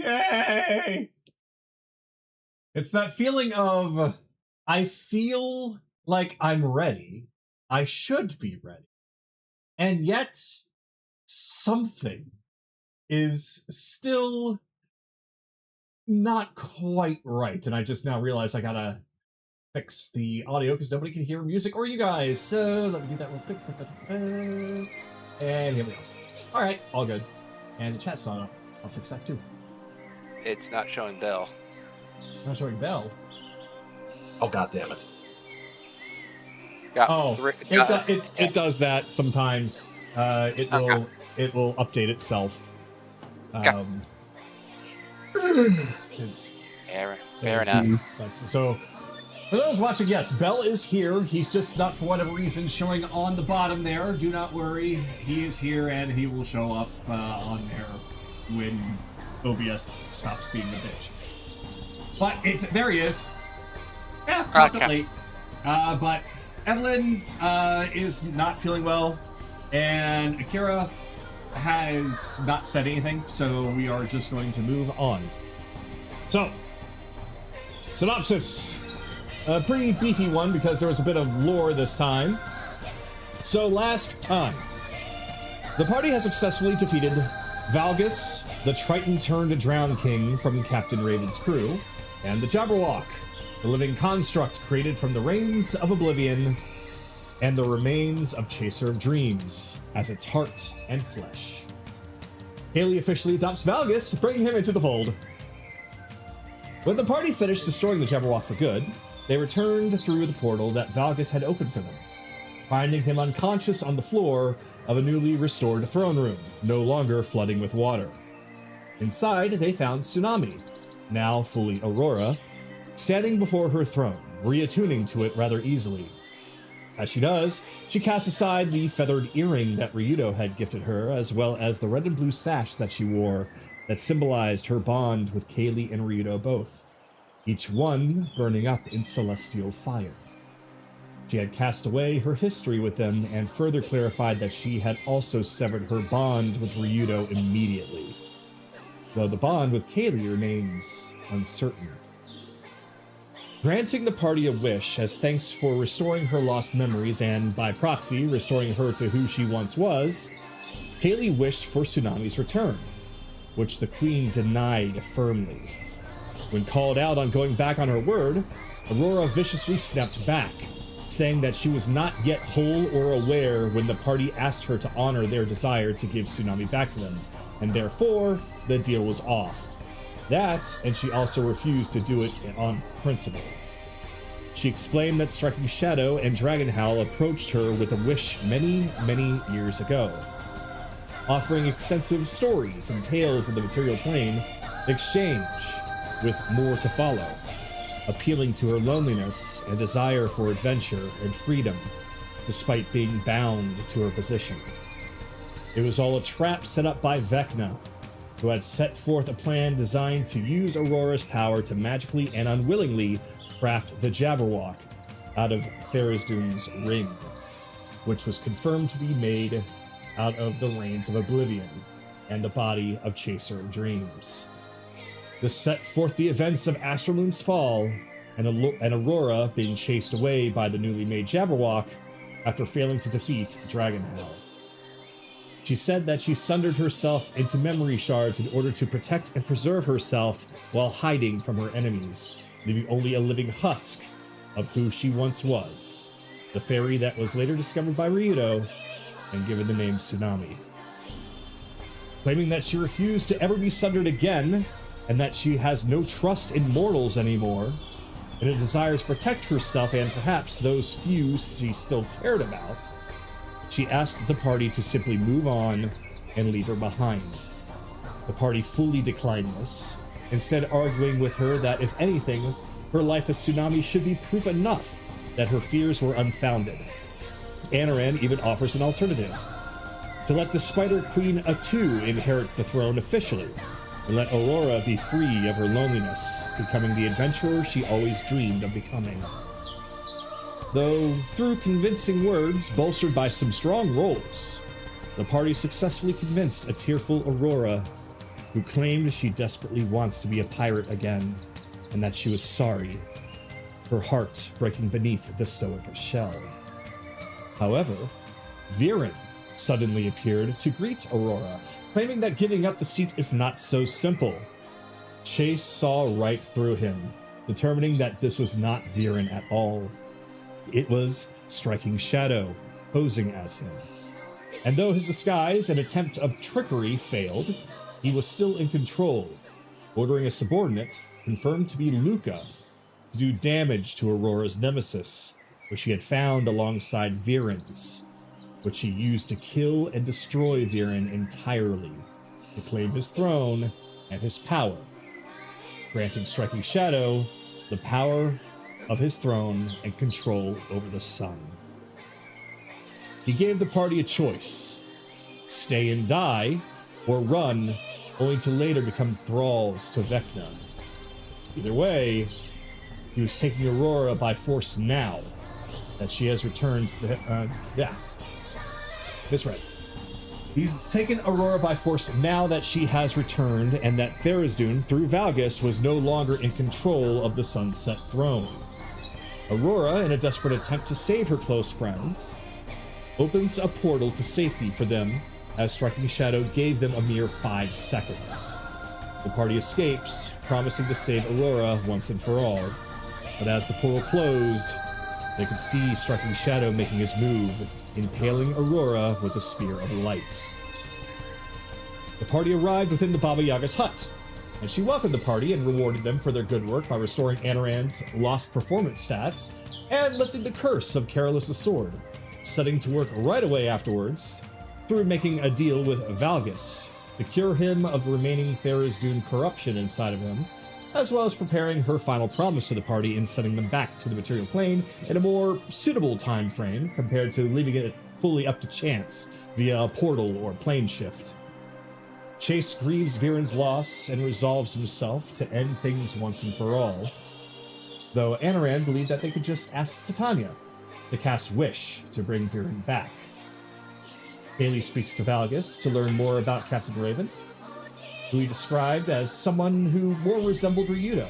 Yay! It's that feeling of, I feel like I'm ready. I should be ready. And yet, something is still not quite right. And I just now realized I gotta fix the audio because nobody can hear music or you guys. So let me do that real quick. And here we go. All right, all good. And the chat's not up. I'll fix that too. It's not showing Bell. Not showing Bell. Oh, God damn it. It does that sometimes. It will update itself. It's fair enough. So, for those watching, yes, Bell is here. He's just not, for whatever reason, showing on the bottom there. Do not worry. He is here, and he will show up on there when OBS stops being a bitch. But there he is. Yeah, not that late. But Evelyn is not feeling well, and Akira has not said anything, so we are just going to move on. So, synopsis. A pretty beefy one because there was a bit of lore this time. So last time, the party has successfully defeated Valgus, the Triton-turned-drowned king from Captain Raven's crew, and the Jabberwock, the living construct created from the rains of oblivion and the remains of Chaser of Dreams as its heart and flesh. Haley officially adopts Valgus, bringing him into the fold. When the party finished destroying the Jabberwock for good, they returned through the portal that Valgus had opened for them, finding him unconscious on the floor of a newly restored throne room, no longer flooding with water. Inside, they found Tsunami, now fully Aurora, standing before her throne, reattuning to it rather easily. As she does, she casts aside the feathered earring that Ryudo had gifted her, as well as the red and blue sash that she wore that symbolized her bond with Kaylee and Ryudo both, each one burning up in celestial fire. She had cast away her history with them and further clarified that she had also severed her bond with Ryudo immediately, though the bond with Kaylee remains uncertain. Granting the party a wish as thanks for restoring her lost memories and, by proxy, restoring her to who she once was, Kaylee wished for Tsunami's return, which the Queen denied firmly. When called out on going back on her word, Aurora viciously snapped back, saying that she was not yet whole or aware when the party asked her to honor their desire to give Tsunami back to them, and therefore, the deal was off. That, and she also refused to do it on principle. She explained that Striking Shadow and Dragonhowl approached her with a wish many, many years ago, offering extensive stories and tales of the material plane in exchange, with more to follow, appealing to her loneliness and desire for adventure and freedom, despite being bound to her position. It was all a trap set up by Vecna, who had set forth a plan designed to use Aurora's power to magically and unwillingly craft the Jabberwock out of Tharizdun's ring, which was confirmed to be made out of the Rains of Oblivion and the body of Chaser of Dreams. This set forth the events of Astralun's fall and Aurora being chased away by the newly made Jabberwock after failing to defeat Dragonhowl. She said that she sundered herself into memory shards in order to protect and preserve herself while hiding from her enemies, leaving only a living husk of who she once was, the fairy that was later discovered by Ryudo and given the name Tsunami. Claiming that she refused to ever be sundered again, and that she has no trust in mortals anymore, and a desire to protect herself and perhaps those few she still cared about, she asked the party to simply move on and leave her behind. The party fully declined this, instead arguing with her that, if anything, her life as Tsunami should be proof enough that her fears were unfounded. Anaran even offers an alternative: to let the Spider Queen Atu inherit the throne officially, and let Aurora be free of her loneliness, becoming the adventurer she always dreamed of becoming. Though, through convincing words bolstered by some strong rolls, the party successfully convinced a tearful Aurora who claimed she desperately wants to be a pirate again, and that she was sorry, her heart breaking beneath the stoic shell. However, Viren suddenly appeared to greet Aurora, claiming that giving up the seat is not so simple. Chase saw right through him, determining that this was not Viren at all. It was Striking Shadow, posing as him. And though his disguise and attempt of trickery failed, he was still in control, ordering a subordinate, confirmed to be Luca, to do damage to Aurora's nemesis, which he had found alongside Viren's, which he used to kill and destroy Viren entirely, to claim his throne and his power, granting Striking Shadow the power of his throne and control over the sun. He gave the party a choice: stay and die, or run, only to later become thralls to Vecna. Either way, he was taking Aurora by force now that she has returned to the... misread. He's taken Aurora by force now that she has returned, and that Tharizdun, through Valgus, was no longer in control of the Sunset Throne. Aurora, in a desperate attempt to save her close friends, opens a portal to safety for them, as Striking Shadow gave them a mere 5 seconds. The party escapes, promising to save Aurora once and for all, but as the portal closed, they could see Striking Shadow making his move, impaling Aurora with a spear of light. The party arrived within the Baba Yaga's hut, and she welcomed the party and rewarded them for their good work by restoring Anaran's lost performance stats and lifting the curse of Careless' sword, setting to work right away afterwards through making a deal with Valgus to cure him of the remaining Tharizdun corruption inside of him, as well as preparing her final promise to the party in sending them back to the material plane in a more suitable time frame compared to leaving it fully up to chance via a portal or plane shift. Chase grieves Viren's loss and resolves himself to end things once and for all, though Anaran believed that they could just ask Titania to cast Wish to bring Viren back. Haley speaks to Valgus to learn more about Captain Raven, who he described as someone who more resembled Ryudo,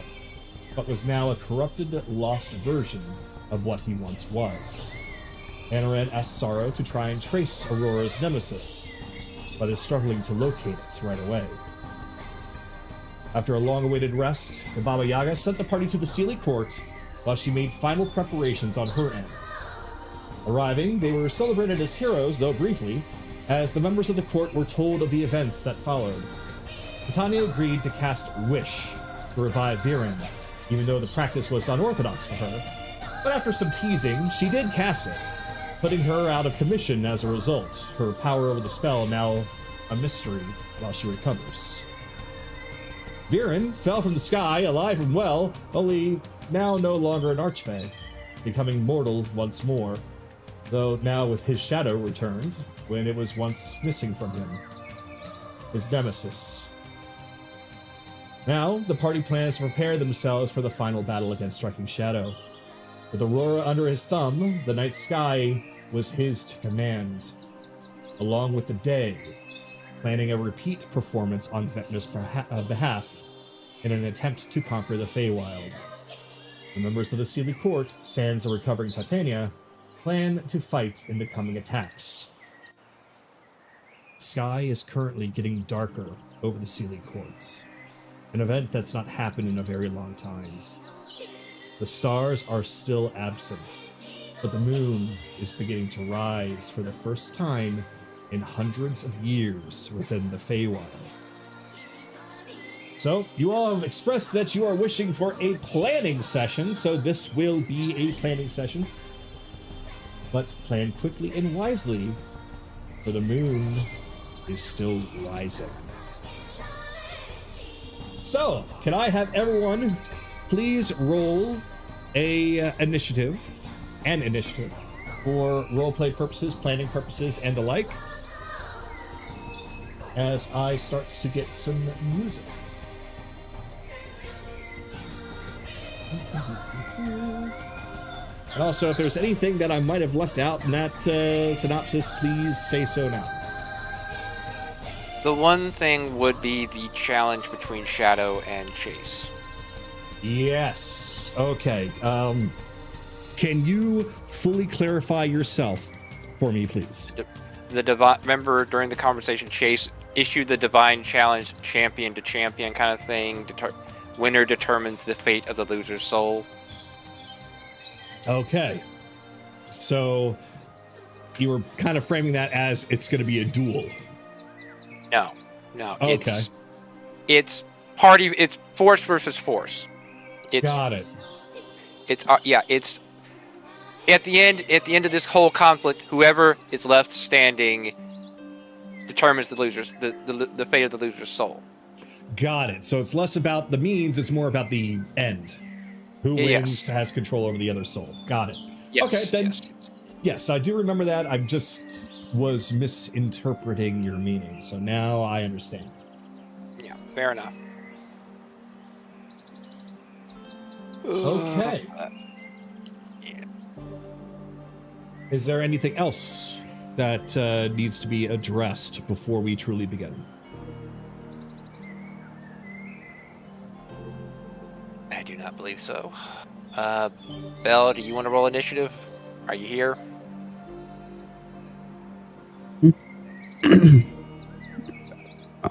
but was now a corrupted, lost version of what he once was. Anaran asks Sorrow to try and trace Aurora's nemesis, but is struggling to locate it right away. After a long-awaited rest, the Baba Yaga sent the party to the Sealy Court while she made final preparations on her end. Arriving, they were celebrated as heroes, though briefly, as the members of the court were told of the events that followed. Titania agreed to cast Wish to revive Viren, even though the practice was unorthodox for her. But after some teasing, she did cast it, putting her out of commission as a result, her power over the spell now a mystery while she recovers. Viren fell from the sky, alive and well, only now no longer an archfey, becoming mortal once more, though now with his shadow returned, when it was once missing from him. His nemesis. Now, the party plans to prepare themselves for the final battle against Striking Shadow. With Aurora under his thumb, the night sky was his to command, along with the day, planning a repeat performance on Vecna's behalf in an attempt to conquer the Feywild. The members of the Sealy Court, sans a recovering Titania, plan to fight in the coming attacks. The sky is currently getting darker over the Sealy Court, an event that's not happened in a very long time. The stars are still absent, but the moon is beginning to rise for the first time in hundreds of years within the Feywild. So, you all have expressed that you are wishing for a planning session, so this will be a planning session. But plan quickly and wisely, for the moon is still rising. So, can I have everyone please roll an initiative for roleplay purposes, planning purposes, and the like, as I start to get some music. And also, if there's anything that I might have left out in that synopsis, please say so now. The one thing would be the challenge between Shadow and Chase. Yes. Okay. Can you fully clarify yourself for me, please? Remember during the conversation, Chase issued the divine challenge, champion to champion kind of thing. Winner determines the fate of the loser's soul. Okay. So you were kind of framing that as it's going to be a duel. No. Okay. It's force versus force. Got it. It's at the end of this whole conflict, whoever is left standing determines the fate of the loser's soul. Got it. So it's less about the means, it's more about the end. Who wins has control over the other soul. Got it. Yes. Okay, then yes, I do remember that. I just was misinterpreting your meaning. So now I understand. Yeah, fair enough. Okay. Is there anything else that needs to be addressed before we truly begin? I do not believe so. Belle, do you want to roll initiative? Are you here?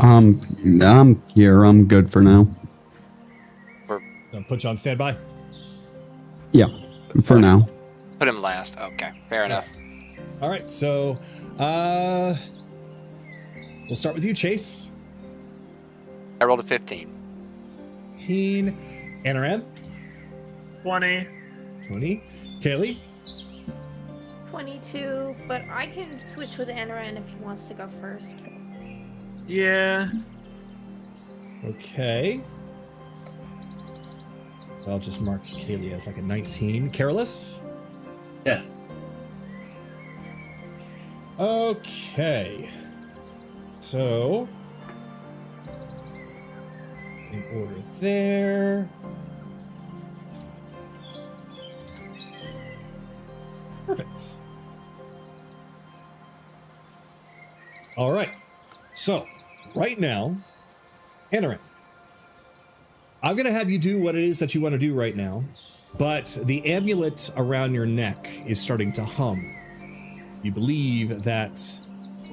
I'm here. I'm good for now. I'll put you on standby. Yeah, for now. Put him last. Okay, fair enough. All right, so we'll start with you, Chase. I rolled a 15. 15. Anaran. 20. 20. Kaylee. 22, but I can switch with Anaran if he wants to go first. Yeah. Okay. I'll just mark Kaylee as like a 19. Careless? Yeah. Okay. So, in order there. Perfect. All right. So, right now, Anaran, I'm going to have you do what it is that you want to do right now, but the amulet around your neck is starting to hum. You believe that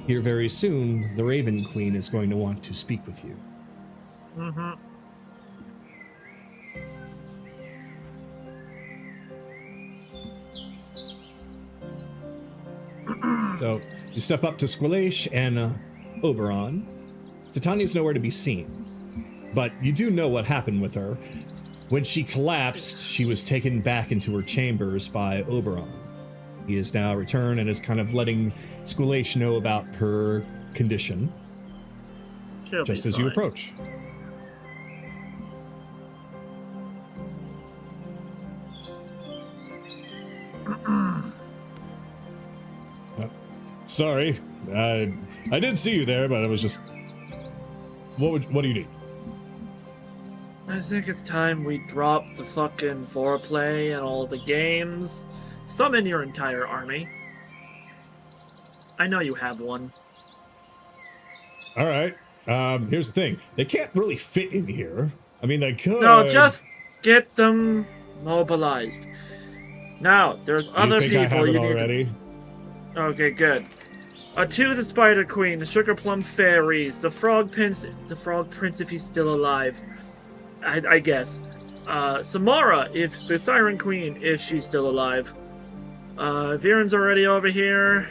here very soon, the Raven Queen is going to want to speak with you. Mm-hmm. So you step up to Squillace and Oberon. Titania's nowhere to be seen, but you do know what happened with her. When she collapsed, she was taken back into her chambers by Oberon. He is now returned and is kind of letting Squillace know about her condition, just as you approach. Sorry, I did see you there, but I was just... What do you need? I think it's time we drop the fucking foreplay and all the games. Summon your entire army. I know you have one. All right. Here's the thing. They can't really fit in here. I mean, they could. No, just get them mobilized. Now, there's other you think people I have it you need already? Okay, good. To the Spider Queen, the Sugar Plum Fairies, the Frog Prince if he's still alive. I guess. Samara, if the Siren Queen, if she's still alive. Viren's already over here.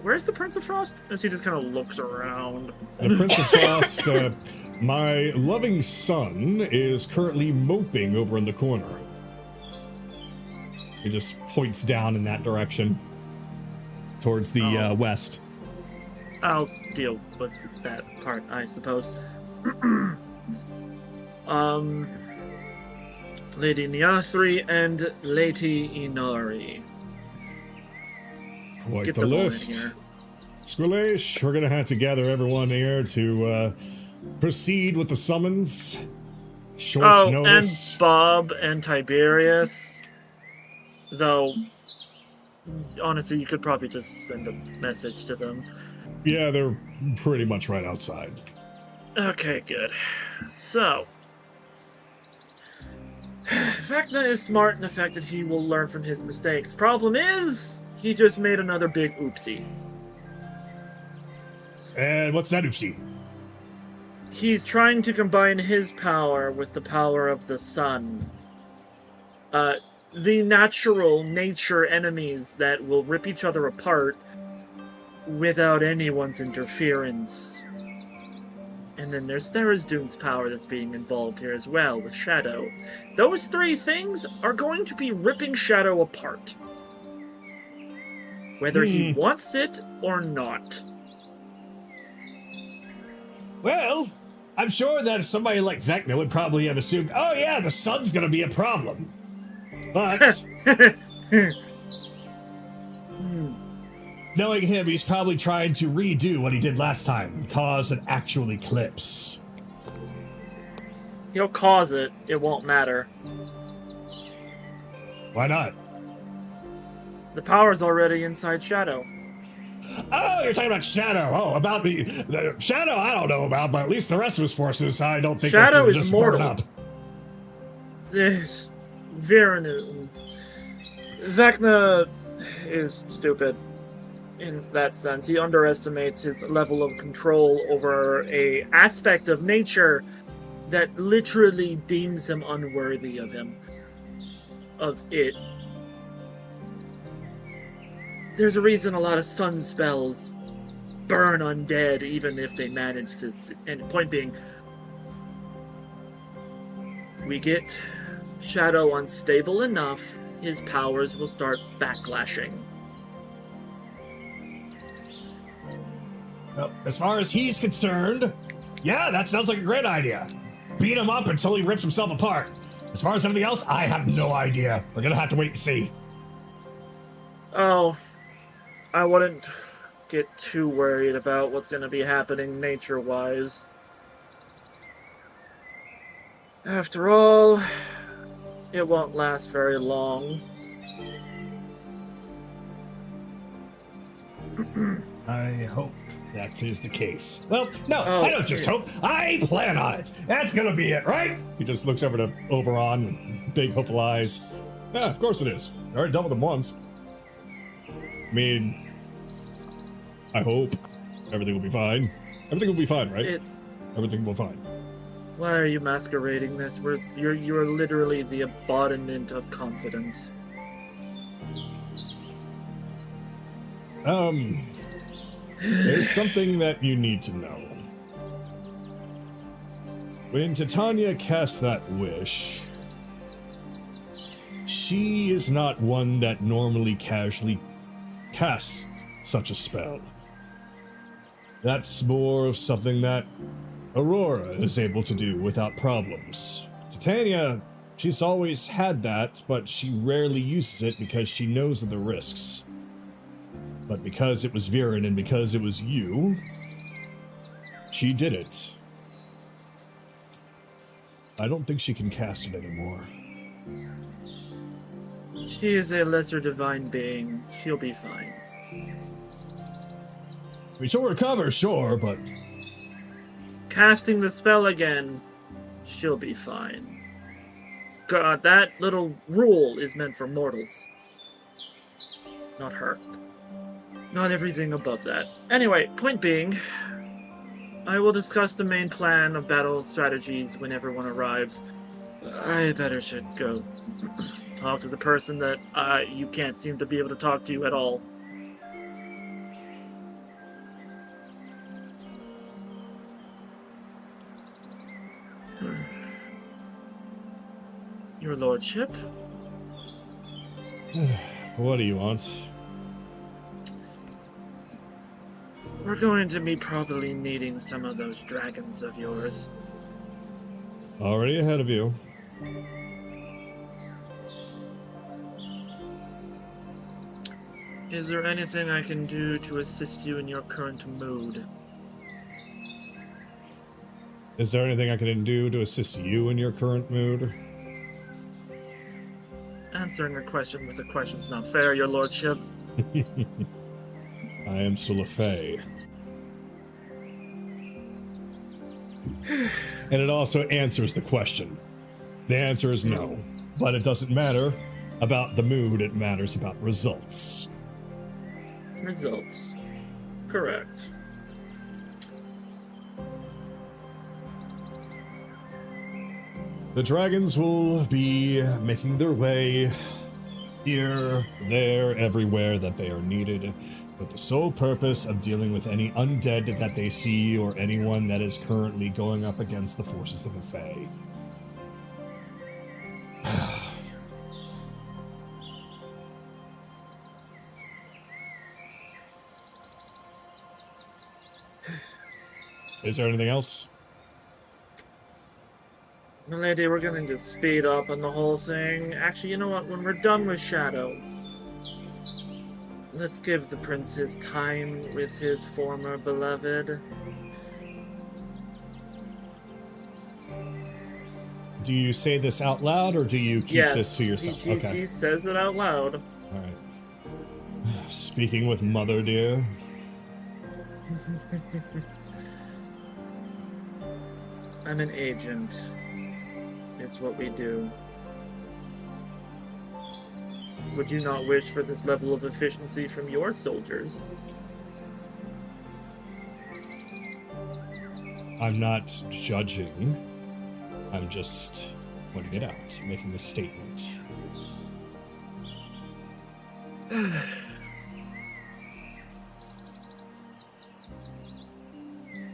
Where's the Prince of Frost? As he just kind of looks around. The Prince of Frost, my loving son, is currently moping over in the corner. He just points down in that direction, towards the west. I'll deal with that part, I suppose. Lady Niathri and Lady Inari. Quite Get the them all in list. here. Squillace, we're gonna have to gather everyone here to proceed with the summons. Short notice. And Bob and Tiberius. Though, honestly, you could probably just send a message to them. Yeah, they're pretty much right outside. Okay, good. So, Vecna is smart in the fact that he will learn from his mistakes. Problem is, he just made another big oopsie. And what's that, oopsie? He's trying to combine his power with the power of the sun. The natural nature enemies that will rip each other apart without anyone's interference. And then there's Tharizdun's power that's being involved here as well, with Shadow. Those three things are going to be ripping Shadow apart. Whether he wants it or not. Well, I'm sure that somebody like Vecna would probably have assumed, oh yeah, the sun's gonna be a problem. But knowing him, he's probably trying to redo what he did last time and cause an actual eclipse. He'll cause it. It won't matter. Why not? The power's already inside Shadow. Oh, you're talking about Shadow. Oh, about the Shadow I don't know about, but at least the rest of his forces I don't think Shadow is just mortal. burn up. Vecna is stupid in that sense. He underestimates his level of control over a aspect of nature that literally deems him unworthy of him. Of it. There's a reason a lot of sun spells burn undead, even if they manage to... And point being, we get Shadow unstable enough, his powers will start backlashing. Well, as far as he's concerned, yeah, that sounds like a great idea. Beat him up until he rips himself apart. As far as everything else, I have no idea. We're gonna have to wait and see. Oh, I wouldn't get too worried about what's going to be happening nature-wise. After all, it won't last very long. I hope that is the case. Well, no, Oh, I don't just hope. I plan on it. That's gonna be it, right? He just looks over to Oberon with big hopeful eyes. Yeah, of course it is. I already dealt with him once. I mean, I hope everything will be fine. Everything will be fine, right? Everything will be fine. Why are you masquerading this? You're literally the embodiment of confidence. There's something that you need to know. When Titania casts that wish, she is not one that normally casually casts such a spell. That's more of something that Aurora is able to do without problems. Titania, she's always had that, but she rarely uses it because she knows of the risks. But because it was Viren and because it was you, she did it. I don't think she can cast it anymore. She is a lesser divine being. She'll be fine. I mean, she'll recover, sure, but... Casting the spell again, she'll be fine. God, that little rule is meant for mortals. Not her. Not everything above that. Anyway, point being, I will discuss the main plan of battle strategies when everyone arrives. I better should go talk to the person that you can't seem to be able to talk to at all. Your lordship? What do you want? We're going to be probably needing some of those dragons of yours. Already ahead of you. Is there anything I can do to assist you in your current mood? Is there anything I can do to assist you in your current mood? Answering a question with a question's not fair, your lordship. I am Sulafay. And it also answers the question. The answer is no. But it doesn't matter about the mood, it matters about results. Results. Correct. The dragons will be making their way here, there, everywhere that they are needed, with the sole purpose of dealing with any undead that they see or anyone that is currently going up against the forces of the Fae. Is there anything else? Milady, we're going to speed up on the whole thing. Actually, you know what? When we're done with Shadow, let's give the prince his time with his former beloved. Do you say this out loud, or do you keep this to yourself? He says it out loud. All right. Speaking with Mother, dear. I'm an agent. It's what we do. Would you not wish for this level of efficiency from your soldiers? I'm not judging. I'm just pointing it out, making a statement.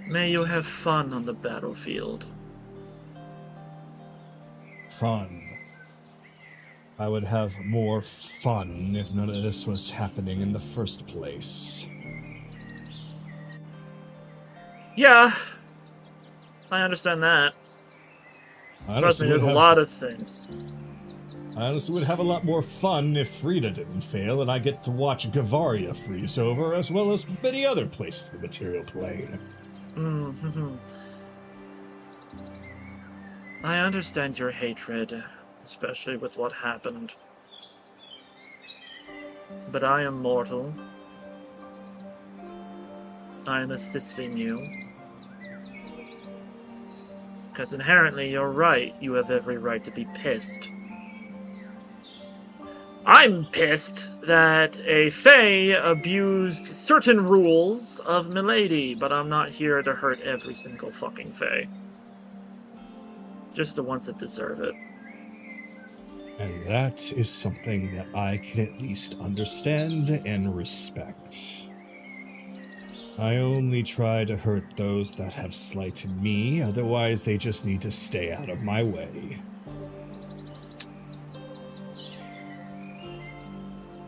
May you have fun on the battlefield. Fun. I would have more fun if none of this was happening in the first place. Yeah, I understand that. Trust me, there's a lot of things. I honestly would have a lot more fun if Frida didn't fail and I get to watch Gavaria freeze over, as well as many other places in the material plane. I understand your hatred, especially with what happened. But I am mortal. I am assisting you. Because inherently you're right, you have every right to be pissed. I'm pissed that a Fae abused certain rules of Milady, but I'm not here to hurt every single fucking Fae. Just the ones that deserve it. And that is something that I can at least understand and respect. I only try to hurt those that have slighted me, otherwise they just need to stay out of my way.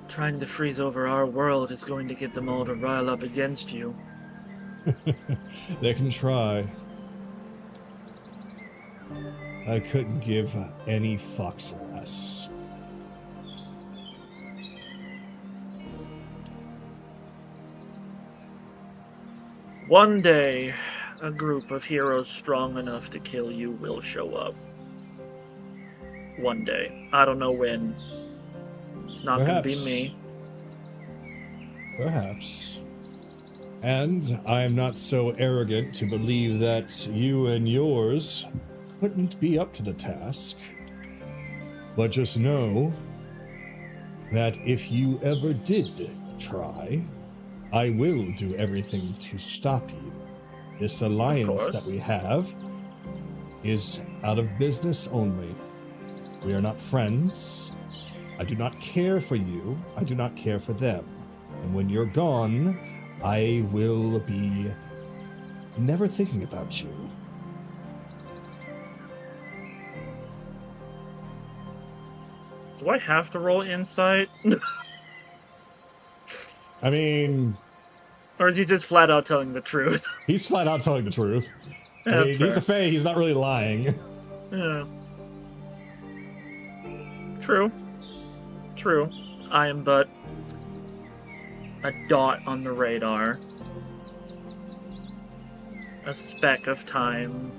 Trying to freeze over our world is going to get them all to rile up against you. They can try. I couldn't give any fucks less. One day, a group of heroes strong enough to kill you will show up. One day. I don't know when. It's not going to be me. Perhaps. And I am not so arrogant to believe that you and yours couldn't be up to the task. But just know that if you ever did try, I will do everything to stop you. This alliance that we have is out of business only. We are not friends. I do not care for you. I do not care for them. And when you're gone, I will be never thinking about you. Do I have to roll insight? I mean... Or is he just flat out telling the truth? He's flat out telling the truth. Yeah, I mean, he's a Fae, he's not really lying. Yeah. True. True. I am but a dot on the radar. A speck of time.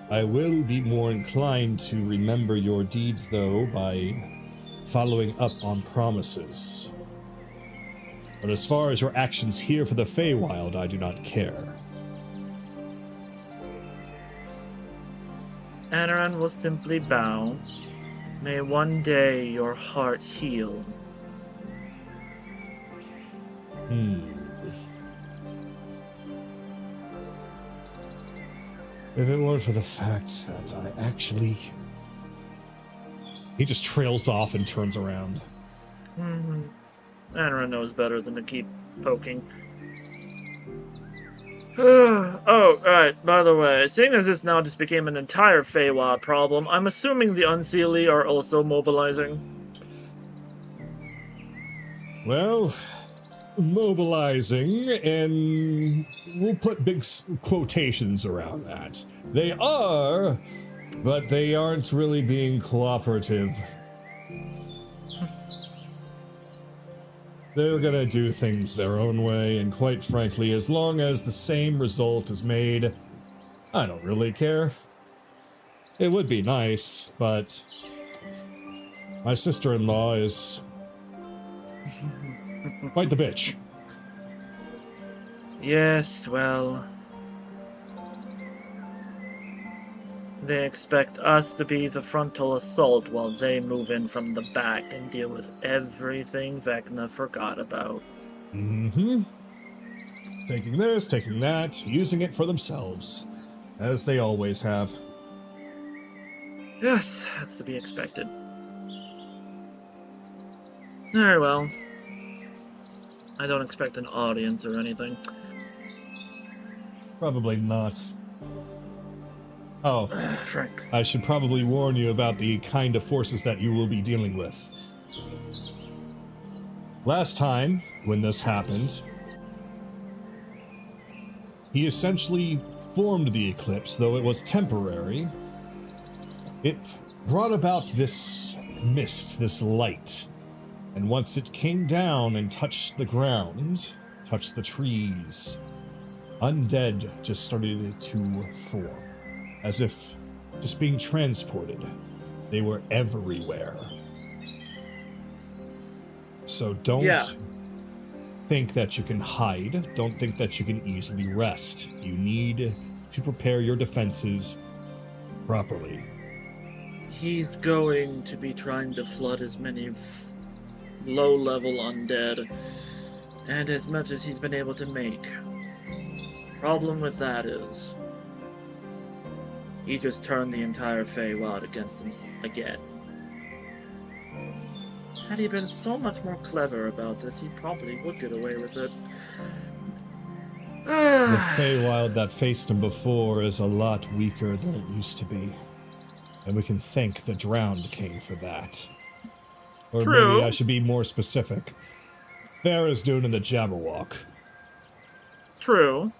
I will be more inclined to remember your deeds, though, by following up on promises. But as far as your actions here for the Feywild, I do not care. Anaran will simply bow. May one day your heart heal. If it weren't for the fact that I actually... He just trails off and turns around. Anaran knows better than to keep poking. Oh, right, by the way, seeing as this now just became an entire Feywild problem, I'm assuming the Unseelie are also mobilizing. Well, mobilizing, and we'll put big quotations around that. They are, but they aren't really being cooperative. They're gonna do things their own way, and quite frankly, as long as the same result is made, I don't really care. It would be nice, but my sister-in-law is quite the bitch. Yes, well... They expect us to be the frontal assault while they move in from the back and deal with everything Vecna forgot about. Mm-hmm. Taking this, taking that, using it for themselves, as they always have. Yes, that's to be expected. Very well. I don't expect an audience or anything. Probably not. Oh, Frank. I should probably warn you about the kind of forces that you will be dealing with. Last time, when this happened, he essentially formed the eclipse, though it was temporary. It brought about this mist, this light, and once it came down and touched the ground, touched the trees, undead just started to form. As if just being transported. They were everywhere. So don't think that you can hide. Don't think that you can easily rest. You need to prepare your defenses properly. He's going to be trying to flood as many low-level undead and as much as he's been able to make. Problem with that is... he just turned the entire Feywild against him again. Had he been so much more clever about this, he probably would get away with it. The Feywild that faced him before is a lot weaker than it used to be. And we can thank the Drowned King for that. Or True. maybe I should be more specific. Barrisdune and the Jabberwock. True.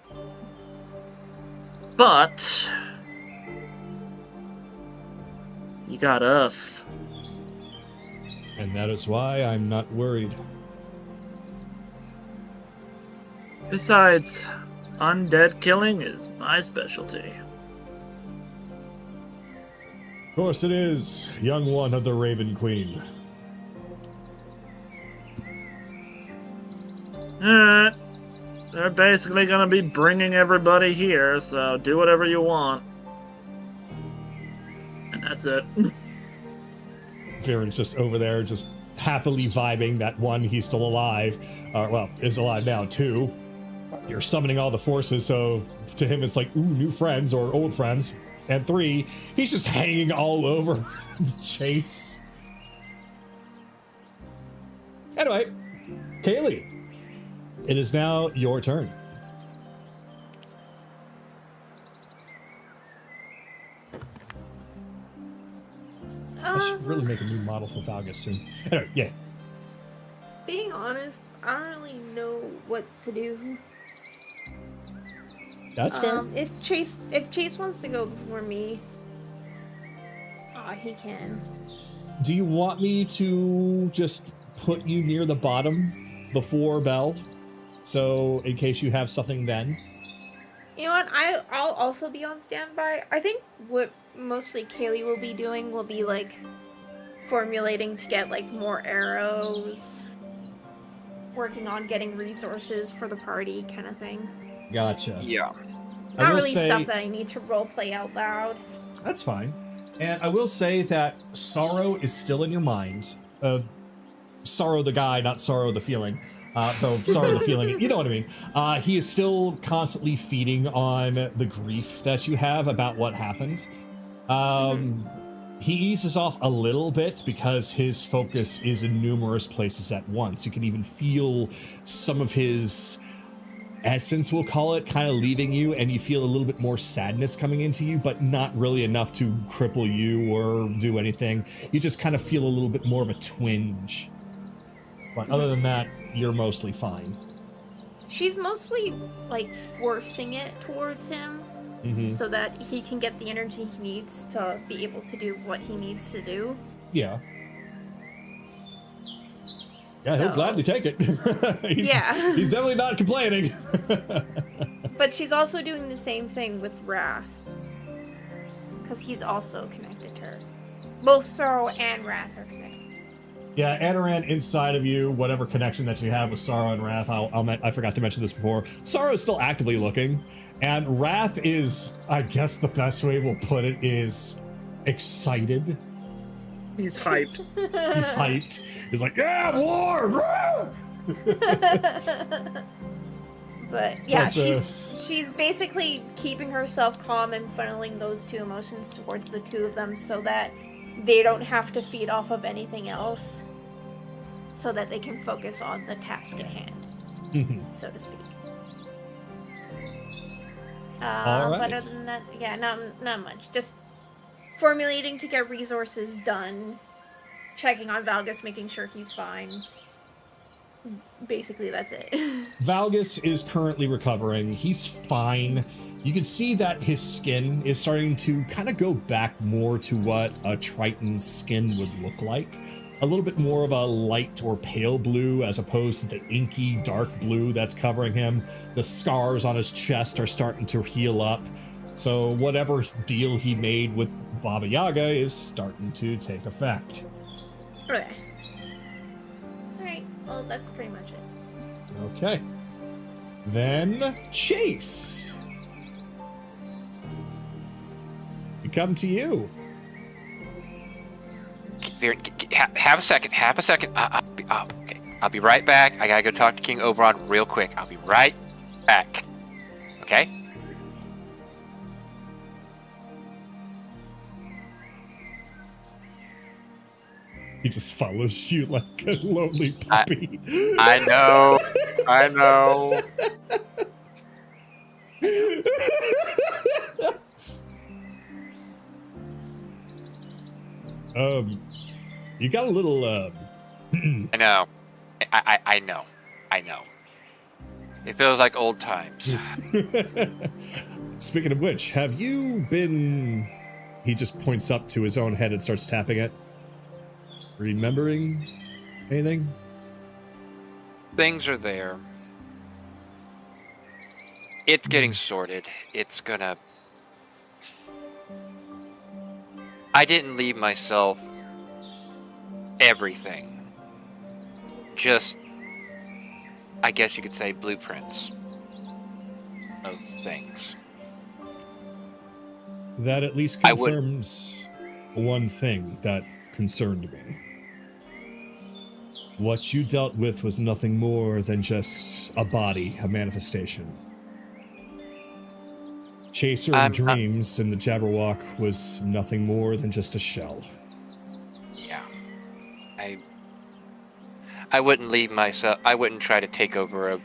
But... you got us. And that is why I'm not worried. Besides, undead killing is my specialty. Of course it is, young one of the Raven Queen. Alright. They're basically gonna be bringing everybody here, so do whatever you want. And that's it. Viren's just over there, just happily vibing that one, he's still alive. Well, is alive now, too. You're summoning all the forces, so to him it's like, ooh, new friends or old friends. And 3, he's just hanging all over Chase. Anyway, Kaylee, it is now your turn. I should really make a new model for Valgus soon. Anyway, yeah. Being honest, I don't really know what to do. That's fair. If Chase wants to go before me, he can. Do you want me to just put you near the bottom before Belle? So, in case you have something then? You know what? I'll also be on standby. I think what mostly Kaylee will be doing will be, like, formulating to get, like, more arrows. Working on getting resources for the party kind of thing. Gotcha. Yeah. I Not will really say, stuff that I need to roleplay out loud. That's fine. And I will say that sorrow is still in your mind. Sorrow the guy, not sorrow the feeling. Though sorrow the feeling, you know what I mean. He is still constantly feeding on the grief that you have about what happened. He eases off a little bit because his focus is in numerous places at once. You can even feel some of his essence, we'll call it, kind of leaving you, and you feel a little bit more sadness coming into you, but not really enough to cripple you or do anything. You just kind of feel a little bit more of a twinge. But other than that, you're mostly fine. She's mostly, like, forcing it towards him so that he can get the energy he needs to be able to do what he needs to do. Yeah. Yeah, he'll gladly take it. He's definitely not complaining. But she's also doing the same thing with Wrath. Because he's also connected to her. Both Sorrow and Wrath are connected. Yeah, Adaran inside of you, whatever connection that you have with Sorrow and Wrath, I forgot to mention this before. Sorrow is still actively looking, and Wrath is, I guess the best way we'll put it is excited. He's hyped. He's hyped. He's like, yeah, war! But yeah, she's basically keeping herself calm and funneling those two emotions towards the two of them so that they don't have to feed off of anything else, so that they can focus on the task at hand, so to speak. All right. But other than that, yeah, not much. Just formulating to get resources done, checking on Valgus, making sure he's fine. Basically, that's it. Valgus is currently recovering. He's fine. You can see that his skin is starting to kind of go back more to what a Triton's skin would look like. A little bit more of a light or pale blue as opposed to the inky dark blue that's covering him. The scars on his chest are starting to heal up. So whatever deal he made with Baba Yaga is starting to take effect. Okay. Alright, well, that's pretty much it. Okay. Then, Chase. We come to you. Have a second. Okay. I'll be right back. I gotta go talk to King Oberon real quick. I'll be right back. Okay? He just follows you like a lonely puppy. I know. You got a little, I know. I know. It feels like old times. Speaking of which, have you been... He just points up to his own head and starts tapping it. Remembering anything? Things are there. It's getting sorted. It's gonna... I didn't leave myself everything. Just, I guess you could say, blueprints of things. That at least confirms one thing that concerned me. What you dealt with was nothing more than just a body, a manifestation. Chaser of Dreams in the Jabberwock was nothing more than just a shell. Yeah. I wouldn't leave myself. I wouldn't try to take over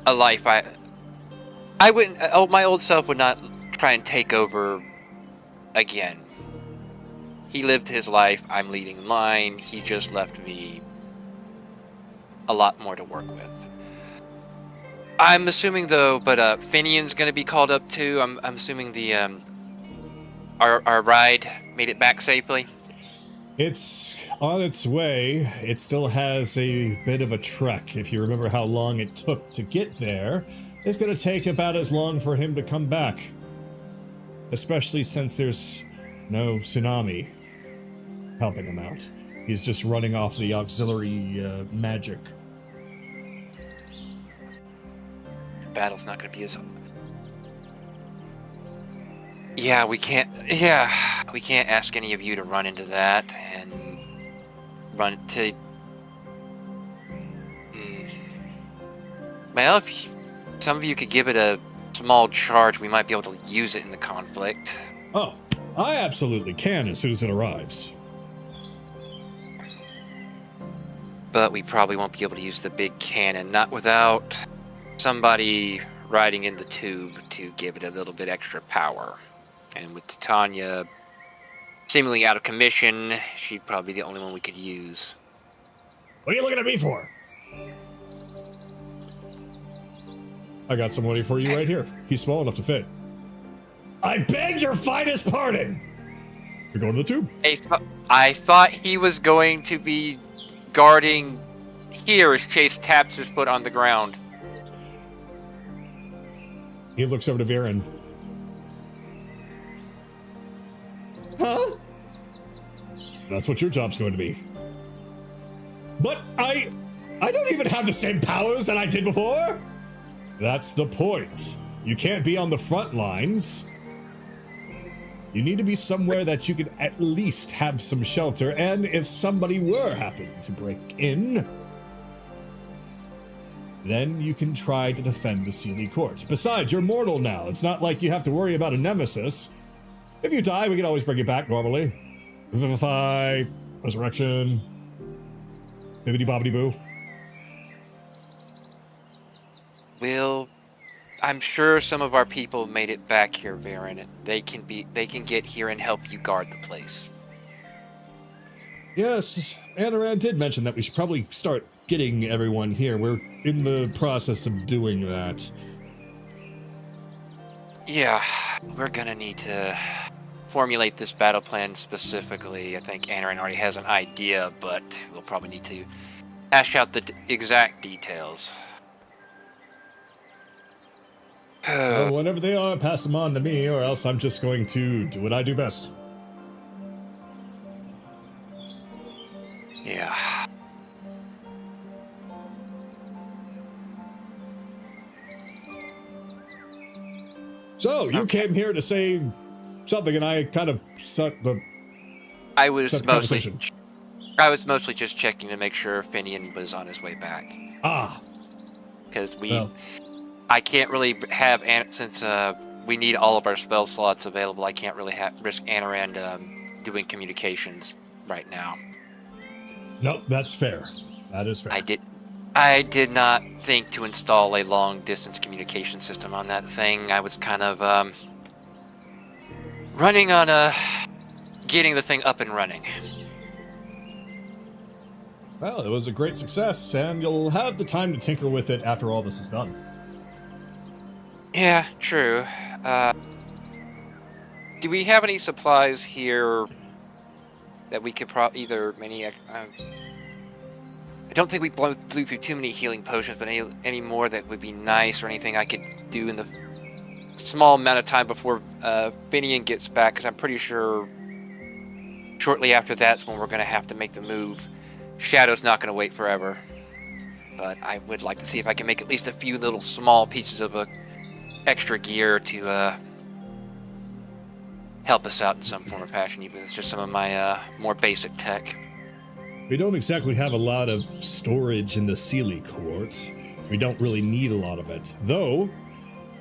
a life. I wouldn't. My old self would not try and take over again. He lived his life. I'm leading mine. He just left me a lot more to work with. I'm assuming though, but Finian's gonna be called up too. I'm assuming the our ride made it back safely. It's on its way. It still has a bit of a trek. If you remember how long it took to get there, it's going to take about as long for him to come back. Especially since there's no tsunami helping him out. He's just running off the auxiliary magic. The battle's not going to be as Yeah, we can't. Yeah, we can't ask any of you to run into that and run to. Well, if some of you could give it a small charge, we might be able to use it in the conflict. Oh, I absolutely can as soon as it arrives. But we probably won't be able to use the big cannon, not without somebody riding in the tube to give it a little bit extra power. And with Titania seemingly out of commission, she'd probably be the only one we could use. What are you looking at me for? I got somebody for you right here. He's small enough to fit. I beg your finest pardon! You're going to the tube. I thought he was going to be guarding here as Chase taps his foot on the ground. He looks over to Viren. Huh? That's what your job's going to be. But I don't even have the same powers that I did before. That's the point. You can't be on the front lines. You need to be somewhere that you can at least have some shelter, and if somebody were happen to break in, then you can try to defend the Sealy Court. Besides, you're mortal now. It's not like you have to worry about a nemesis. If you die, we can always bring you back normally. Vivify, resurrection, bibbidi bobbidi boo. Well, I'm sure some of our people made it back here, Varen. They can get here and help you guard the place. Yes, Anoran did mention that we should probably start getting everyone here. We're in the process of doing that. Yeah, we're gonna need to formulate this battle plan specifically. I think Anoran already has an idea, but we'll probably need to hash out the exact details. Well, whenever they are, pass them on to me, or else I'm just going to do what I do best. Yeah. So, you came here to say something, and I kind of set the... I was conversation. mostly just checking to make sure Finian was on his way back. Ah. Because Well. I can't really have, since we need all of our spell slots available, I can't really risk Anoran doing communications right now. Nope, that's fair. That is fair. I did not think to install a long-distance communication system on that thing. I was kind of running on getting the thing up and running. Well, it was a great success, and you'll have the time to tinker with it after all this is done. Yeah, true. Do we have any supplies here that we could either many... I don't think we blew through too many healing potions, but any more that would be nice, or anything I could do in the small amount of time before Finian gets back, because I'm pretty sure shortly after that's when we're going to have to make the move. Shadow's not going to wait forever, but I would like to see if I can make at least a few little small pieces of extra gear to help us out in some form or fashion, even if it's just some of my more basic tech. We don't exactly have a lot of storage in the Sealy Court. We don't really need a lot of it. Though,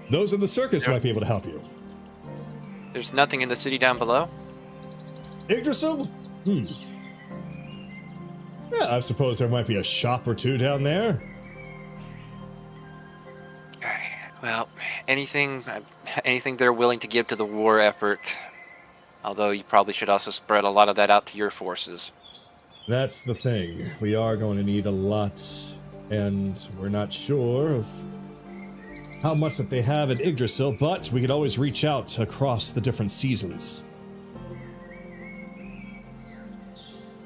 those in the circus might be able to help you. There's nothing in the city down below? Yggdrasil? Yeah, I suppose there might be a shop or two down there. Well, anything they're willing to give to the war effort. Although you probably should also spread a lot of that out to your forces. That's the thing. We are going to need a lot, and we're not sure of how much that they have at Yggdrasil, but we could always reach out across the different seasons.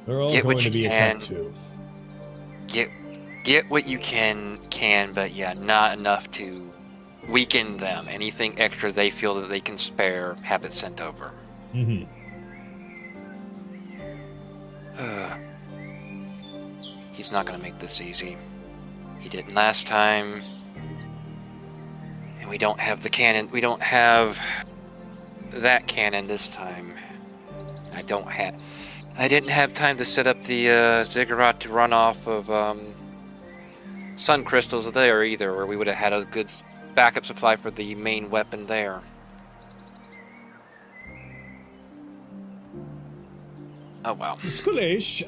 They're all going to be attacked too. Get what you can, but yeah, not enough to weaken them. Anything extra they feel that they can spare, have it sent over. Mm-hmm. He's not going to make this easy. He didn't last time. And we don't have the cannon. We don't have that cannon this time. I didn't have time to set up the ziggurat to run off of sun crystals there either, or we would have had a good backup supply for the main weapon there. Oh well. Skulesh,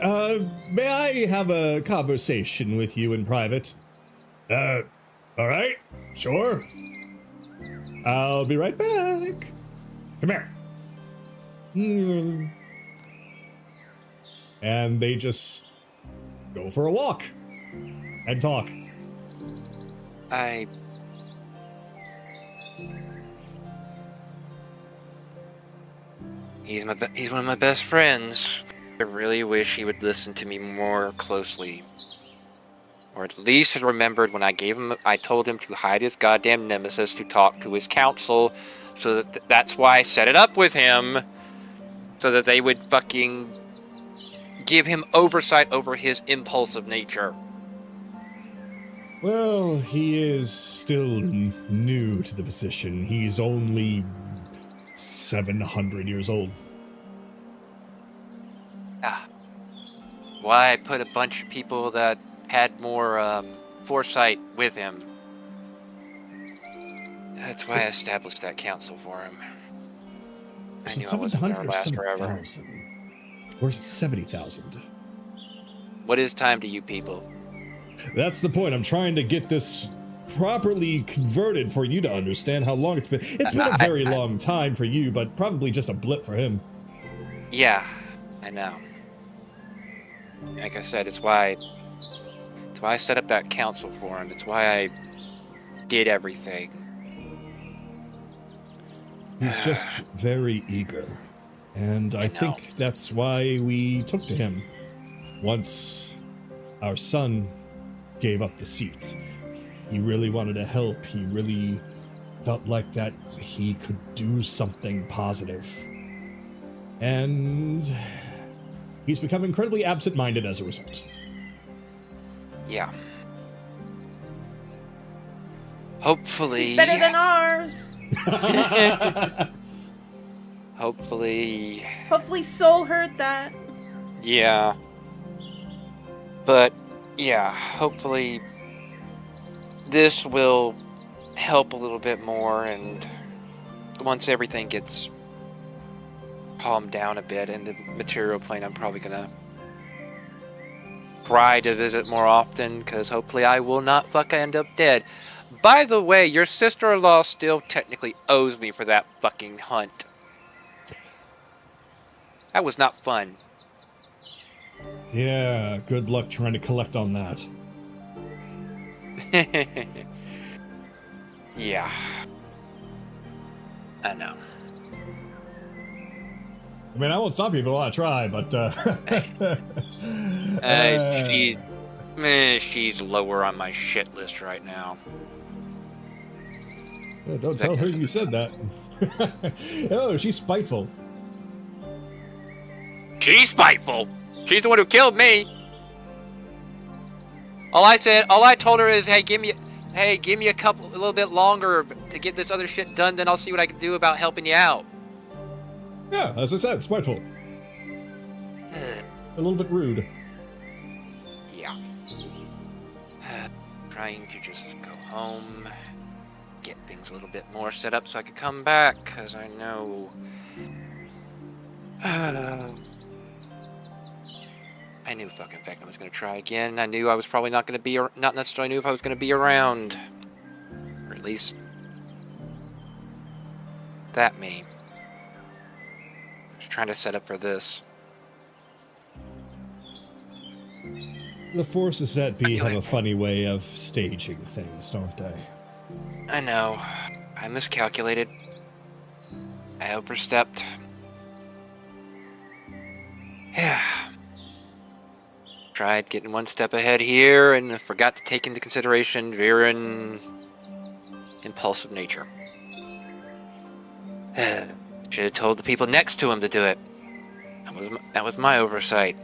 may I have a conversation with you in private? Alright, sure. I'll be right back. Come here. And they just go for a walk and talk. He's one of my best friends. I really wish he would listen to me more closely. Or at least had remembered when I told him to hide his goddamn nemesis to talk to his council, so that's why I set it up with him, so that they would fucking give him oversight over his impulsive nature. Well, he is still new to the position. He's only 700 years old. Why I put a bunch of people that had more foresight with him. That's why I established that council for him. I knew I wasn't going to last forever. Or is it 70,000? What is time to you people? That's the point. I'm trying to get this properly converted for you to understand how long it's been. It's been a very long time for you, but probably just a blip for him. Yeah, I know. Like I said, it's why I set up that council for him. It's why I did everything. He's just very eager. And I think that's why we took to him. Once our son gave up the seat, he really wanted to help. He really felt like that he could do something positive. And he's become incredibly absent-minded as a result. Yeah. Hopefully... It's better than ours! Hopefully Soul heard that. Yeah. But, yeah, hopefully this will help a little bit more, and once everything gets calmed down a bit in the material plane, I'm probably gonna try to visit more often, because hopefully I will not end up dead. By the way, your sister-in-law still technically owes me for that fucking hunt. That was not fun. Yeah, good luck trying to collect on that. Yeah. I know. I mean, I won't stop you if you want to try, but, she's lower on my shit list right now. Yeah, don't tell her you said that. Oh, she's spiteful. She's spiteful? She's the one who killed me. All I told her is, hey, give me a little bit longer to get this other shit done, then I'll see what I can do about helping you out. Yeah, as I said, spiteful. A little bit rude. Yeah. Trying to just go home, get things a little bit more set up so I could come back, because I know... I knew fucking fact I was going to try again. I knew I was probably not going to be... Not necessarily knew if I was going to be around. Or at least... that me. I was trying to set up for this. The forces that be have a funny way of staging things, don't they? I know. I miscalculated. I overstepped. Yeah. Tried getting one step ahead here and forgot to take into consideration Viren impulsive nature. Should have told the people next to him to do it. That was my oversight.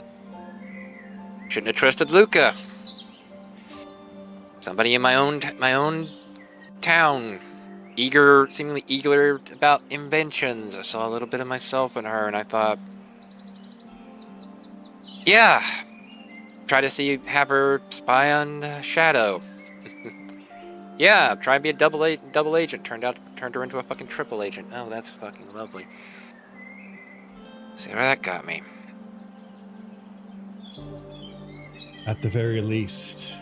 Shouldn't have trusted Luca. Somebody in my own town seemingly eager about inventions. I saw a little bit of myself in her, and I thought, yeah, try to have her spy on Shadow. Yeah, try and be a double agent. Turned her into a fucking triple agent. Oh, that's fucking lovely. See where that got me. At the very least,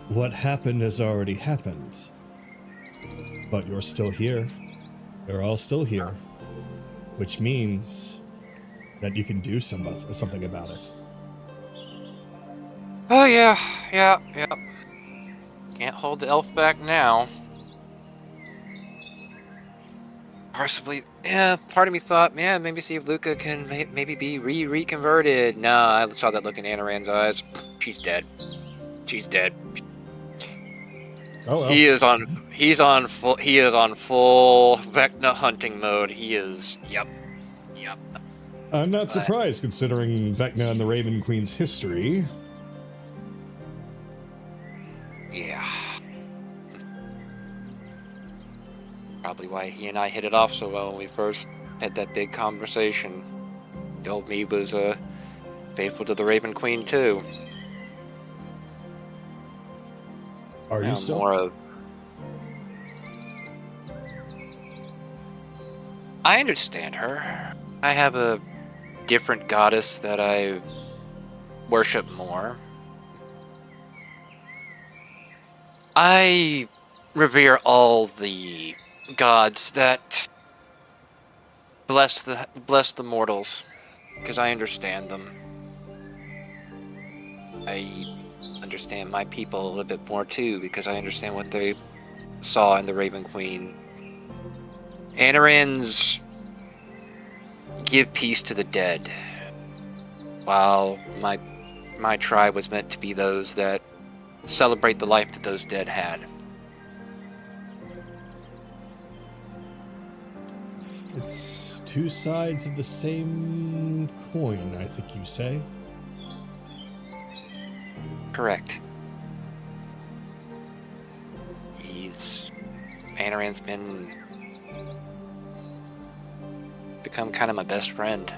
what happened has already happened. But you're still here. You're all still here. Which means that you can do something about it. Oh, yeah. Can't hold the elf back now. Possibly, yeah, part of me thought, man, maybe see if Luca can maybe be reconverted. No, I saw that look in Anaran's eyes. She's dead. She's dead. Oh well. He's on full Vecna hunting mode. He is, yep. I'm not surprised, considering Vecna and the Raven Queen's history. Yeah. Probably why he and I hit it off so well when we first had that big conversation. The old me was faithful to the Raven Queen too. Are you still? More of... I understand her. I have a different goddess that I worship more. I revere all the gods that bless the mortals, because I understand them. I understand my people a little bit more too, because I understand what they saw in the Raven Queen. Anarans give peace to the dead, while my tribe was meant to be those that celebrate the life that those dead had. It's two sides of the same coin, I think you say. Correct. Anaran's become kind of my best friend.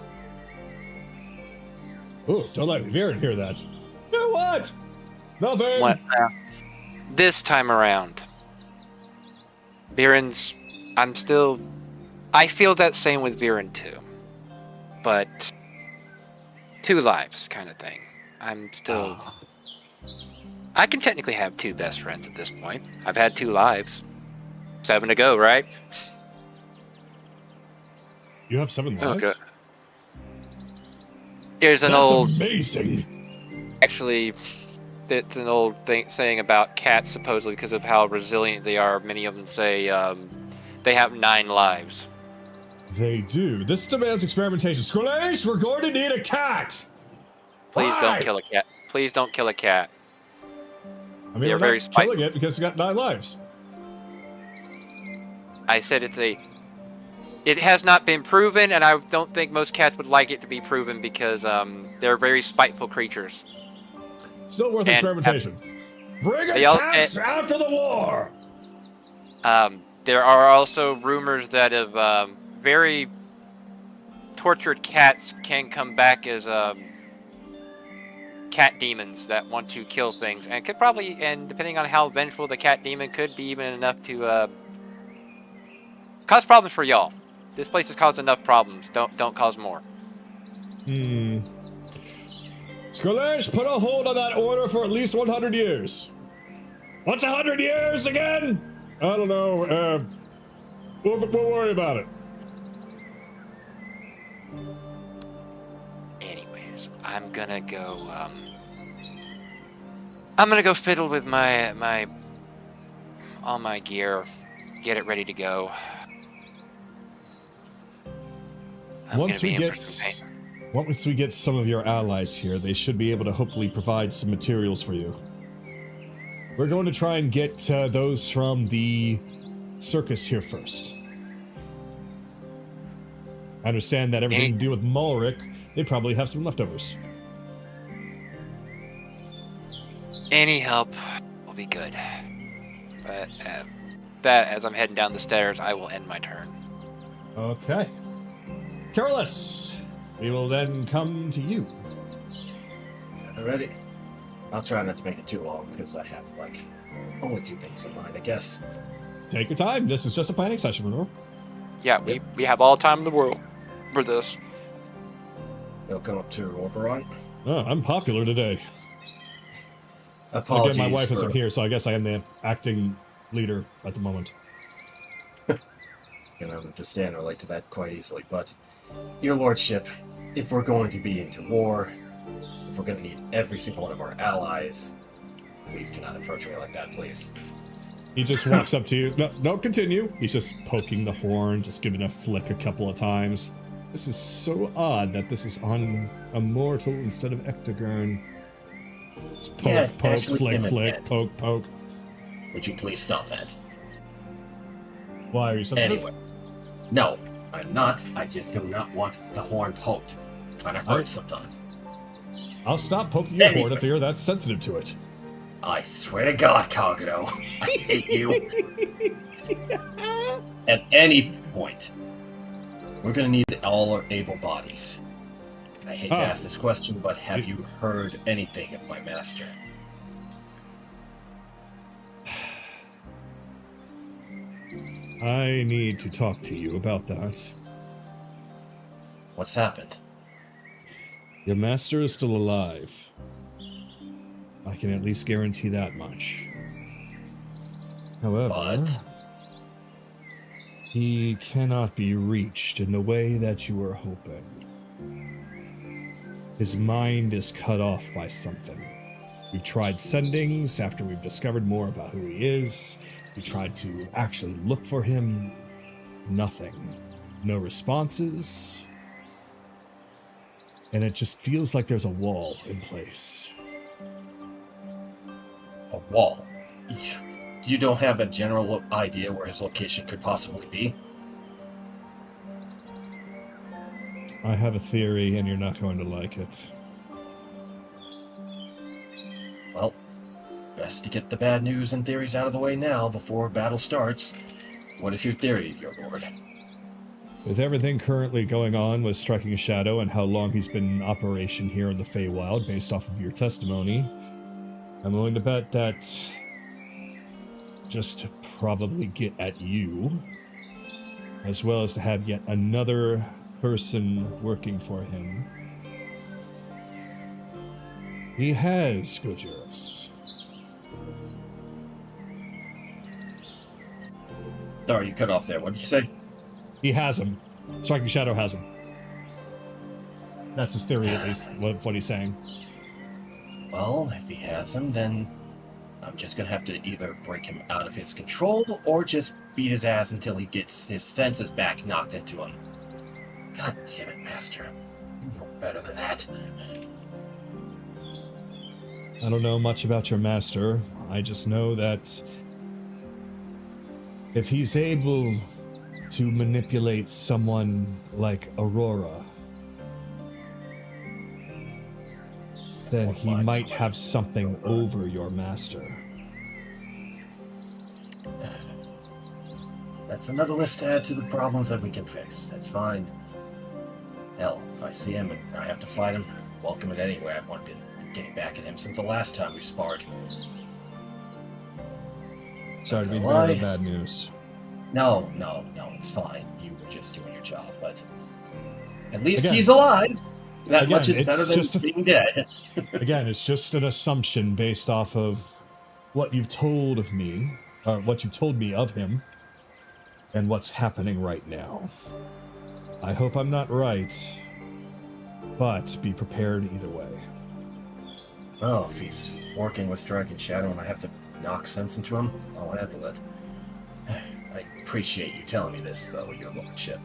Oh, don't let Viren hear that. You know what? Nothing! What? This time around. Viren's... I feel that same with Viren too. But... 2 lives kind of thing. I'm still... I can technically have 2 best friends at this point. I've had 2 lives. 7 to go, right? You have 7 lives? Okay. There's an That's old... amazing! Actually, it's an old saying about cats, supposedly, because of how resilient they are. Many of them say they have 9 lives. They do. This demands experimentation. Squalace, we're going to need a cat! Please don't kill a cat. Please don't kill a cat. I mean, we're not killing it because it's got 9 lives. I said it has not been proven, and I don't think most cats would like it to be proven because they're very spiteful creatures. Still worth experimentation. Bring it cats after the war! There are also rumors that of very tortured cats can come back as cat demons that want to kill things, and could probably, and depending on how vengeful the cat demon could be, even enough to cause problems for y'all. This place has caused enough problems. Don't cause more. Squalace, put a hold on that order for at least 100 years. What's 100 years again? I don't know. We'll worry about it. Anyways, I'm gonna go fiddle with all my gear, get it ready to go. Once we get some of your allies here, they should be able to hopefully provide some materials for you. We're going to try and get those from the circus here first. I understand that everything to do with Mulric, they probably have some leftovers. Any help will be good. But that, as I'm heading down the stairs, I will end my turn. Okay. Carolus, we will then come to you. Ready? I'll try not to make it too long because I have, only 2 things in mind, I guess. Take your time. This is just a planning session, remember? Yeah, we have all time in the world for this. It'll come up to Oberon. Oh, I'm popular today. Apologies. Again, my wife isn't here, so I guess I am the acting leader at the moment. Can understand and relate to that quite easily, but your lordship, if we're going to be into war, if we're going to need every single one of our allies, please do not approach me like that, please. He just walks up to you. No, continue. He's just poking the horn, just giving a flick a couple of times. This is so odd that this is on Immortal instead of Ectogurn. Just poke, flick, poke. Would you please stop that? Why are you sensitive? Anyway. No, I'm not. I just do not want the horn poked. Kind of hurts sometimes. I'll stop poking your horn if you're that sensitive to it. I swear to God, Kagato, I hate you. At any point, we're going to need all our able bodies. I hate to ask this question, but have you heard anything of my master? I need to talk to you about that. What's happened? Your master is still alive. I can at least guarantee that much. However, he cannot be reached in the way that you were hoping. His mind is cut off by something. We've tried sendings after we've discovered more about who he is. We tried to actually look for him. Nothing. No responses. And it just feels like there's a wall in place. A wall? You don't have a general idea where his location could possibly be? I have a theory, and you're not going to like it. Well, best to get the bad news and theories out of the way now before battle starts. What is your theory, your lord? With everything currently going on with Striking a Shadow and how long he's been in operation here in the Feywild, based off of your testimony, I'm willing to bet that just to probably get at you, as well as to have yet another person working for him. He has Gojirus. Sorry, you cut off there. What did you say? He has him. Striking Shadow has him. That's his theory, at least, what he's saying. Well, if he has him, then I'm just gonna have to either break him out of his control or just beat his ass until he gets his senses back knocked into him. God damn it, Master. You know better than that. I don't know much about your master. I just know that if he's able to manipulate someone like Aurora, then he might have something over your master. That's another list to add to the problems that we can fix. That's fine. Hell, if I see him and I have to fight him, welcome it anyway. I've wanted to getting back at him since the last time we sparred. Sorry to be bearing the bad news. No, it's fine. You were just doing your job, but at least he's alive. That much is better than being dead. Again, it's just an assumption based off of what you've told of me, or what you told me of him, and what's happening right now. I hope I'm not right, but be prepared either way. Well, if he's working with Striking Shadow and I have to knock sense into him, I'll handle it. I appreciate you telling me this, though, your lordship.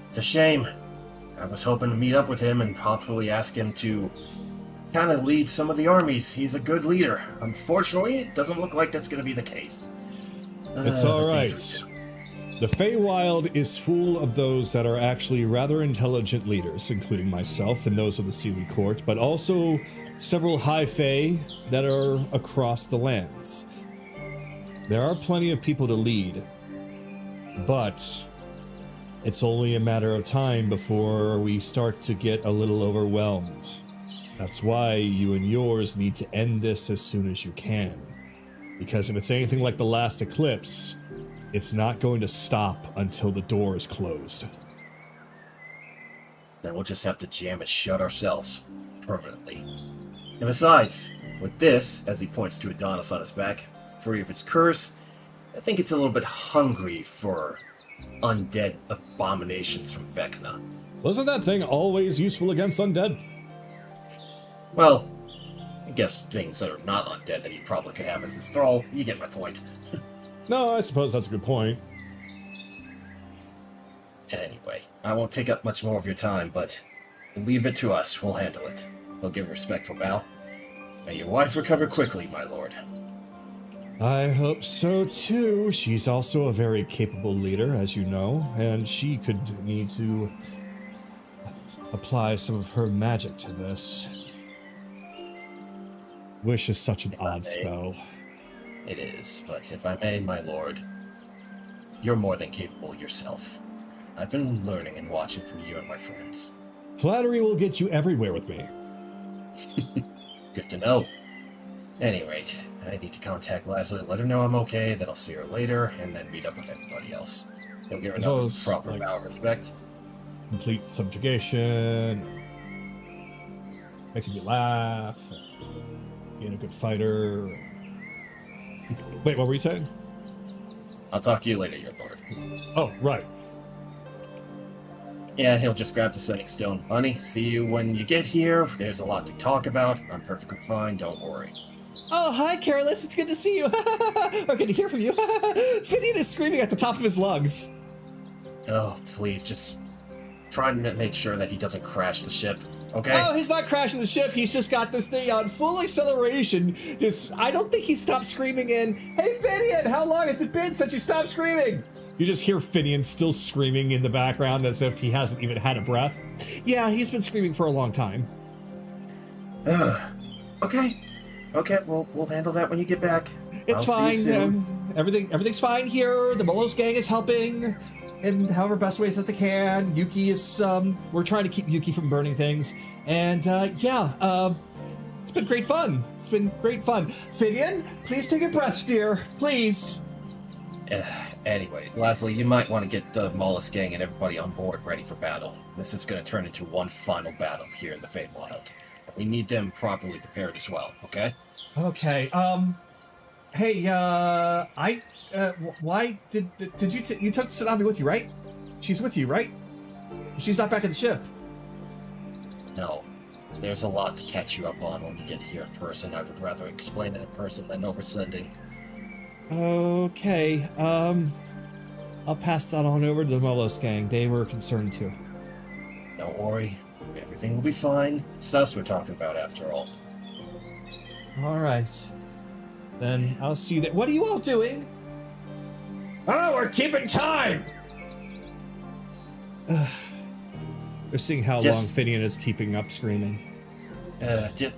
It's a shame. I was hoping to meet up with him and possibly ask him to kind of lead some of the armies. He's a good leader. Unfortunately, it doesn't look like that's going to be the case. It's alright. The Feywild is full of those that are actually rather intelligent leaders, including myself and those of the Sealy Court, but also several high Fey that are across the lands. There are plenty of people to lead, but it's only a matter of time before we start to get a little overwhelmed. That's why you and yours need to end this as soon as you can. Because if it's anything like the last eclipse, it's not going to stop until the door is closed. Then we'll just have to jam it shut ourselves, permanently. And besides, with this, as he points to Adonis on his back, free of its curse, I think it's a little bit hungry for undead abominations from Vecna. Wasn't that thing always useful against undead? Well, I guess things that are not undead that he probably could have as his thrall. You get my point. No, I suppose that's a good point. Anyway, I won't take up much more of your time, but leave it to us. We'll handle it. We'll give a respectful bow. May your wife recover quickly, my lord. I hope so too. She's also a very capable leader, as you know, and she could need to apply some of her magic to this. Wish is such an odd spell. It is, but if I may, my lord, you're more than capable yourself. I've been learning and watching from you and my friends. Flattery will get you everywhere with me. Good to know. Any rate, I need to contact Leslie, let her know I'm okay, that I'll see her later, and then meet up with everybody else. He'll give her another proper bow of respect. Complete subjugation, making you laugh, being a good fighter. Wait, what were you saying? I'll talk to you later, your lord. Oh, right. Yeah, he'll just grab the setting stone. Honey, see you when you get here. There's a lot to talk about. I'm perfectly fine, don't worry. Oh, hi, Careless. It's good to see you. Or good to hear from you. Finian is screaming at the top of his lungs. Oh, please, just try to make sure that he doesn't crash the ship, okay? Oh, he's not crashing the ship. He's just got this thing on full acceleration. I don't think he stopped screaming in, "Hey, Finian, how long has it been since you stopped screaming?" You just hear Finian still screaming in the background as if he hasn't even had a breath. Yeah, he's been screaming for a long time. Okay. Okay, we'll handle that when you get back. It's fine. Everything's fine here. The Molos gang is helping in however best ways that they can. Yuki is, we're trying to keep Yuki from burning things. And, it's been great fun. It's been great fun. Finian, please take a breath, dear. Please. Anyway, Leslie, you might want to get the Mollusk gang and everybody on board ready for battle. This is going to turn into one final battle here in the Feywild. We need them properly prepared as well, okay? Okay, hey, why did you took Tsunami with you, right? She's with you, right? She's not back at the ship. No. There's a lot to catch you up on when you get here in person. I would rather explain it in person than oversending. Okay, I'll pass that on over to the Molos gang. They were concerned too. Don't worry. Everything will be fine. It's us we're talking about after all. Alright. Then I'll see you there. What are you all doing? Oh, we're keeping time! We're seeing how long Finian is keeping up screaming.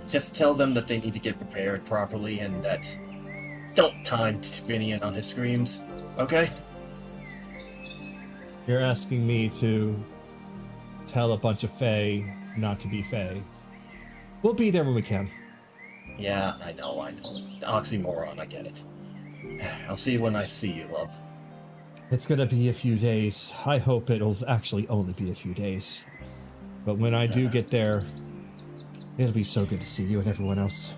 Just tell them that they need to get prepared properly and that don't time Finian on his screams, okay? You're asking me to tell a bunch of Fae not to be Fae. We'll be there when we can. Yeah, I know. Oxymoron, I get it. I'll see you when I see you, love. It's gonna be a few days. I hope it'll actually only be a few days. But when I do get there, it'll be so good to see you and everyone else.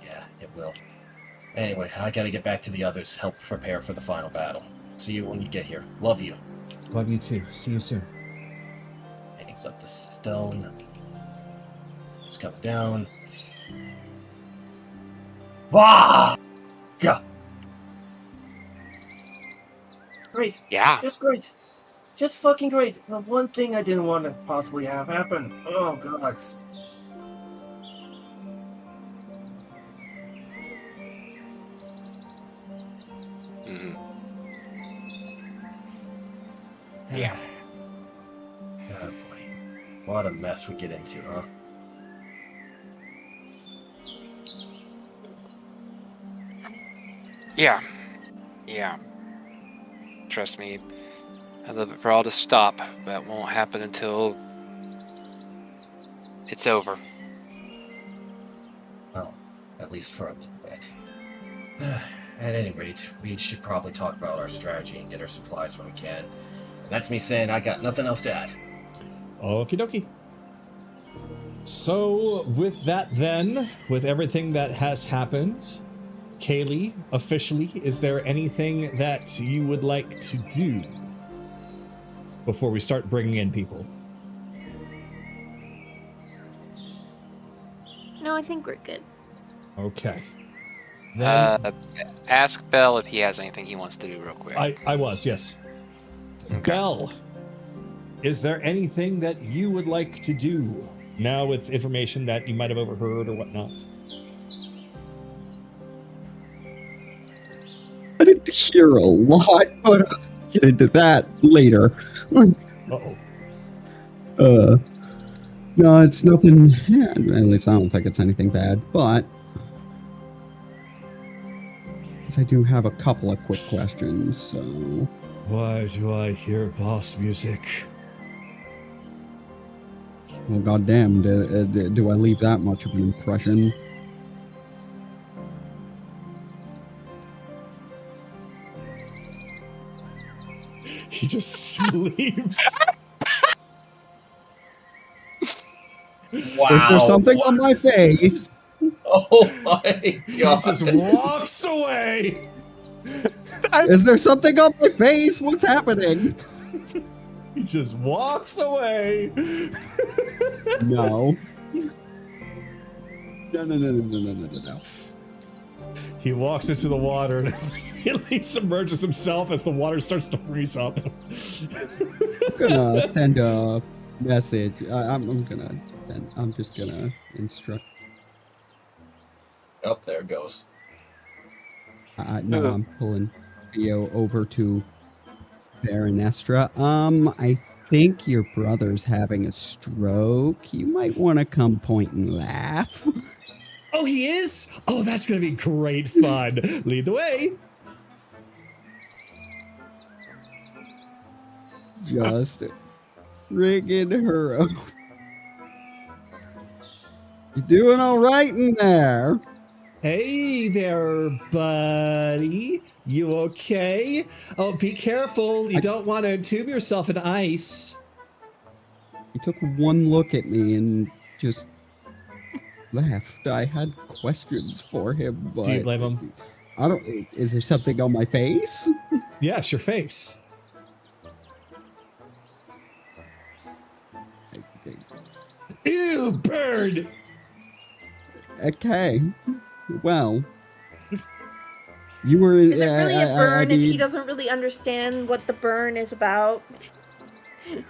Yeah, it will. Anyway, I gotta get back to the others, help prepare for the final battle. See you when you get here. Love you. Love you too. See you soon. Hangs up the stone. Just comes down. Bah! Go! Great. Yeah. Just great. Just fucking great. The one thing I didn't want to possibly have happen. Oh, God. Yeah. Oh, boy. What a mess we get into, huh? Yeah. Yeah. Trust me, I'd love it for all to stop, but that won't happen until it's over. Well, at least for a little bit. At any rate, we should probably talk about our strategy and get our supplies when we can. And that's me saying I got nothing else to add. Okie dokie. So, with that then, with everything that has happened, Kaylee, officially, is there anything that you would like to do before we start bringing in people? No, I think we're good. Okay. Then, Ask Bell if he has anything he wants to do real quick. I was, yes. Okay. Bell, is there anything that you would like to do now with information that you might have overheard or whatnot? I didn't hear a lot, but I'll get into that later. Uh-oh. No, it's nothing. Yeah, at least I don't think it's anything bad, but I do have a couple of quick questions, so. Why do I hear boss music? Well, goddamn, do I leave that much of an impression? He just leaves. Wow. Is there something on my face? Oh my He god. just walks away. Is there something on my face? What's happening? He just walks away. No. No. He walks into the water and immediately submerges himself as the water starts to freeze up. I'm gonna send a message. I'm just gonna instruct. Oh, there it goes. No, I'm pulling Theo over to Baronestra. I think your brother's having a stroke. You might want to come point and laugh. Oh, he is? Oh, that's going to be great fun. Lead the way. Just rigging her up. You doing all right in there? Hey there, buddy. You okay? Oh, be careful. You don't want to entomb yourself in ice. He took one look at me and just laughed. I had questions for him, but Do you blame him? I don't. Is there something on my face? Yes, your face. Ew, bird! Okay. Well, you were. Is it really a burn if he mean, doesn't really understand what the burn is about?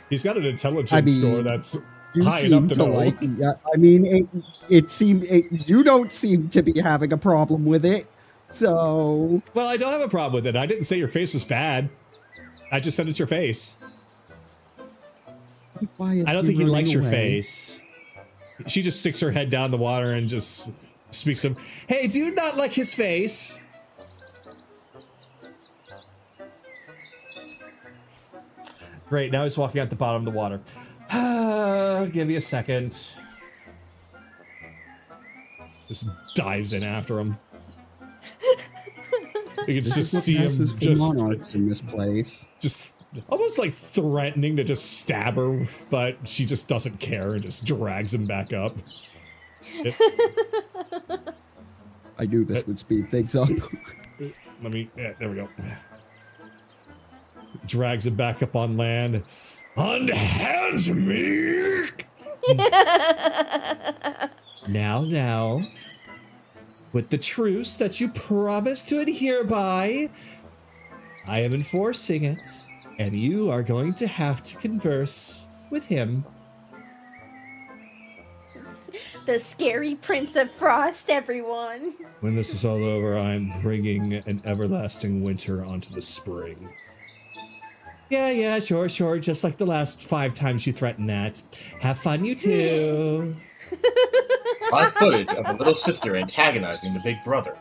He's got an intelligence score that's high seem enough to know. Yeah, I mean, it seemed you don't seem to be having a problem with it. So. Well, I don't have a problem with it. I didn't say your face was bad. I just said it's your face. I don't think he likes your face. She just sticks her head down the water and just speaks to him. Hey, do you not like his face? Great, now he's walking out the bottom of the water. Give me a second. Just dives in after him. You can just see him just in this place. Just almost like threatening to just stab her, but she just doesn't care and just drags him back up. I knew this would speed things up. There we go. Drags him back up on land. Unhand me! Now. With the truce that you promised to adhere by, I am enforcing it, and you are going to have to converse with him. The scary Prince of Frost, everyone. When this is all over, I'm bringing an everlasting winter onto the spring. Yeah, sure, just like the last 5 times you threatened that. Have fun, you two. Live footage of a little sister antagonizing the big brother.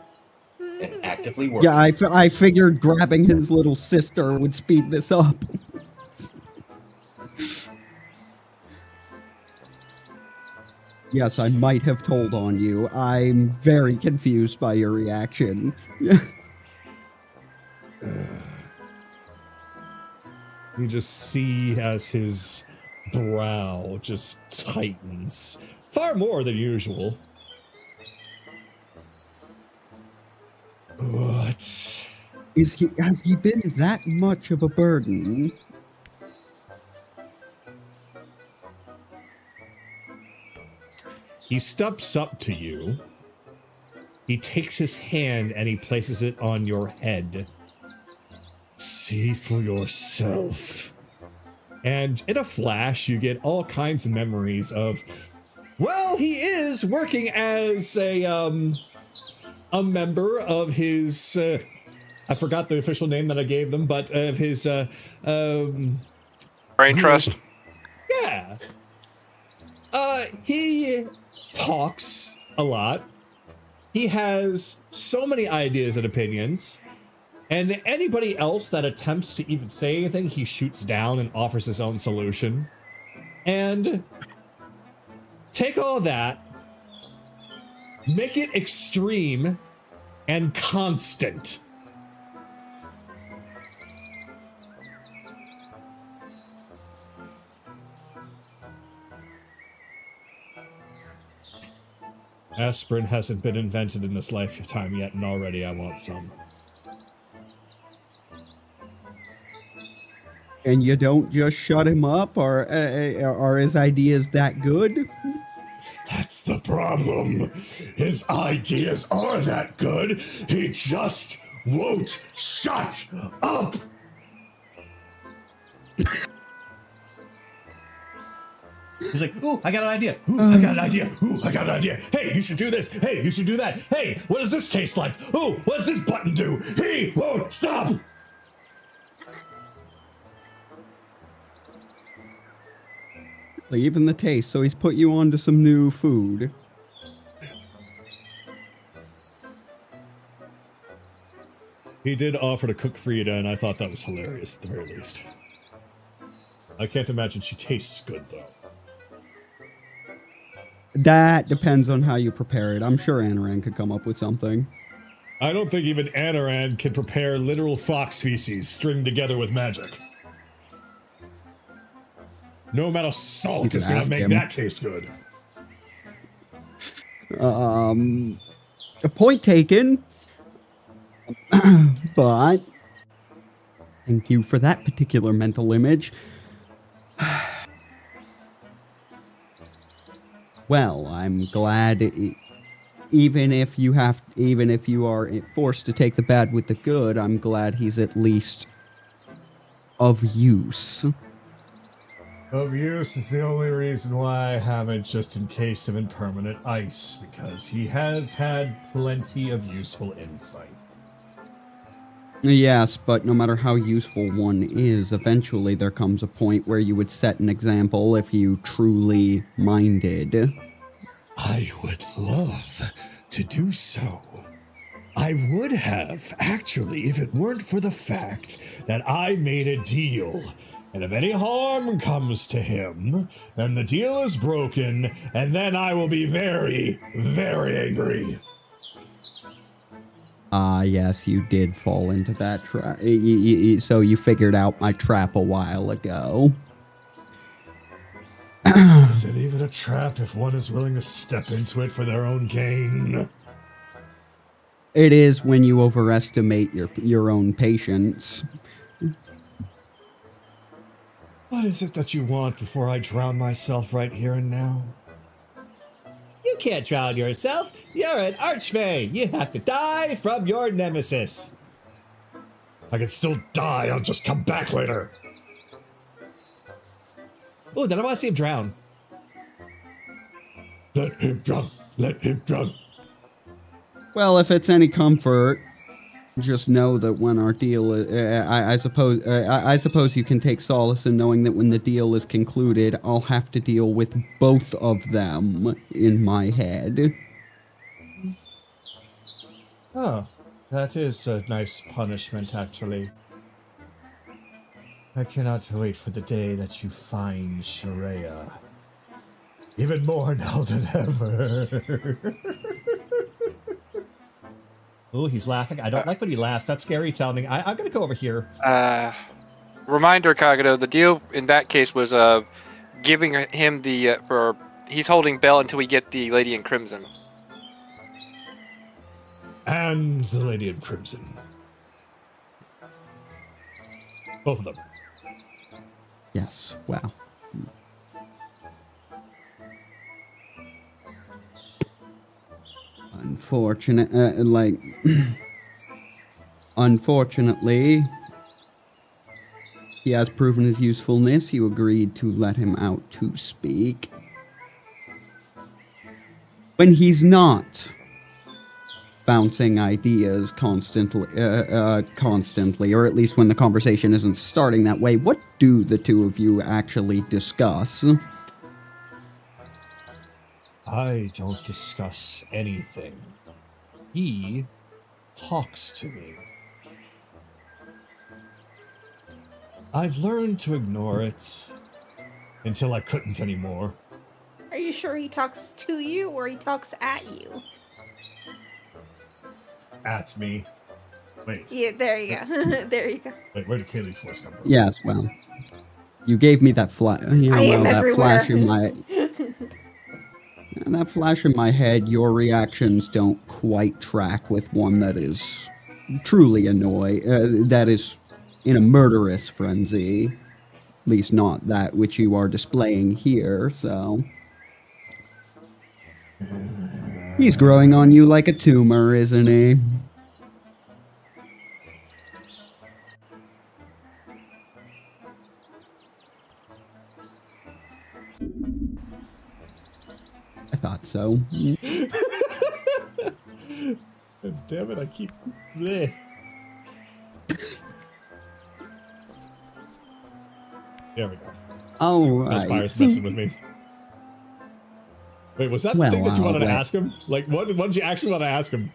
and actively working. Yeah, I figured grabbing his little sister would speed this up. Yes, I might have told on you. I'm very confused by your reaction. You just see as his brow just tightens, far more than usual. What? Has he been that much of a burden? He steps up to you. He takes his hand and he places it on your head. See for yourself. And in a flash, you get all kinds of memories of, well, he is working as a member of his, I forgot the official name that I gave them, but of his, Brain trust. Yeah. He talks a lot. He has so many ideas and opinions. And anybody else that attempts to even say anything, he shoots down and offers his own solution. And take all that, make it extreme and constant. Aspirin hasn't been invented in this lifetime yet, and already I want some. And you don't just shut him up, or are his ideas that good? That's the problem. His ideas are that good. He just won't shut up. He's like, ooh, I got an idea. Ooh, I got an idea. Ooh, I got an idea. Hey, you should do this. Hey, you should do that. Hey, what does this taste like? Ooh, what does this button do? He won't stop. Even the taste, so he's put you onto some new food. He did offer to cook Frida, and I thought that was hilarious at the very least. I can't imagine she tastes good, though. That depends on how you prepare it. I'm sure Anaran could come up with something. I don't think even Anaran can prepare literal fox feces stringed together with magic. No amount of salt is going to make that taste good. A point taken. But thank you for that particular mental image. Well, I'm glad even if you are forced to take the bad with the good, I'm glad he's at least of use. Of use is the only reason why I haven't just encased him in permanent ice, because he has had plenty of useful insight. Yes, but no matter how useful one is, eventually there comes a point where you would set an example if you truly minded. I would love to do so. I would have, actually, if it weren't for the fact that I made a deal. And if any harm comes to him, then the deal is broken, and then I will be very, very angry. Yes, you did fall into that trap. So you figured out my trap a while ago. Is it even a trap if one is willing to step into it for their own gain? It is when you overestimate your own patience. What is it that you want before I drown myself right here and now? You can't drown yourself. You're an archmage. You have to die from your nemesis. I can still die. I'll just come back later. Oh, then I want to see him drown. Let him drown. Let him drown. Well, if it's any comfort, just know that when our deal is, I suppose you can take solace in knowing that when the deal is concluded, I'll have to deal with both of them in my head. Oh, That is a nice punishment, actually. I cannot wait for the day that you find Sharia. Even more now than ever. Oh, he's laughing. I don't like when he laughs. That's scary. Tell me. I'm going to go over here. Reminder, Kagato, the deal in that case was giving him the he's holding Bell until we get the Lady in Crimson. And the Lady in Crimson. Both of them. Yes, wow. Unfortunately, he has proven his usefulness. You agreed to let him out to speak. When he's not bouncing ideas constantly, or at least when the conversation isn't starting that way, what do the two of you actually discuss? I don't discuss anything. He talks to me. I've learned to ignore it until I couldn't anymore. Are you sure he talks to you or he talks at you? At me. Wait. Yeah, there you go. There you go. Wait, where did Kaylee's voice come from? Yes, well, you gave me that flash. That flash in my. And that flash in my head, your reactions don't quite track with one that is truly annoyed, that is in a murderous frenzy. At least not that which you are displaying here, so... He's growing on you like a tumor, isn't he? I thought so. Damn it, I keep... Bleh. There we go. Alright. Aspire's messing with me. Wait, was that the thing that you wanted to ask him? Like, what did you actually want to ask him?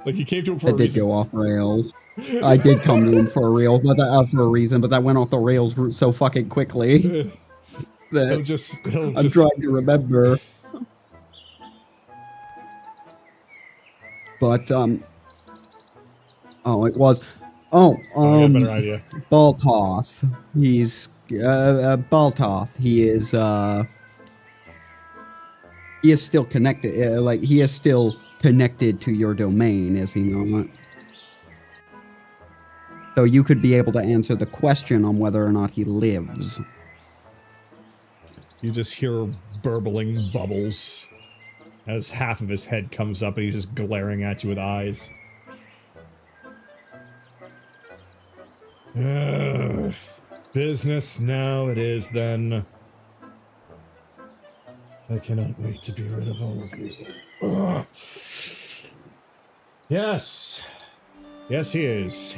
Like, you came to him for a reason. I did go off rails. I did come to him for a reason, but that went off the rails so fucking quickly. He'll just I'm trying to remember. But, oh, it was... Oh, I got a better idea. Baltoth. He's, Baltoth. He is still connected, he is still connected to your domain, is he not? So you could be able to answer the question on whether or not he lives. You just hear burbling bubbles as half of his head comes up and he's just glaring at you with eyes. Business now it is then. I cannot wait to be rid of all of you. Ugh. Yes. Yes, he is.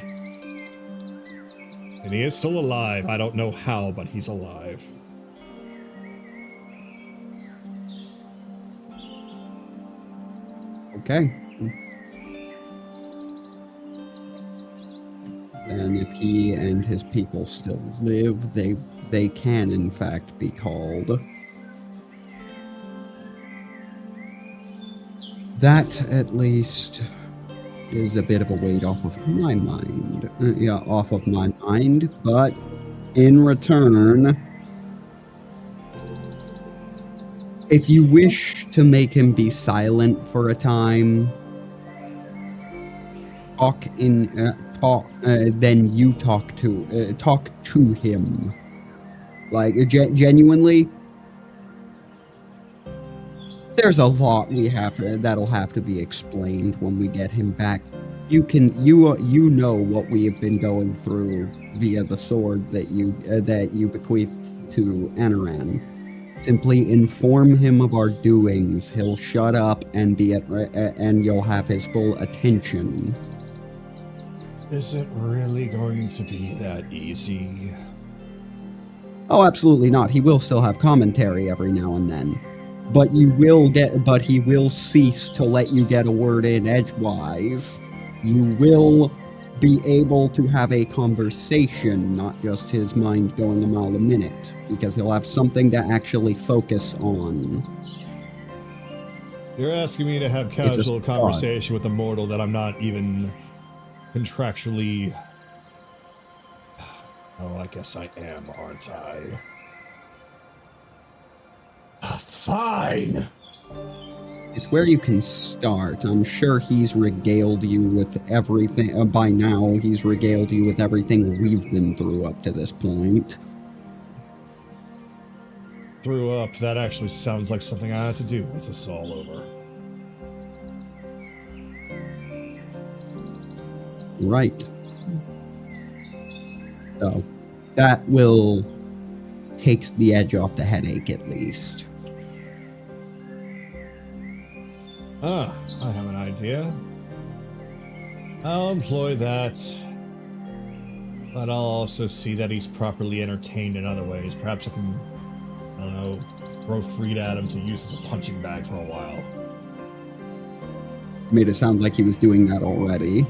And he is still alive. I don't know how, but he's alive. Okay. And if he and his people still live, they can in fact be called. That, at least, is a bit of a weight off of my mind. But in return, if you wish to make him be silent for a time, then you talk to him. Like, genuinely, there's a lot that'll have to be explained when we get him back. You know what we have been going through via the sword that you bequeathed to Anaran. Simply inform him of our doings. He'll shut up and and you'll have his full attention. Is it really going to be that easy? Oh, absolutely not. He will still have commentary every now and then. but he will cease to let you get a word in edgewise. You will be able to have a conversation, not just his mind going a mile a minute, because he'll have something to actually focus on. You're asking me to have casual conversation with a mortal that I'm not even contractually... Oh, I guess I am, aren't I? Fine! It's where you can start. I'm sure he's regaled you with everything. By now, he's regaled you with everything we've been through up to this point. Threw up. That actually sounds like something I have to do once it's all over. Right. So, that will take the edge off the headache, at least. I have an idea. I'll employ that, but I'll also see that he's properly entertained in other ways. Perhaps I can, I don't know, throw Freed at him to use as a punching bag for a while. Made it sound like he was doing that already.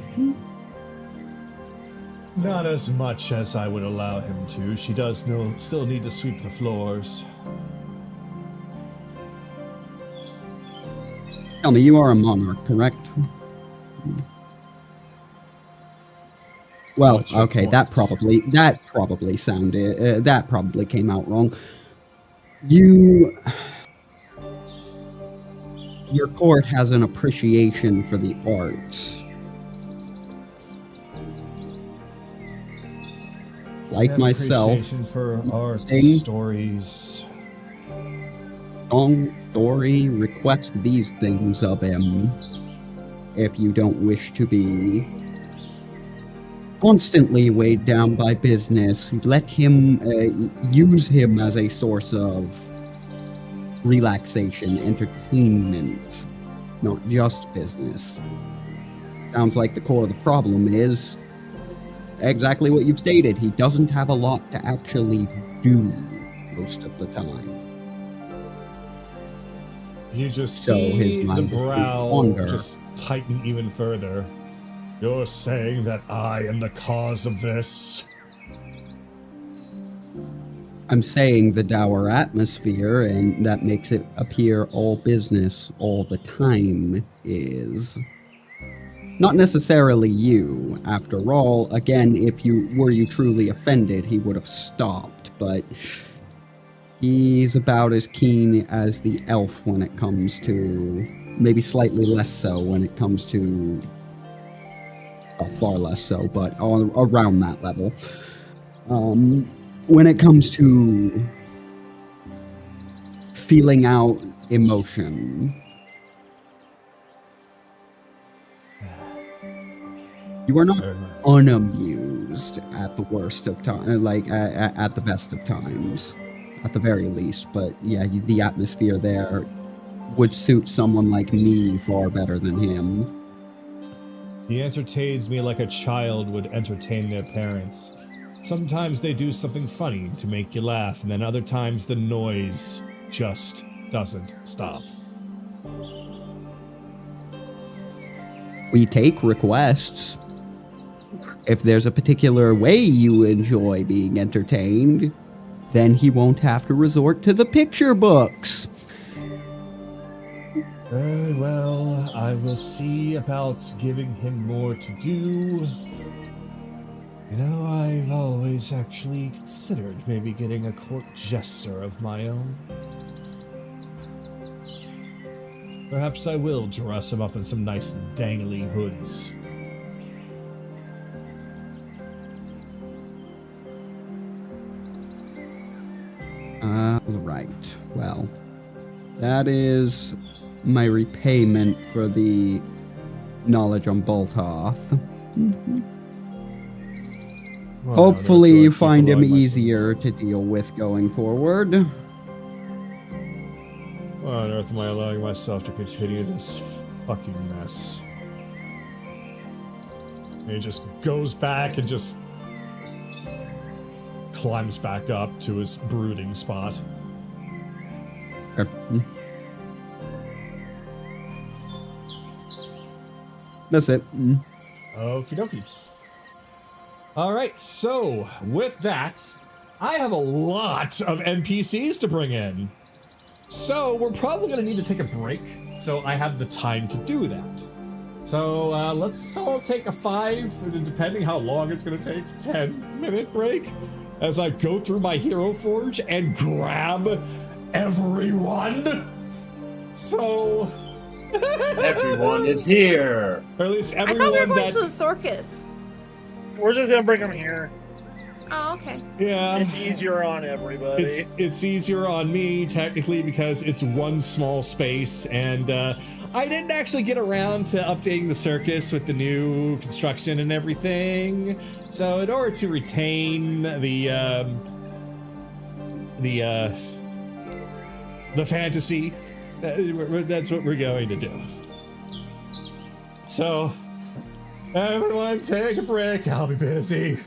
Not as much as I would allow him to. She does still need to sweep the floors. Tell me, you are a monarch, correct? Well, okay, that probably sounded, that probably came out wrong. Your court has an appreciation for the arts. Like myself, appreciation for art, stories. Song, story, request these things of him. If you don't wish to be constantly weighed down by business, let him use him as a source of relaxation, entertainment, not just business. Sounds like the core of the problem is exactly what you've stated. He doesn't have a lot to actually do most of the time. You just So see his the mind brow just tighten even further. You're saying that I am the cause of this? I'm saying the dour atmosphere, and that makes it appear all business all the time is. Not necessarily you. After all, again, if you truly offended, he would have stopped, but he's about as keen as the elf when it comes to, maybe slightly less so when it comes to, well, far less so, but around that level. When it comes to feeling out emotion, you are not unamused at the worst of times, like at the best of times, at the very least. But yeah, the atmosphere there would suit someone like me far better than him. He entertains me like a child would entertain their parents. Sometimes they do something funny to make you laugh, and then other times the noise just doesn't stop. We take requests. If there's a particular way you enjoy being entertained, then he won't have to resort to the picture books. Very well, I will see about giving him more to do. You know, I've always actually considered maybe getting a court jester of my own. Perhaps I will dress him up in some nice dangly hoods. Right. Well, that is my repayment for the knowledge on Boltoth. Well, Hopefully you find him easier to deal with going forward. Why on earth am I allowing myself to continue this fucking mess? And he just goes back and just climbs back up to his brooding spot. That's it. Okie dokie. All right, so with that, I have a lot of NPCs to bring in. So we're probably going to need to take a break, so I have the time to do that. So let's all take a 5, depending how long it's going to take, 10-minute break, as I go through my Hero Forge and grab everyone. So... Everyone is here. Or at least I thought we were everyone going that... to the circus. We're just gonna bring them here. Oh, okay. Yeah. It's easier on everybody. It's easier on me, technically, because it's one small space, and I didn't actually get around to updating the circus with the new construction and everything. So in order to retain the fantasy, that's what we're going to do. So, everyone take a break. I'll be busy.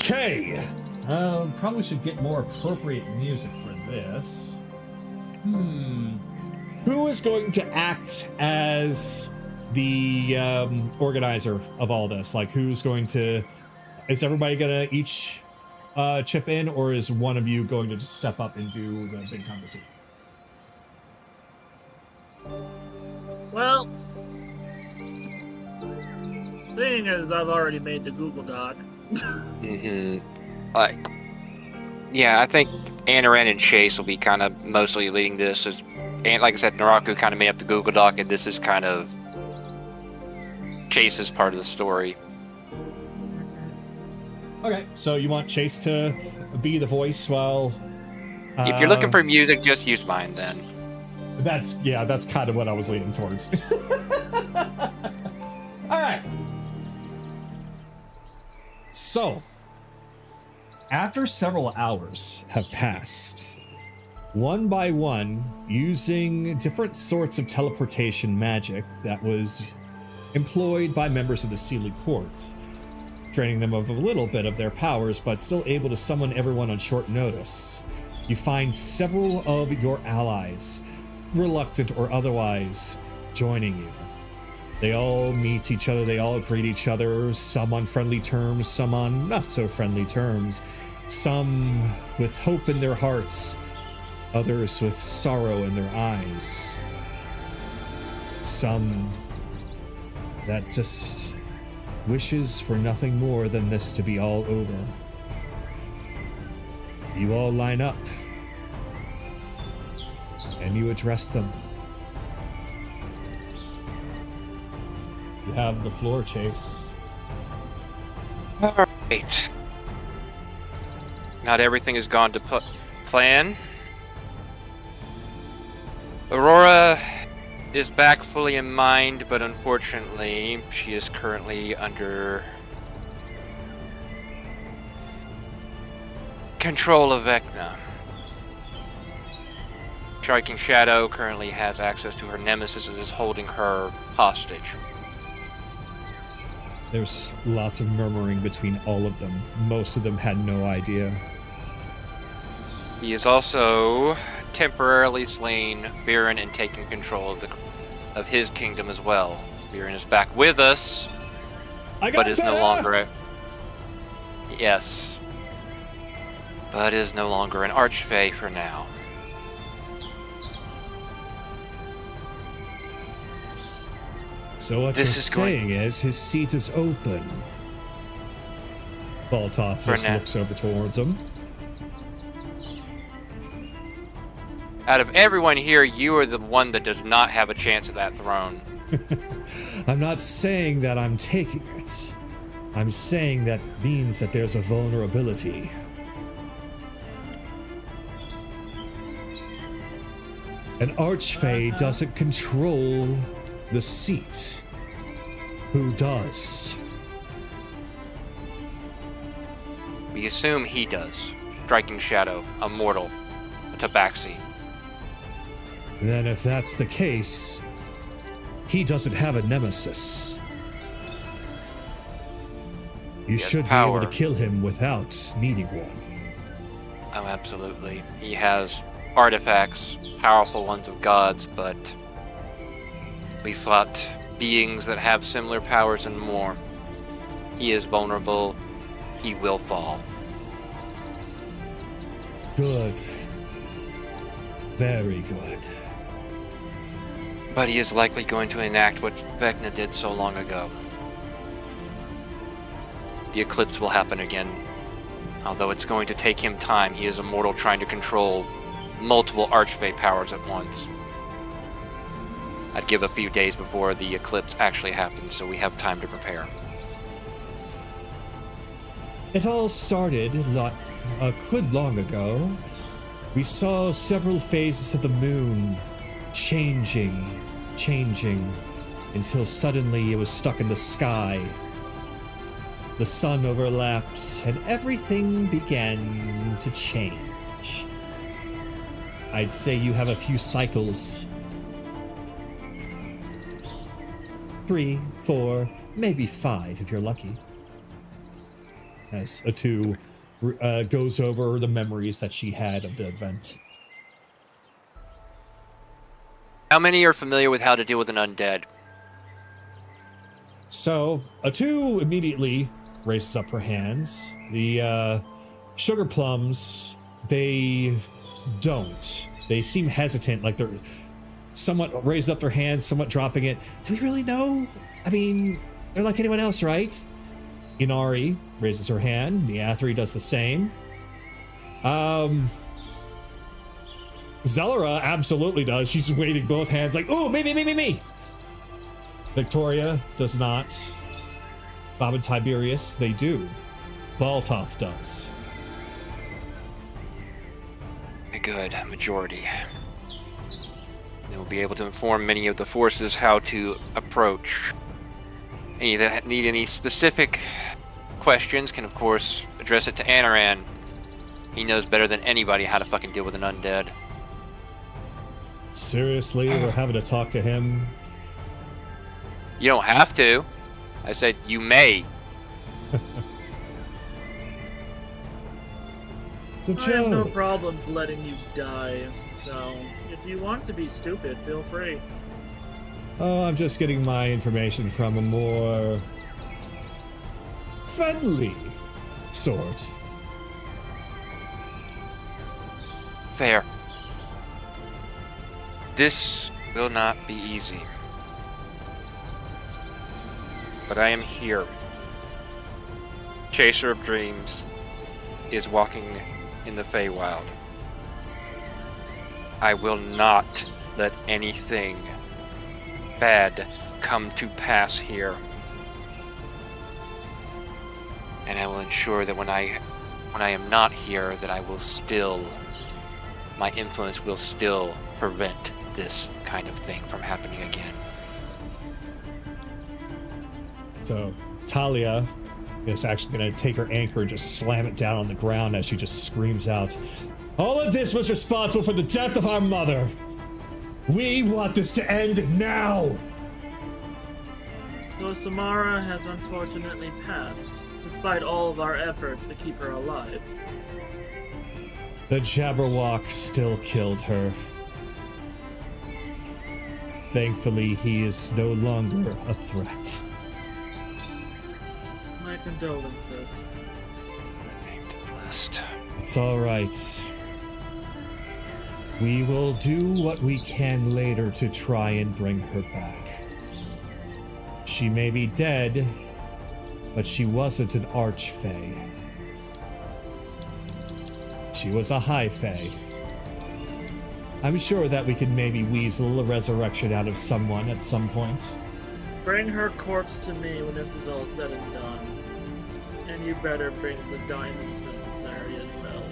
Okay. Probably should get more appropriate music for this. Who is going to act as the organizer of all this? Like, who's going to... Is everybody going to each chip in, or is one of you going to just step up and do the big conversation? Well, seeing as I've already made the Google Doc. Like, yeah, I think Anaran and Chase will be kind of mostly leading this. And like I said, Naraku kind of made up the Google Doc, and this is kind of Chase's part of the story. Okay, so you want Chase to be the voice while... If you're looking for music, just use mine then. That's kind of what I was leaning towards. All right. So, after several hours have passed, one by one, using different sorts of teleportation magic that was employed by members of the Sealy Court, draining them of a little bit of their powers, but still able to summon everyone on short notice, you find several of your allies, reluctant or otherwise, joining you. They all meet each other, they all greet each other, some on friendly terms, some on not so friendly terms, some with hope in their hearts, others with sorrow in their eyes, some that just wishes for nothing more than this to be all over. You all line up, and you address them. You have the floor, Chase. Alright. Not everything has gone to plan. Aurora is back fully in mind, but unfortunately, she is currently under control of Vecna. Striking Shadow currently has access to her nemesis and is holding her hostage. There's lots of murmuring between all of them. Most of them had no idea. He is also temporarily slain Viren and taking control of his kingdom as well. Viren is back with us, but is no longer yes, but is no longer an archfey for now. So what you're saying is his seat is open. Baltoff just looks over towards him. Out of everyone here, you are the one that does not have a chance at that throne. I'm not saying that I'm taking it. I'm saying that means that there's a vulnerability. An archfey doesn't control the seat. Who does? We assume he does. Striking Shadow, a mortal, a tabaxi. Then if that's the case, he doesn't have a nemesis. You should be able to kill him without needing one. Oh, absolutely. He has artifacts, powerful ones of gods, but we fought beings that have similar powers and more. He is vulnerable. He will fall. Good. Very good. But he is likely going to enact what Vecna did so long ago. The eclipse will happen again. Although it's going to take him time, he is a mortal trying to control multiple archfey powers at once. I'd give a few days before the eclipse actually happens, so we have time to prepare. It all started good long ago. We saw several phases of the moon changing, until suddenly it was stuck in the sky. The sun overlapped, and everything began to change. I'd say you have a few cycles. 3, 4, maybe 5 if you're lucky. as Atu goes over the memories that she had of the event. How many are familiar with how to deal with an undead? So, Atu immediately raises up her hands. The sugar plums, they don't. They seem hesitant, like they're somewhat raised up their hands, somewhat dropping it. Do we really know? I mean, they're like anyone else, right? Inari raises her hand. Neathri does the same. Zellara absolutely does. She's waving both hands like, "Ooh, me." Victoria does not. Bob and Tiberius, they do. Baltoth does. Good, majority. They will be able to inform many of the forces how to approach. Any that need any specific questions can, of course, address it to Anaran. He knows better than anybody how to fucking deal with an undead. Seriously, we're having to talk to him? You don't have to. I said you may. It's a I have no joke. problems letting you die, so if you want to be stupid, feel free. Oh, I'm just getting my information from a more friendly sort. Fair. This will not be easy. But I am here. Chaser of Dreams is walking in the Feywild. I will not let anything bad come to pass here. And I will ensure that when I am not here, that I will still, my influence will still prevent this kind of thing from happening again. So Talia is actually going to take her anchor and just slam it down on the ground as she just screams out, "All of this was responsible for the death of our mother. We want this to end now." So Samara has unfortunately passed, despite all of our efforts to keep her alive. The Jabberwock still killed her. Thankfully, he is no longer a threat. My condolences. Named to the list. It's all right. We will do what we can later to try and bring her back. She may be dead, but she wasn't an Archfey. She was a High Fae. I'm sure that we can maybe weasel a resurrection out of someone at some point. Bring her corpse to me when this is all said and done. And you better bring the diamonds necessary as well.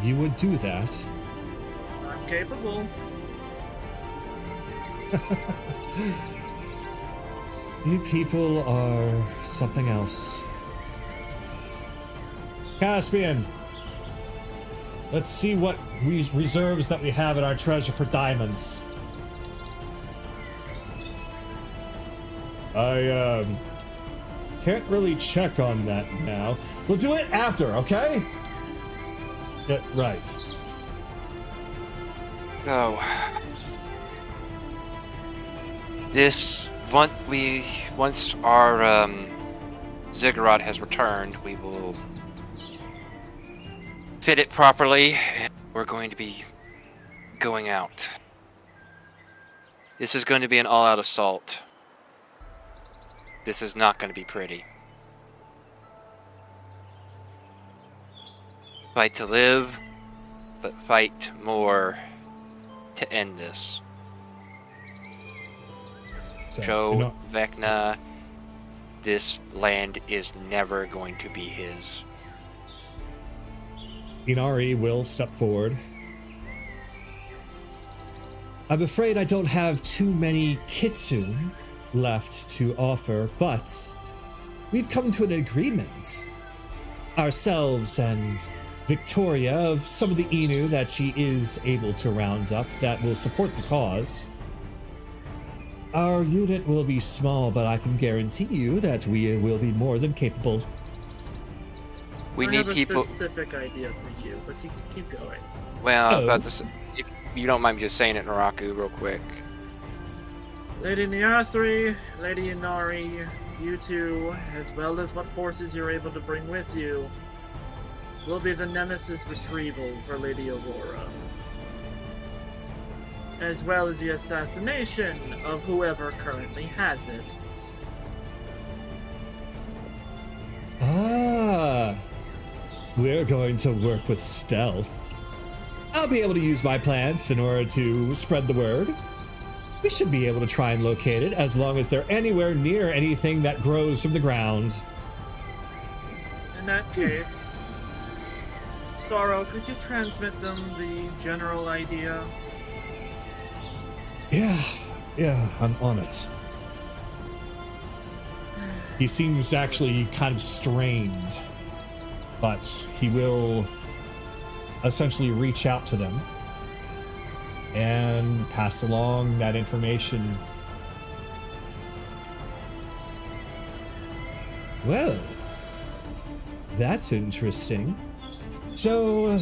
You would do that? I'm capable. You people are something else. Caspian, let's see what reserves that we have in our treasure for diamonds. I can't really check on that now. We'll do it after, okay? Yeah, right. Oh. Once our ziggurat has returned, we will fit it properly, and we're going to be going out. This is going to be an all-out assault. This is not going to be pretty. Fight to live, but fight more to end this. So, Show Vecna this land is never going to be his. Inari will step forward. I'm afraid I don't have too many kitsune left to offer, but we've come to an agreement. Ourselves and Victoria of some of the Inu that she is able to round up that will support the cause. Our unit will be small, but I can guarantee you that we will be more than capable. We I need have a people. specific idea for you, but you can keep going. Well, Oh. about this, if you don't mind me just saying it, Naraku, real quick. Lady Niathri, Lady Inari, you two, as well as what forces you're able to bring with you, will be the nemesis retrieval for Lady Aurora. As well as the assassination of whoever currently has it. Ah, we're going to work with stealth. I'll be able to use my plants in order to spread the word. We should be able to try and locate it as long as they're anywhere near anything that grows from the ground. In that case, Sorrow, could you transmit them the general idea? Yeah, I'm on it. He seems actually kind of strained, but he will essentially reach out to them and pass along that information. Well, that's interesting. So,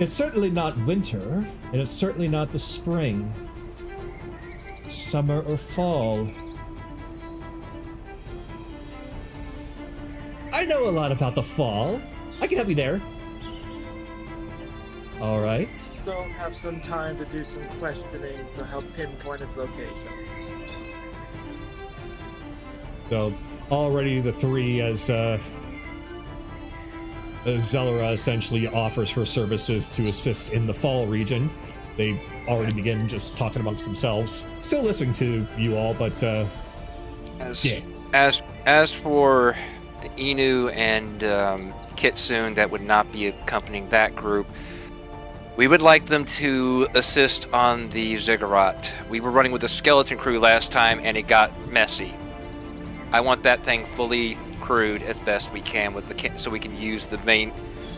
it's certainly not winter, and it's certainly not the spring. Summer or fall. I know a lot about the fall. I can help you there. All right. Still have some time to do some questioning to help pinpoint its location. So already the three, as Zelera essentially offers her services to assist in the fall region, they already begin just talking amongst themselves. Still listening to you all, but As for the Inu and Kitsune that would not be accompanying that group, we would like them to assist on the Ziggurat. We were running with a skeleton crew last time and it got messy. I want that thing fully crewed as best we can with so we can use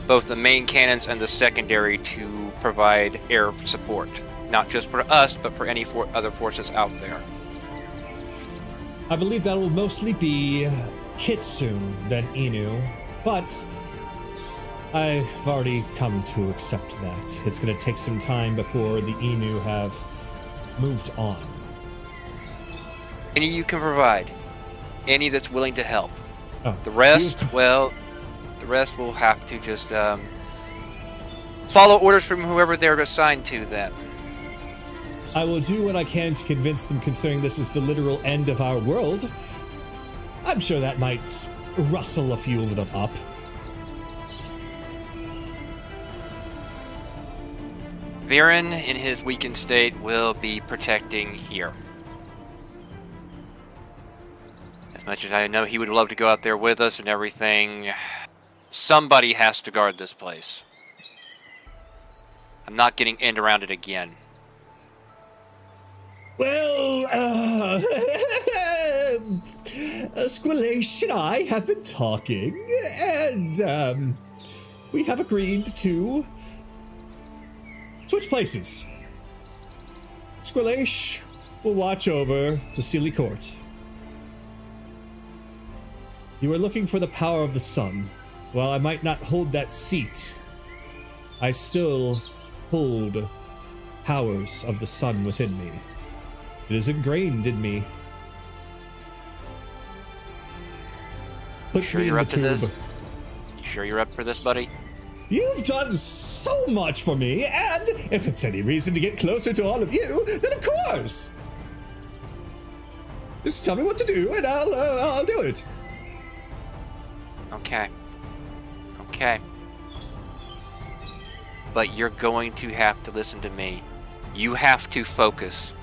both the main cannons and the secondary to provide air support, not just for us, but for any other forces out there. I believe that will mostly be Kitsune than Inu, but I've already come to accept that. It's going to take some time before the Inu have moved on. Any you can provide. Any that's willing to help. Oh, The rest, well, the rest will have to just follow orders from whoever they're assigned to then. I will do what I can to convince them, considering this is the literal end of our world. I'm sure that might rustle a few of them up. Viren, in his weakened state, will be protecting here. As much as I know he would love to go out there with us and everything, somebody has to guard this place. I'm not getting in around it again. Well, Squillace and I have been talking, and we have agreed to switch places. Squillace will watch over the Sealy Court. You are looking for the power of the sun. While I might not hold that seat, I still hold powers of the sun within me. It is ingrained in me. Put Sure me in you're the up to tube. this? You sure you're up for this, buddy? You've done so much for me, and if it's any reason to get closer to all of you, then of course. Just tell me what to do, and I'll do it. Okay. Okay. But you're going to have to listen to me. You have to focus.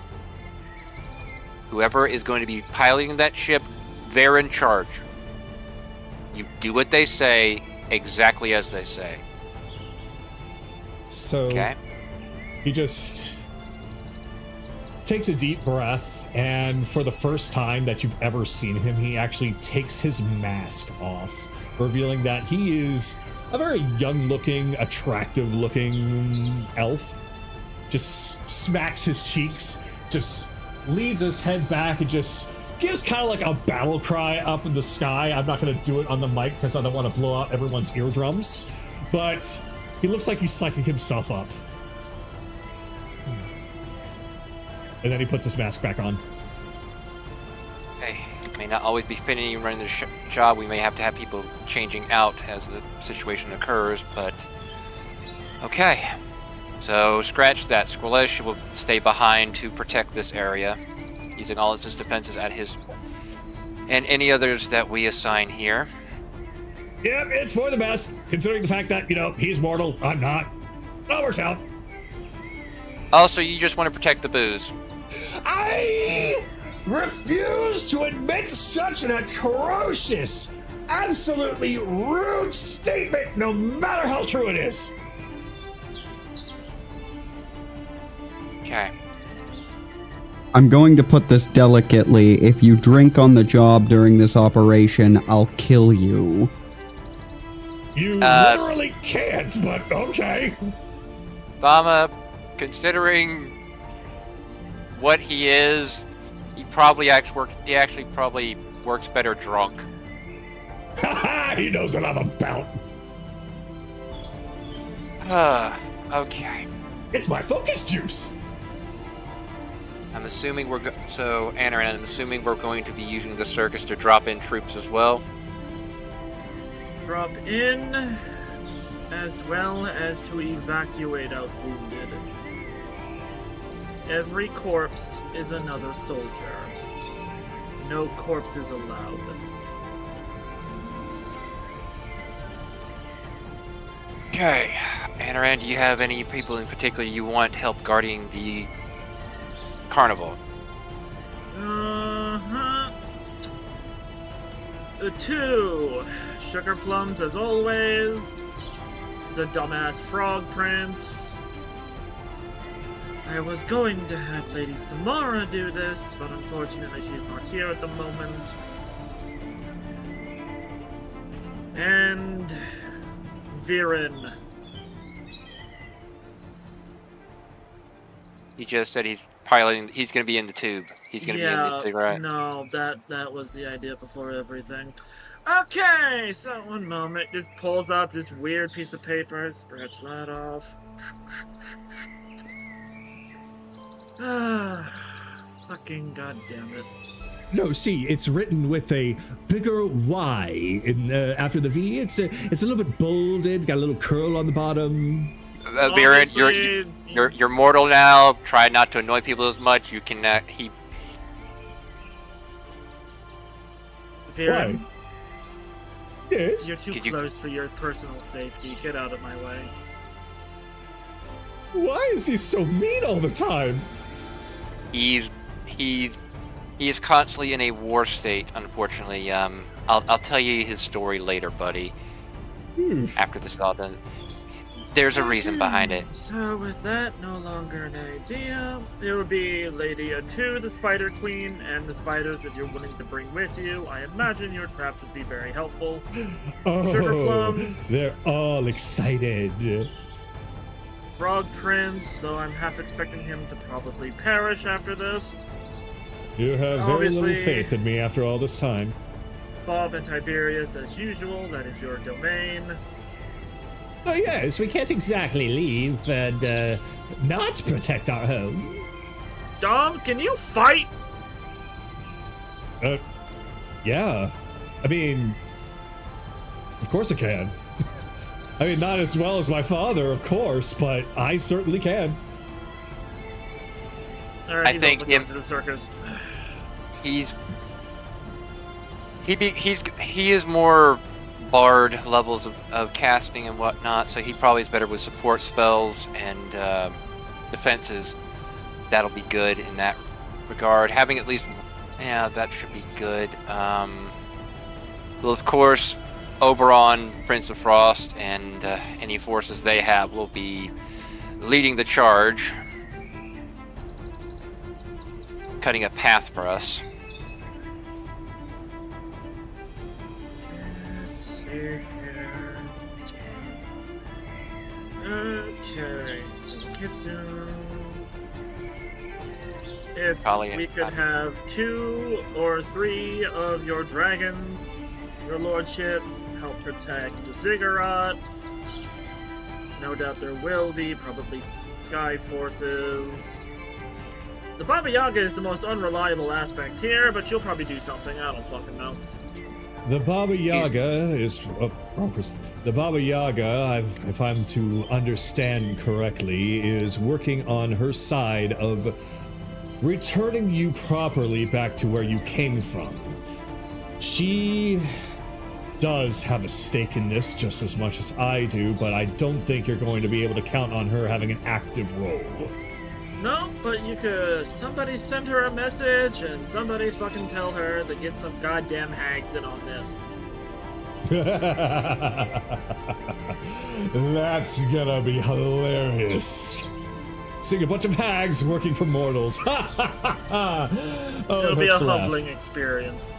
Whoever is going to be piloting that ship, they're in charge. You do what they say, exactly as they say. So Okay? he just takes a deep breath, and for the first time that you've ever seen him, he actually takes his mask off, revealing that he is a very young-looking, attractive-looking elf. Just smacks his cheeks, just leads his head back and just gives kind of like a battle cry up in the sky. I'm not going to do it on the mic because I don't want to blow out everyone's eardrums, but he looks like he's psyching himself up. And then he puts his mask back on. Hey, it may not always be fitting running the job. We may have to have people changing out as the situation occurs, but okay. So scratch that. Squalish will stay behind to protect this area, using all its defenses at his and any others that we assign here. Yep, it's for the best, considering the fact that, you know, he's mortal, I'm not. That works out. Also, you just want to protect the booze. I refuse to admit such an atrocious, absolutely rude statement, no matter how true it is. Okay. I'm going to put this delicately. If you drink on the job during this operation, I'll kill you. You literally can't, but okay. Bama, considering what he is, he actually probably works better drunk. He knows what I'm about. Okay. It's my focus juice. I'm assuming Anaran, I'm assuming we're going to be using the circus to drop in troops as well. Drop in, as well as to evacuate out wounded. Every corpse is another soldier. No corpses allowed. Okay. Anaran, do you have any people in particular you want help guarding the carnival? The 2 sugar plums as always. The dumbass frog prince. I was going to have Lady Samara do this, but unfortunately she's not here at the moment. And Viren. He just said he's going to be in the tube. He's going to be in the tube, right? No, that was the idea before everything. Okay, so one moment, just pulls out this weird piece of paper, scratch that off. Fucking goddamn it. No, see, it's written with a bigger Y in after the V. It's a little bit bolded, got a little curl on the bottom. Viren, you're mortal now. Try not to annoy people as much. You can Viren, Why? Yes. you're too close for your personal safety. Get out of my way. Why is he so mean all the time? He is constantly in a war state. Unfortunately, I'll tell you his story later, buddy. Oof. After this is all done. There's a reason behind it. So with that no longer an idea, it would be Lady Atu, the Spider Queen, and the spiders if you're willing to bring with you. I imagine your traps would be very helpful. Sugar Oh, plums. they're all excited. Frog Prince, though I'm half expecting him to probably perish after this. You have very Obviously. little faith in me after all this time. Bob and Tiberius, as usual, that is your domain. Oh yes, we can't exactly leave and not protect our home. Dom, can you fight? Yeah. I mean, of course I can. I mean, not as well as my father, of course, but I certainly can. Alright, I he's think also going to the circus. He is more bard levels of casting and whatnot, so he probably is better with support spells and defenses. That'll be good in that regard. Having at least, yeah, that should be good. Well, of course, Oberon, Prince of Frost, and any forces they have will be leading the charge, cutting a path for us. Here. Okay, so Kitsune. If Probably we could have 2 or 3 of your dragon, your lordship, help protect the ziggurat. No doubt there will be, probably sky forces. The Baba Yaga is the most unreliable aspect here, but she'll probably do something. I don't fucking know. The Baba Yaga is the Baba Yaga, if I'm to understand correctly, is working on her side of returning you properly back to where you came from. She does have a stake in this just as much as I do, but I don't think you're going to be able to count on her having an active role. No, but you could. Somebody send her a message and somebody fucking tell her to get some goddamn hags in on this. That's gonna be hilarious. Seeing a bunch of hags working for mortals. Oh, It'll be a hurts to laugh. humbling experience.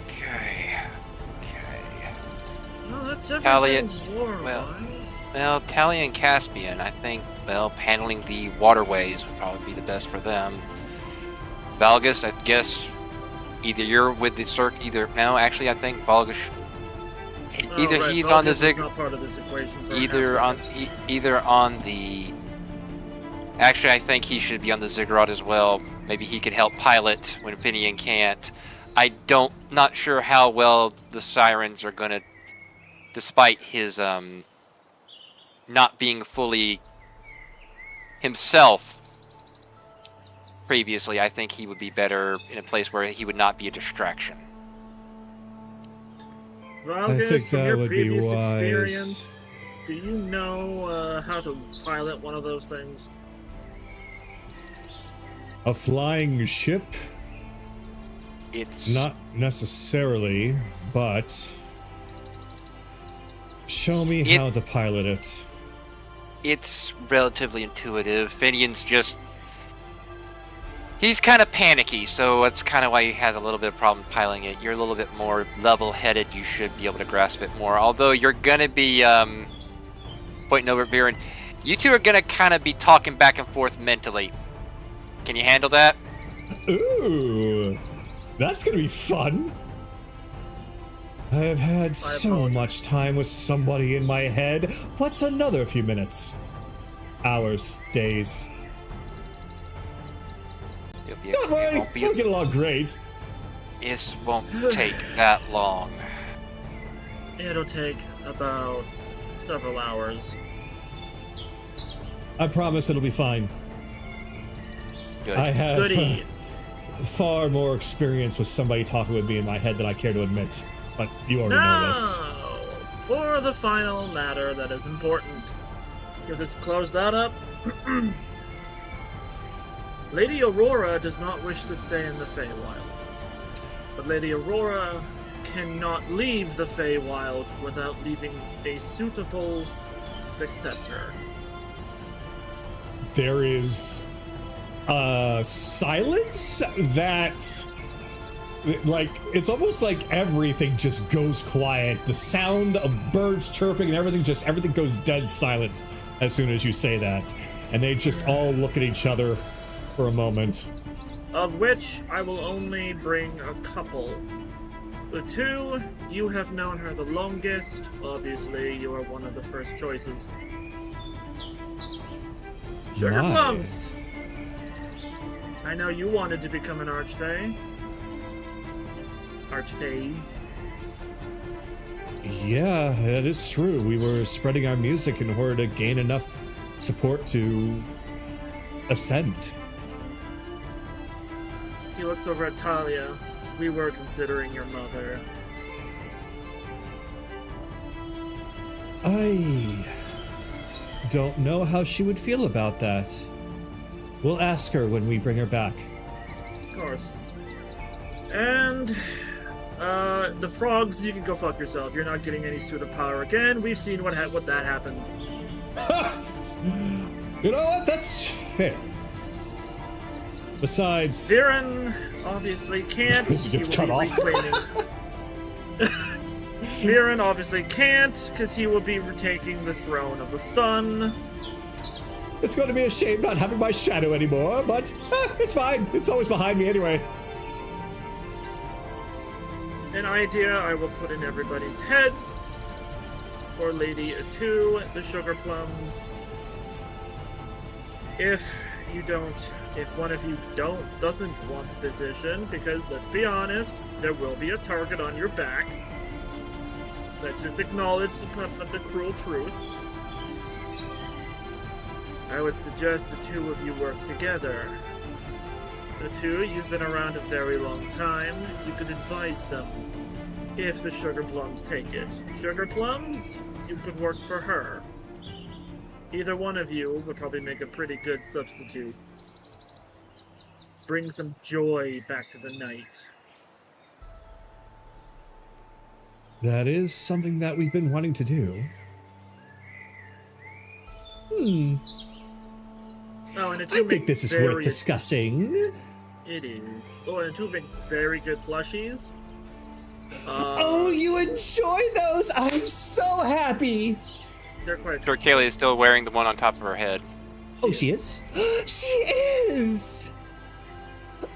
Okay. Well, that's Talia- everything war-wise. Well, Talia and Caspian, I think, handling the waterways would probably be the best for them. Valgus, I guess, either you're with the no, actually, I think Valgus, either right, he's Valgus on the is not part of this equation for either on the. Actually, I think he should be on the ziggurat as well. Maybe he could help pilot when Finian can't. Not sure how well the sirens are gonna, despite his not being fully himself previously. I think he would be better in a place where he would not be a distraction. Valgus, I think from that your would be previous wise. experience, do you know how to pilot one of those things? A flying ship? It's Not necessarily, but show me how to pilot it. It's relatively intuitive. Finian's he's kind of panicky, so that's kind of why he has a little bit of problem piloting it. You're a little bit more level-headed. You should be able to grasp it more. Although you're gonna be pointing over at Viren. You two are gonna kind of be talking back and forth mentally. Can you handle that? Ooh, that's gonna be fun. I've had so much time with somebody in my head. What's another few minutes? Hours, days. Don't worry, we'll get along great. This won't take that long. It'll take about several hours. I promise it'll be fine. Good. I have Goody. far more experience with somebody talking with me in my head than I care to admit. But you already know this. For the final matter that is important. If let's close that up. Lady Aurora does not wish to stay in the Feywild. But Lady Aurora cannot leave the Feywild without leaving a suitable successor. There is silence that, like, it's almost like everything just goes quiet. The sound of birds chirping and everything goes dead silent as soon as you say that. And they just all look at each other for a moment. Of which I will only bring a couple. The two, you have known her the longest. Obviously, you are one of the first choices. Sugar My. Plums! I know you wanted to become an Archfey. Archfays. Yeah, that is true. We were spreading our music in order to gain enough support to ascend. He looks over at Talia. We were considering your mother. I don't know how she would feel about that. We'll ask her when we bring her back. Of course. And the frogs, you can go fuck yourself. You're not getting any suit of power again. We've seen what that happens. You know what? That's fair. Besides, Viren obviously can't. He gets will cut be off. reclaiming. Viren obviously can't, because he will be retaking the throne of the sun. It's going to be a shame not having my shadow anymore, but it's fine. It's always behind me anyway. An idea I will put in everybody's heads. For Lady Atu, the sugar plums. If one of you doesn't want the position, because let's be honest, there will be a target on your back. Let's just acknowledge the cruel truth. I would suggest the two of you work together. The two, you've been around a very long time. You could advise them if the sugar plums take it. Sugar plums, you could work for her. Either one of you would probably make a pretty good substitute. Bring some joy back to the night. That is something that we've been wanting to do. Oh, and I think this is worth discussing. It is. Oh, and two makes very good plushies. Oh, you enjoy those? I'm so happy. They're quite. Sure, Kaylee is still wearing the one on top of her head. Oh, she is? She is!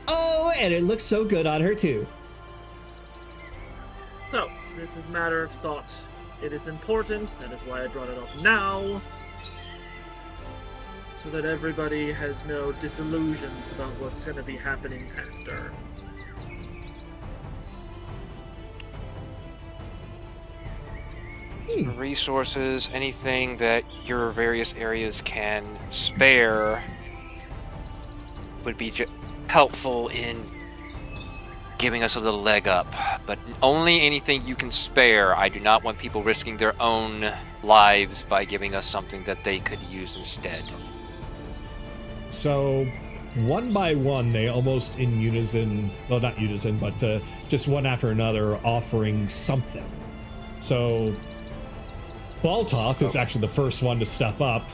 Oh, and it looks so good on her, too. So, this is matter of thought. It is important, that is why I brought it up now. So that everybody has no disillusions about what's going to be happening after. Resources, anything that your various areas can spare would be helpful in giving us a little leg up. But only anything you can spare. I do not want people risking their own lives by giving us something that they could use instead. So, one by one, they almost in unison, well, not unison, but just one after another, offering something. So, Baltoth is actually the first one to step up.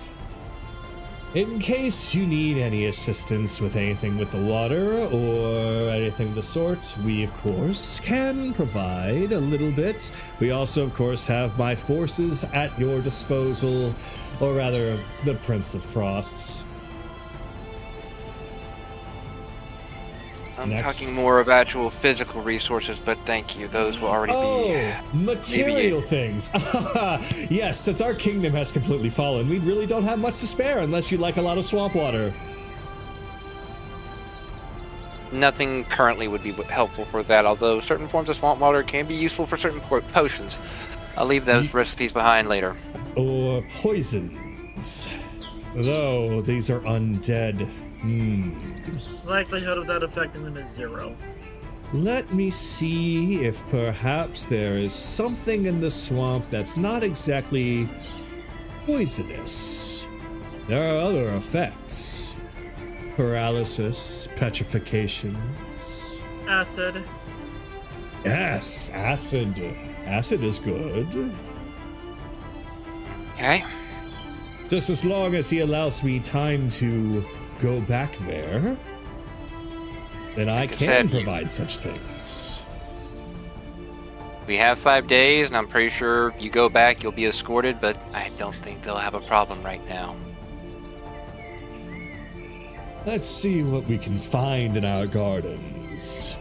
In case you need any assistance with anything with the water or anything of the sort, we, of course, can provide a little bit. We also, of course, have my forces at your disposal, or rather, the Prince of Frost's. I'm talking more of actual physical resources, but thank you. Those will already be... material things. Yes, since our kingdom has completely fallen, we really don't have much to spare unless you'd like a lot of swamp water. Nothing currently would be helpful for that, although certain forms of swamp water can be useful for certain potions. I'll leave those recipes behind later. Or poisons. Though these are undead. Likelihood of that affecting them is 0. Let me see if perhaps there is something in the swamp that's not exactly poisonous. There are other effects. Paralysis, petrifications. Acid. Yes, acid. Acid is good. Okay. Just as long as he allows me time to go back there, then I can provide such things. We have 5 days, and I'm pretty sure you go back, you'll be escorted, but I don't think they'll have a problem right now. Let's see what we can find in our gardens.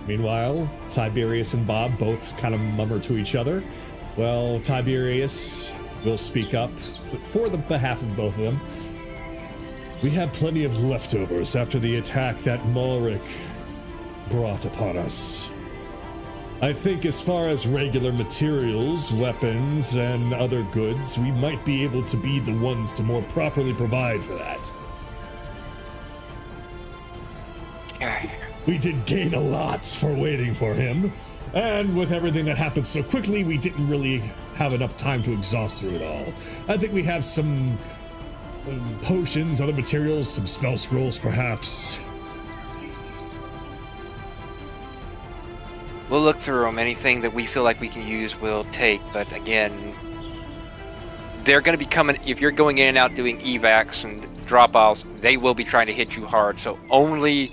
Meanwhile, Tiberius and Bob both kind of murmur to each other. Well, Tiberius will speak up for the behalf of both of them. We had plenty of leftovers after the attack that Mulric brought upon us. I think as far as regular materials, weapons, and other goods, we might be able to be the ones to more properly provide for that. We did gain a lot for waiting for him, and with everything that happened so quickly, we didn't really have enough time to exhaust through it all. I think we have some potions, other materials, some spell scrolls, perhaps. We'll look through them. Anything that we feel like we can use, we'll take. But again, they're going to be coming. If you're going in and out doing evacs and drop-offs, they will be trying to hit you hard. So only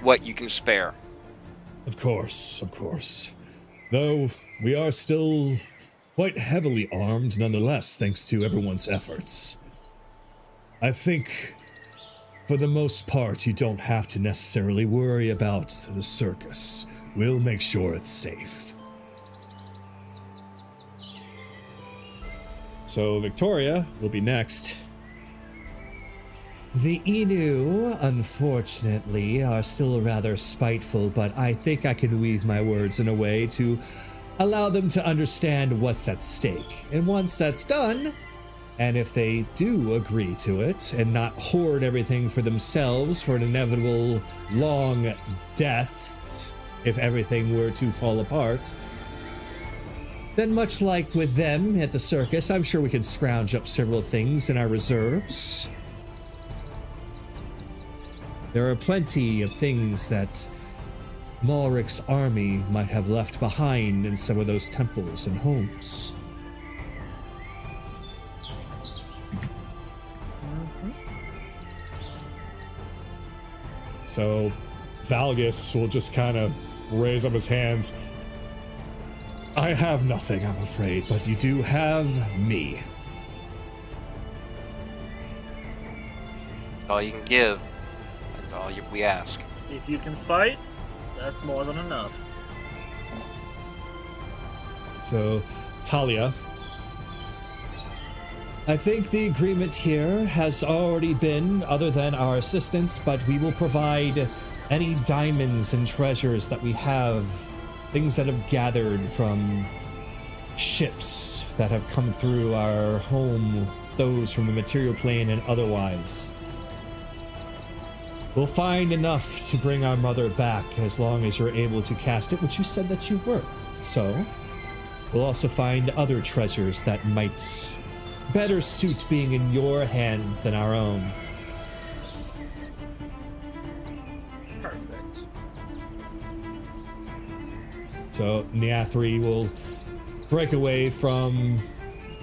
what you can spare. Of course, of course. Though we are still quite heavily armed nonetheless, thanks to everyone's efforts. I think, for the most part, you don't have to necessarily worry about the circus. We'll make sure it's safe. So Victoria will be next. The Inu, unfortunately, are still rather spiteful, but I think I can weave my words in a way to allow them to understand what's at stake. And once that's done, and if they do agree to it and not hoard everything for themselves for an inevitable long death if everything were to fall apart, then much like with them at the circus, I'm sure we can scrounge up several things in our reserves. There are plenty of things that Malric's army might have left behind in some of those temples and homes. So Valgus will just kind of raise up his hands. I have nothing, I'm afraid, but you do have me. All you can give. That's all we ask. If you can fight, that's more than enough. So, Talia, I think the agreement here has already been, other than our assistance, but we will provide any diamonds and treasures that we have, things that have gathered from ships that have come through our home, those from the material plane and otherwise. We'll find enough to bring our mother back as long as you're able to cast it, which you said that you were. So, we'll also find other treasures that might better suit being in your hands than our own. Perfect. So, Neathri will break away from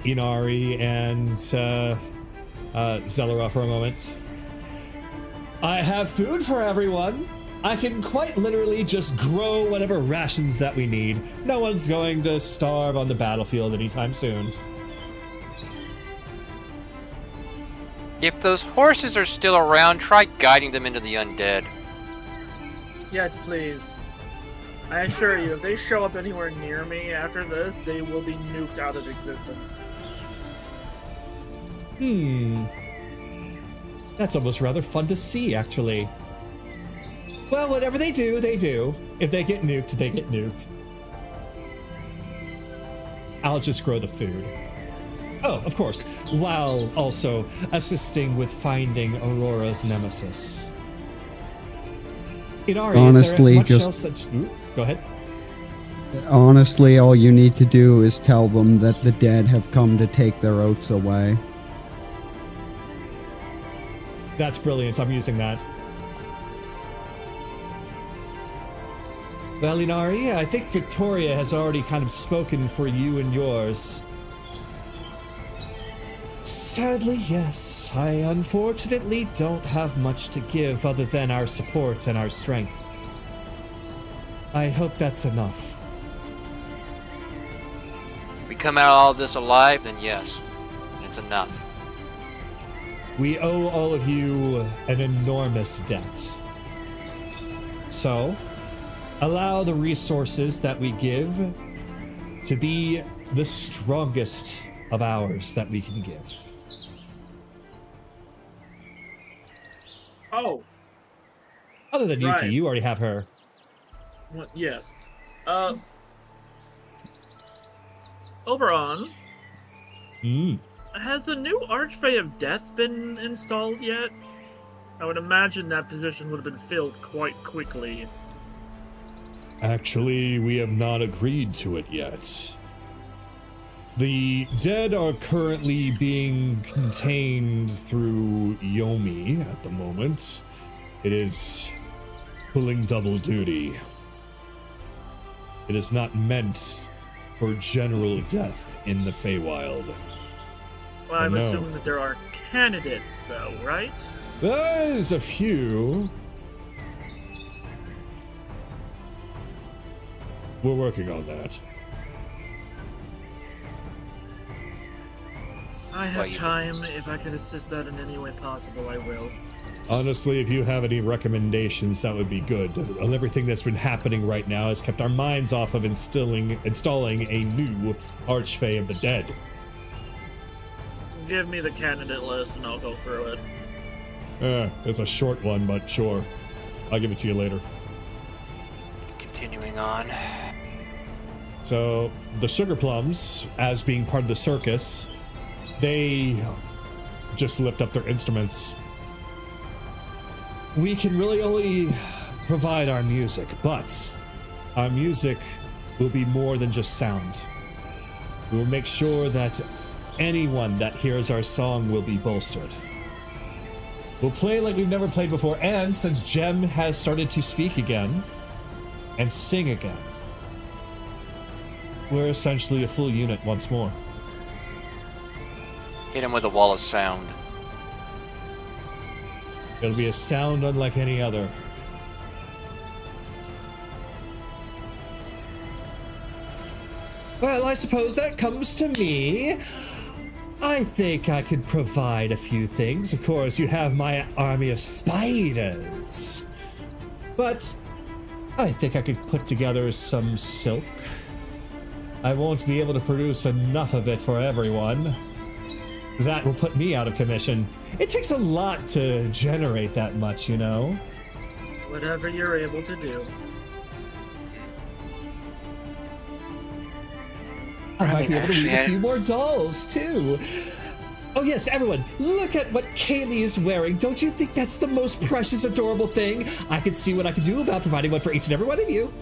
Inari and Zellara for a moment. I have food for everyone. I can quite literally just grow whatever rations that we need. No one's going to starve on the battlefield anytime soon. If those horses are still around, try guiding them into the undead. Yes, please. I assure you, if they show up anywhere near me after this, they will be nuked out of existence. That's almost rather fun to see, actually. Well, whatever they do, they do. If they get nuked, they get nuked. I'll just grow the food. Oh, of course, while also assisting with finding Aurora's nemesis. Inari, honestly, is there much else that... Ooh, go ahead. Honestly, all you need to do is tell them that the dead have come to take their oats away. That's brilliant. I'm using that. Well, Inari, I think Victoria has already kind of spoken for you and yours. Sadly, yes. I unfortunately don't have much to give other than our support and our strength. I hope that's enough. If we come out of all this alive, then yes, it's enough. We owe all of you an enormous debt. So, allow the resources that we give to be the strongest of ours that we can give. Oh. Other than Yuki, Right. you already have her. Well, yes. Oberon, has the new Archfey of Death been installed yet? I would imagine that position would have been filled quite quickly. Actually, we have not agreed to it yet. The dead are currently being contained through Yomi at the moment. It is pulling double duty. It is not meant for general death in the Feywild. Well, I'm No. assuming that there are candidates, though, right? There's a few. We're working on that. I have time. If I can assist that in any way possible, I will. Honestly, if you have any recommendations, that would be good. Everything that's been happening right now has kept our minds off of installing a new Archfey of the Dead. Give me the candidate list and I'll go through it. It's a short one, but sure. I'll give it to you later. Continuing on. So, the Sugar Plums, as being part of the circus, they just lift up their instruments. We can really only provide our music, but our music will be more than just sound. We will make sure that anyone that hears our song will be bolstered. We'll play like we've never played before, and since Jem has started to speak again and sing again, we're essentially a full unit once more. Hit him with a wall of sound. It'll be a sound unlike any other. Well, I suppose that comes to me. I think I could provide a few things. Of course, you have my army of spiders. But I think I could put together some silk. I won't be able to produce enough of it for everyone. That will put me out of commission. It takes a lot to generate that much, you know? Whatever you're able to do. I might be able to read a few more dolls, too. Oh yes, everyone, look at what Kaylee is wearing. Don't you think that's the most precious, adorable thing? I can see what I can do about providing one for each and every one of you.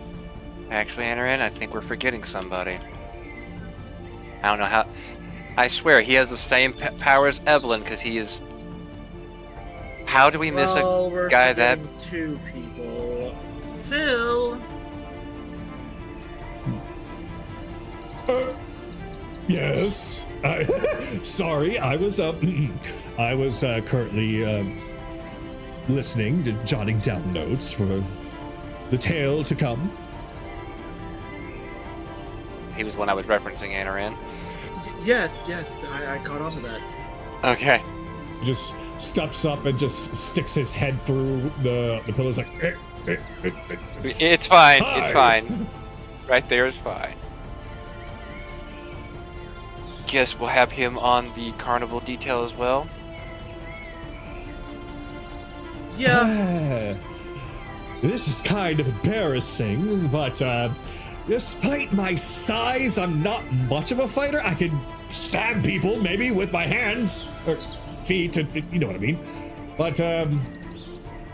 Actually, Anarin, I think we're forgetting somebody. I don't know how... I swear, he has the same power as Evelyn, because he is... How do we miss a guy that... Two people. Phil! Yes. Sorry, I was currently listening to jotting down notes for the tale to come. He was one I was referencing, Anarin. Yes, I caught on to that. Okay. He just steps up and just sticks his head through the pillars like... It's fine, Hi. It's fine. Right there is fine. Guess we'll have him on the carnival detail as well. Yeah. This is kind of embarrassing, but despite my size, I'm not much of a fighter. I can stab people, maybe, with my hands, or feet, you know what I mean. But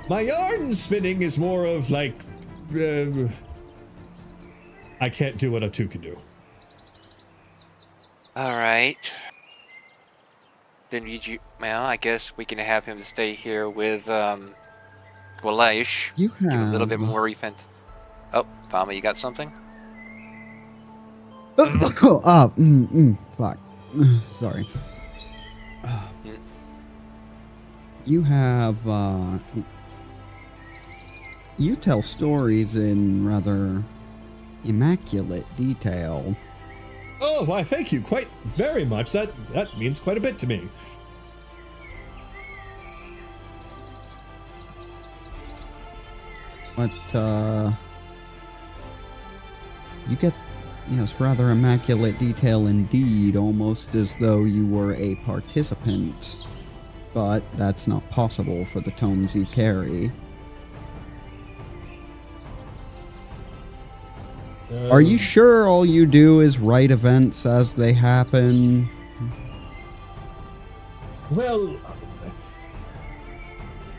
my yarn spinning is more of like... I can't do what a two can do. Alright. Then well, I guess we can have him stay here with Gwalesh. You Give a have little bit more defense. Oh, Fama, you got something? Fuck. Sorry. You have, you tell stories in rather immaculate detail. Oh, why, thank you quite very much. That means quite a bit to me. But, you get, yes, rather immaculate detail indeed, almost as though you were a participant. But that's not possible for the tomes you carry. Are you sure all you do is write events as they happen? Well,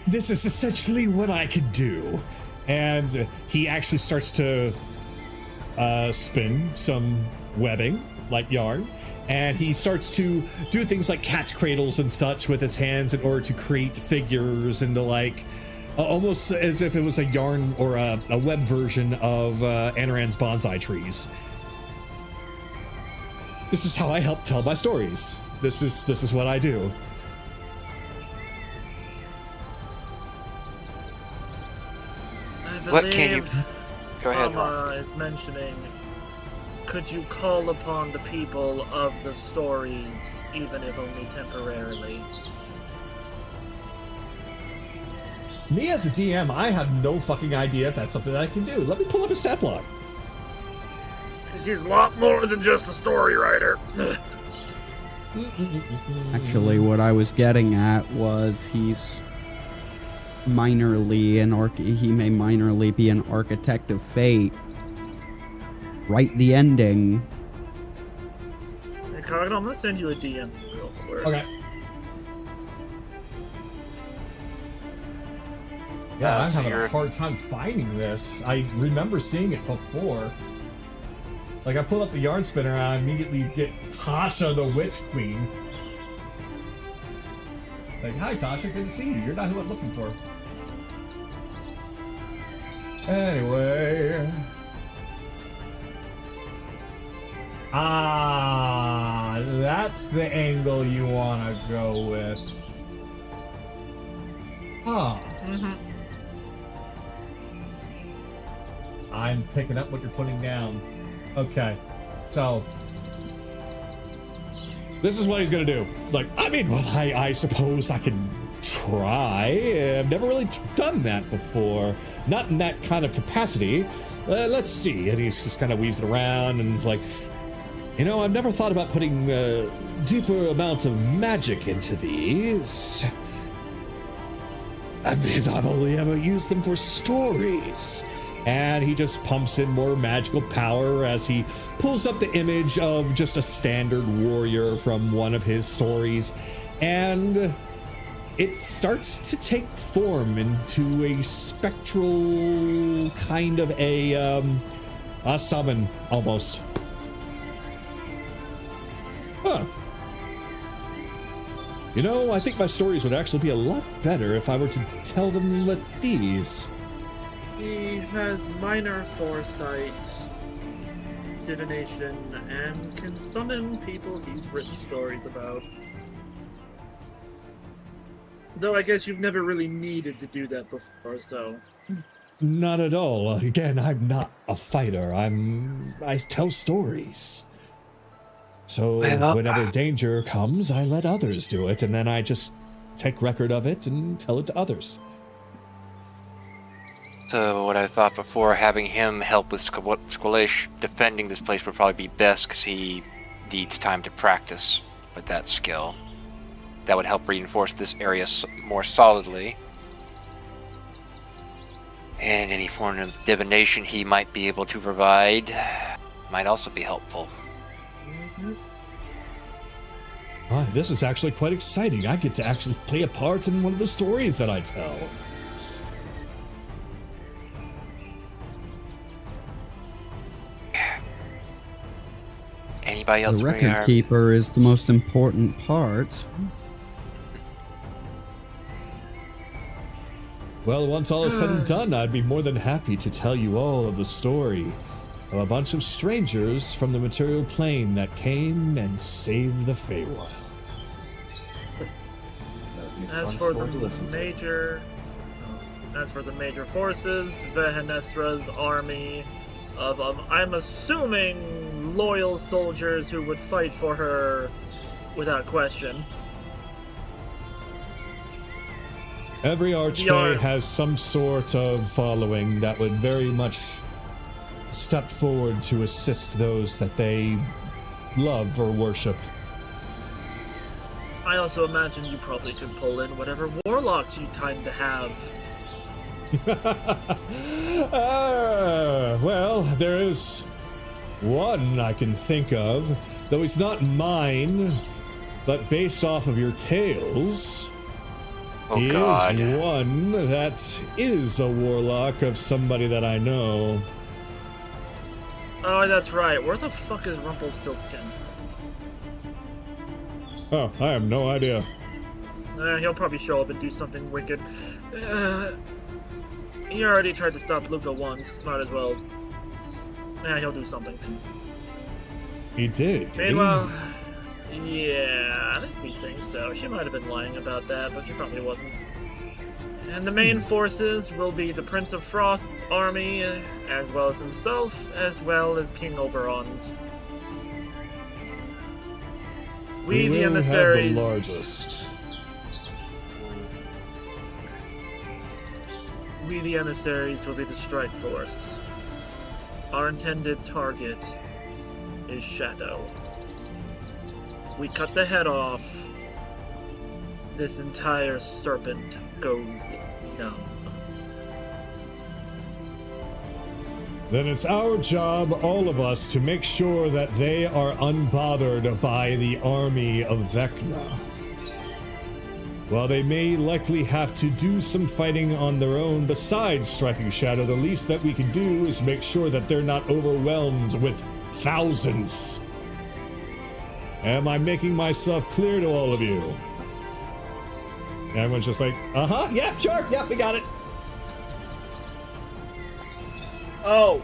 this is essentially what I could do. And he actually starts to spin some webbing, like yarn, and he starts to do things like cat's cradles and such with his hands in order to create figures and the like, almost as if it was a yarn or a web version of Anaran's bonsai trees. This is how I help tell my stories. This is what I do. What can you... Go ahead, Mama is mentioning could you call upon the people of the stories, even if only temporarily? Me as a DM, I have no fucking idea if that's something that I can do. Let me pull up a stat block. Because he's a lot more than just a story writer. Actually, what I was getting at was he's minorly he may minorly be an architect of fate. Write the ending. Hey, Kagato, I'm gonna send you a DM real quick. Okay. Yeah, I'm having a hard time finding this. I remember seeing it before. Like, I pull up the yarn spinner and I immediately get Tasha the Witch Queen. Like, hi Tasha, good to see you. You're not who I'm looking for. Anyway. Ah, that's the angle you want to go with. Huh. Mm-hmm. I'm picking up what you're putting down. Okay, so this is what he's gonna do. It's like, I mean, well, I suppose I can try. I've never really done that before. Not in that kind of capacity. Let's see. And he just kind of weaves it around and it's like, you know, I've never thought about putting deeper amounts of magic into these. I've only ever used them for stories. And he just pumps in more magical power as he pulls up the image of just a standard warrior from one of his stories. And it starts to take form into a spectral kind of a summon, almost. Huh. You know, I think my stories would actually be a lot better if I were to tell them with these. He has minor foresight, divination, and can summon people he's written stories about. Though I guess you've never really needed to do that before, so... Not at all. Again, I'm not a fighter. I tell stories. So whenever danger comes, I let others do it, and then I just take record of it and tell it to others. So what I thought before, having him help with Squalish defending this place would probably be best because he needs time to practice with that skill. That would help reinforce this area more solidly. And any form of divination he might be able to provide might also be helpful. This is actually quite exciting. I get to actually play a part in one of the stories that I tell. Anybody else? The record keeper is the most important part. Well, once all is said and done, I'd be more than happy to tell you all of the story of a bunch of strangers from the material plane that came and saved the Feywild. As for the major forces, Vehenestra's army of, I'm assuming, loyal soldiers who would fight for her without question. Every Archfey has some sort of following that would very much step forward to assist those that they love or worship. I also imagine you probably could pull in whatever warlocks you time to have. Well, there is one I can think of, though he's not mine, but based off of your tales, he is one that is a warlock of somebody that I know. Oh, that's right. Where the fuck is Rumpelstiltskin? Oh, I have no idea. He'll probably show up and do something wicked. He already tried to stop Luca once. Might as well. He'll do something. He did. Meanwhile, yeah, at least we think so. She might have been lying about that, but she probably wasn't. And the main forces will be the Prince of Frost's army, as well as himself, as well as King Oberon's. We the will emissaries. have the largest. We, the emissaries, will be the strike force. Our intended target is Shadow. We cut the head off. This entire serpent goes numb. Then it's our job, all of us, to make sure that they are unbothered by the army of Vecna. While they may likely have to do some fighting on their own besides striking Shadow, the least that we can do is make sure that they're not overwhelmed with thousands. Am I making myself clear to all of you? And everyone's just like, yeah, sure, yeah, we got it. Oh!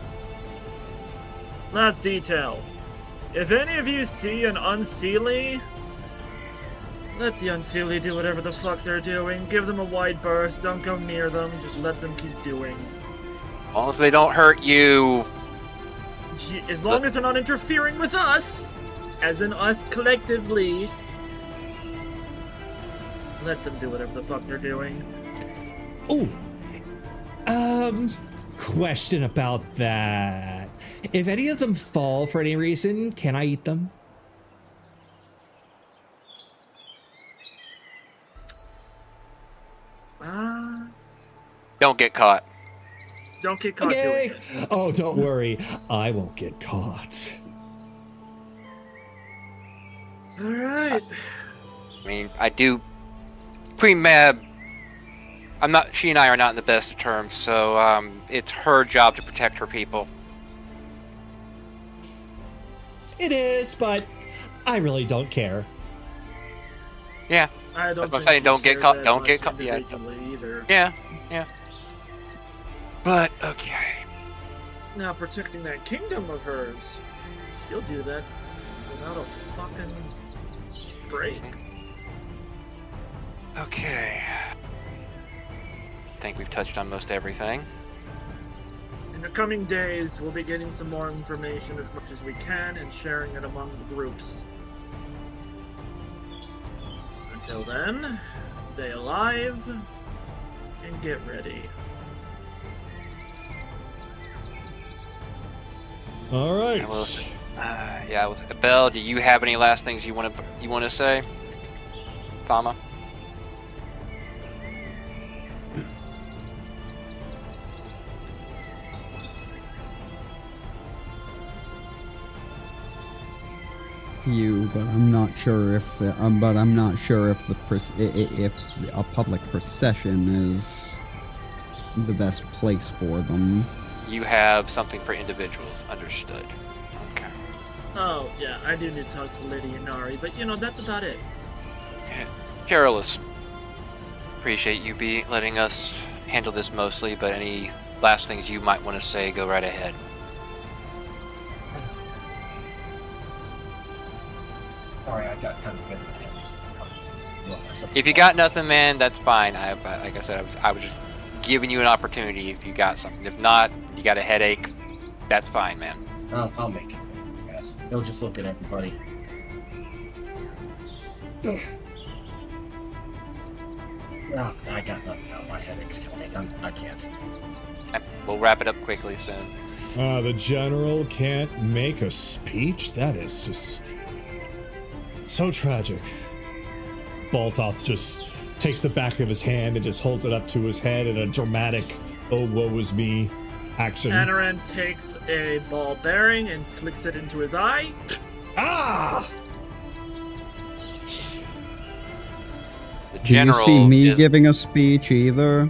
Last detail. If any of you see an Unseelie, let the Unseelie do whatever the fuck they're doing. Give them a wide berth, don't go near them, just let them keep doing. As long as they don't hurt you. As long as they're not interfering with us, as in us collectively, let them do whatever the fuck they're doing. Ooh. Question about that. If any of them fall for any reason, can I eat them? Don't get caught. Don't get caught Okay. doing it. Oh, don't worry. I won't get caught. Alright. I mean, I do. Queen Mab. She and I are not in the best of terms, so it's her job to protect her people. It is, but I really don't care. Yeah. I don't That's what I'm think saying, she don't get cares caught- that don't much get caught- yeah, individually either. Yeah. But, okay. Now, protecting that kingdom of hers, she'll do that without a fucking break. Okay. I think we've touched on most everything. In the coming days, we'll be getting some more information as much as we can and sharing it among the groups. Until then, stay alive and get ready. All right. Belle, do you have any last things you want to say? Tama? But I'm not sure if the if a public procession is the best place for them. You have something for individuals. Understood. Okay. Oh, yeah, I do need to talk to Lady Inari, but that's about it. Carolus, appreciate you letting us handle this mostly, but any last things you might want to say, go right ahead. Sorry, I got kind of good. If you got nothing, man, that's fine. Like I said, I was just giving you an opportunity if you got something. If not, you got a headache, that's fine, man. I'll make it fast. They'll just look at everybody. No, I got nothing now. My headache's killing me. I can't. We'll wrap it up quickly soon. The general can't make a speech? That is just so tragic. Baltoth just takes the back of his hand and just holds it up to his head in a dramatic, oh, woe is me action. Anaran takes a ball bearing and flicks it into his eye. Ah! The Do you general see me giving a speech either?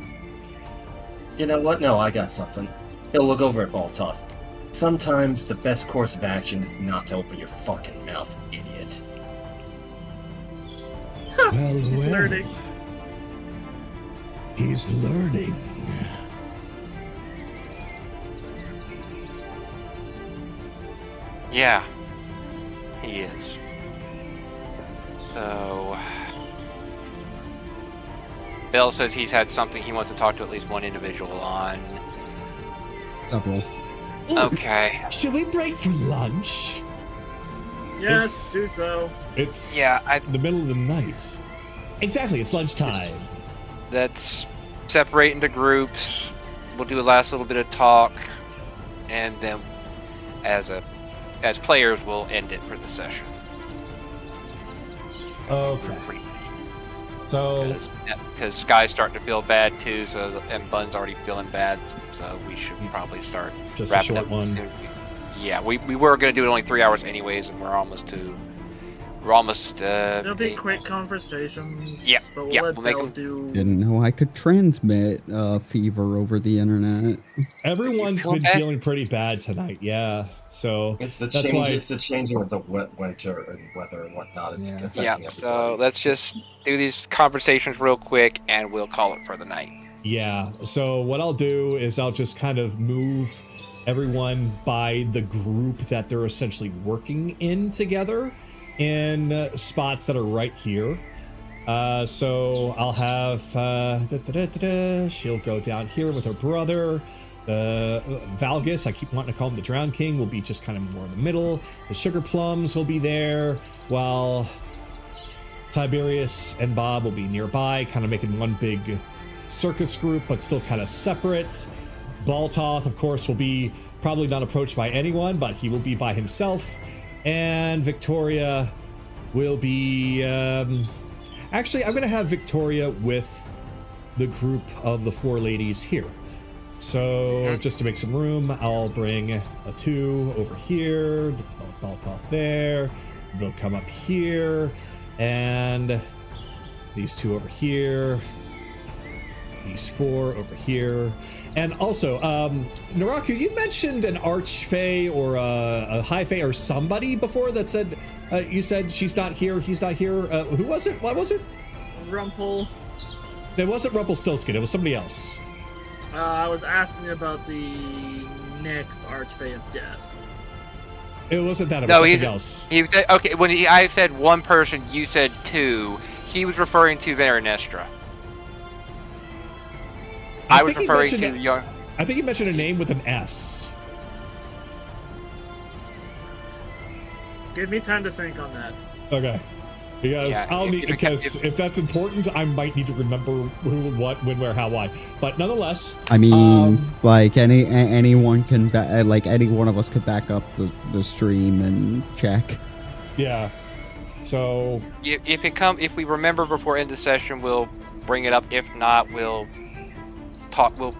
You know what? No, I got something. He'll look over at Baltoth. Sometimes the best course of action is not to open your fucking mouth, idiot. Well, Learning. He's learning. Yeah, he is. So, Bill says he's had something he wants to talk to at least one individual on. Several. Okay. Should we break for lunch? Yes, do so. It's Yeah, the middle of the night. Exactly, it's lunchtime. Let's separate into groups. We'll do a last little bit of talk, and then as players, we'll end it for the session. Okay. So, because Sky's starting to feel bad too, and Bun's already feeling bad, so we should probably start just a wrapping short up one. soon. Yeah, we were going to do it only 3 hours anyways, and we're almost. It'll be quick conversations. Yeah, but we'll yeah, let we'll make Belle them. do. Didn't know I could transmit fever over the internet. Everyone's feel been bad? feeling pretty bad tonight, yeah. So It's the that's change. why. It's the changing of the winter and weather and whatnot. It's affecting Yeah, everybody. so let's just do these conversations real quick, and we'll call it for the night. Yeah. So what I'll do is I'll just kind of move everyone by the group that they're essentially working in together in spots that are right here. So I'll have she'll go down here with her brother. Valgus, I keep wanting to call him the Drowned King, will be just kind of more in the middle. The Sugar Plums will be there, while Tiberius and Bob will be nearby, kind of making one big circus group, but still kind of separate. Baltoth, of course, will be probably not approached by anyone, but he will be by himself. And Victoria will be... actually, I'm going to have Victoria with the group of the 4 ladies here. So, just to make some room, I'll bring a 2 over here, Baltoth there, they'll come up here, and these 2 over here, these 4 over here. And also, Naraku, you mentioned an Archfey or a High Fey or somebody before that said, you said she's not here, he's not here. Who was it? What was it? Rumple. It wasn't Rumpelstiltskin, it was somebody else. I was asking about the next Archfey of Death. It wasn't that, it was something else. He said, okay, when I said one person, you said 2. He was referring to Veranestra. I was referring to young. I think he mentioned a name with an S. Give me time to think on that. Okay. Because Yeah, I'll need, if that's important, I might need to remember who, what, when, where, how, why. But nonetheless, I mean, like anyone can like any one of us could back up the stream and check. Yeah. So if we remember before end of session, we'll bring it up. If not, we'll talk. We'll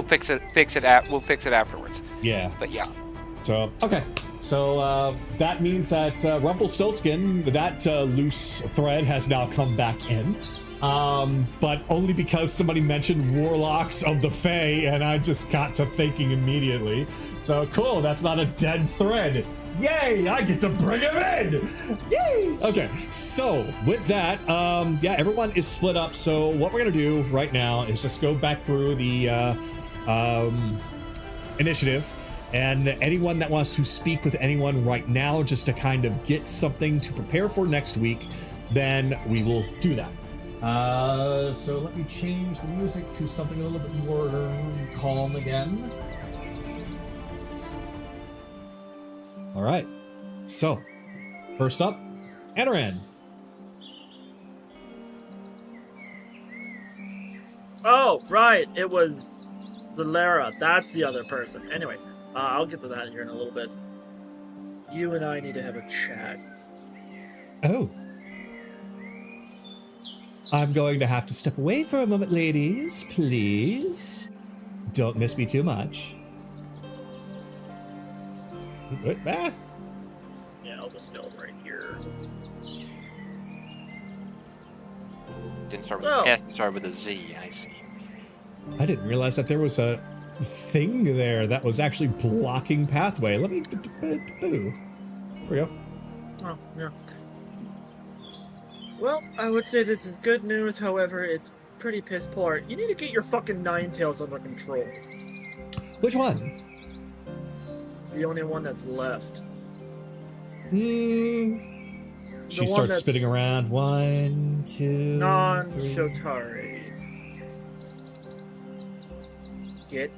fix it afterwards. Yeah. But yeah. So okay. So that means that Rumpelstiltskin, that loose thread, has now come back in. But only because somebody mentioned Warlocks of the Fae, and I just got to thinking immediately. So cool, that's not a dead thread. Yay, I get to bring him in! Yay! Okay, so with that, yeah, everyone is split up. So what we're gonna do right now is just go back through the initiative. And anyone that wants to speak with anyone right now, just to kind of get something to prepare for next week, then we will do that. So let me change the music to something a little bit more calm again. All right. So, first up, Anaran. Oh, right. It was Zalera. That's the other person. Anyway, I'll get to that here in a little bit. You and I need to have a chat. Oh. I'm going to have to step away for a moment, ladies. Please. Don't miss me too much. Good, man. Yeah, I'll just build right here. Didn't start with an S, started with a Z. I see. I didn't realize that there was a thing there that was actually blocking pathway. Let me... There we go. Oh, yeah. Well, I would say this is good news, however, it's pretty piss poor. You need to get your fucking Ninetales under control. Which one? The only one that's left. She starts spinning around. 1, 2, 3. Non-Shotari. Get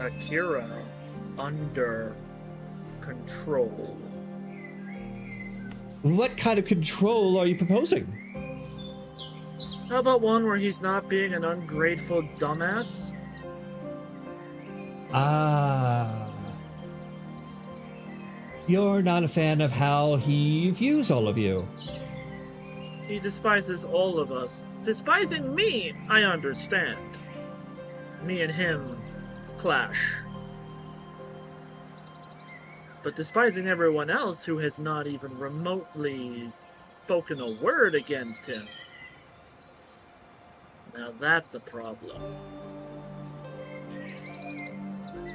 Akira under control. What kind of control are you proposing? How about one where he's not being an ungrateful dumbass? Ah. You're not a fan of how he views all of you. He despises all of us. Despising me, I understand. Me and him clash. But despising everyone else who has not even remotely spoken a word against him. Now that's a problem.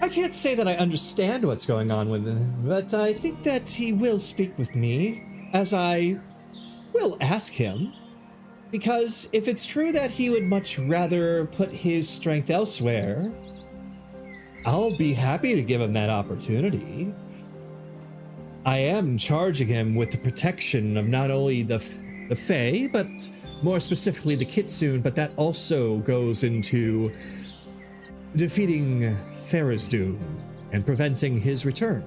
I can't say that I understand what's going on with him, but I think that he will speak with me, as I will ask him. Because if it's true that he would much rather put his strength elsewhere, I'll be happy to give him that opportunity. I am charging him with the protection of not only the Fae, but more specifically the Kitsune, but that also goes into defeating Farazdoom and preventing his return.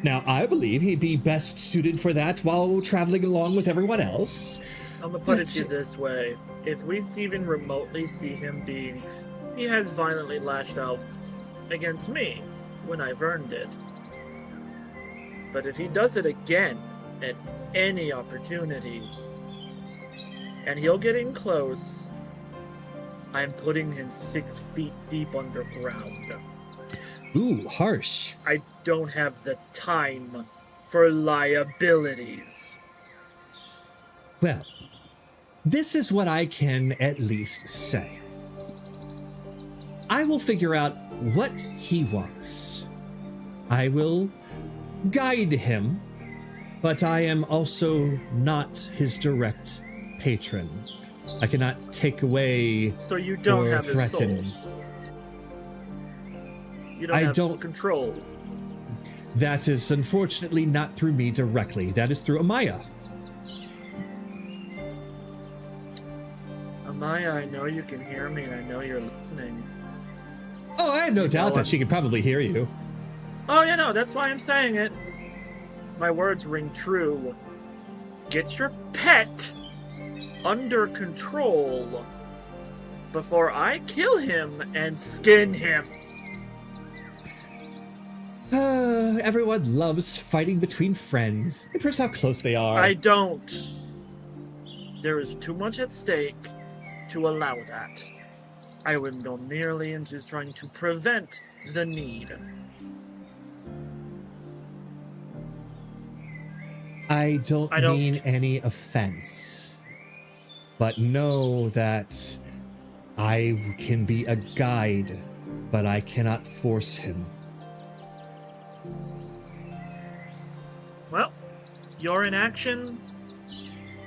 Now, I believe he'd be best suited for that while traveling along with everyone else. I'm gonna put it to you this way. If we even remotely see him being... He has violently lashed out against me when I've earned it. But if he does it again at any opportunity, and he'll get in close, I'm putting him 6 feet deep underground. Ooh, harsh. I don't have the time for liabilities. Well, this is what I can at least say. I will figure out what he wants. I will guide him, but I am also not his direct patron. I cannot take away so you don't or have threaten. His soul. You don't have full control. That is unfortunately not through me directly. That is through Amaya. Amaya, I know you can hear me, and I know you're listening. Oh, I have no doubt that she can probably hear you. Oh, yeah, no, that's why I'm saying it. My words ring true. Get your pet under control before I kill him and skin him. Everyone loves fighting between friends. It proves how close they are. I don't. There is too much at stake to allow that. I am no merely just trying to prevent the need. I don't mean any offense, but know that I can be a guide, but I cannot force him. Well, you're in action.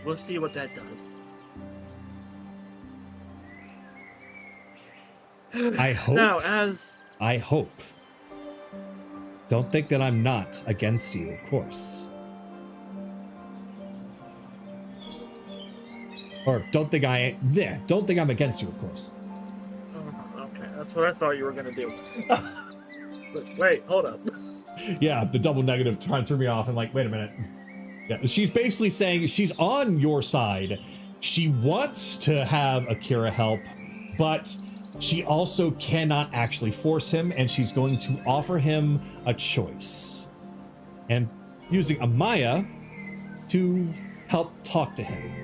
We'll see what that does. I hope. Now, I hope. Don't think that I'm not against you, of course. Or don't think I'm against you, of course. Okay, that's what I thought you were gonna do. So, wait, hold up. Yeah, the double negative trying to throw me off and like, wait a minute. Yeah, she's basically saying she's on your side. She wants to have Akira help, but she also cannot actually force him, and she's going to offer him a choice. And using Amaya to help talk to him.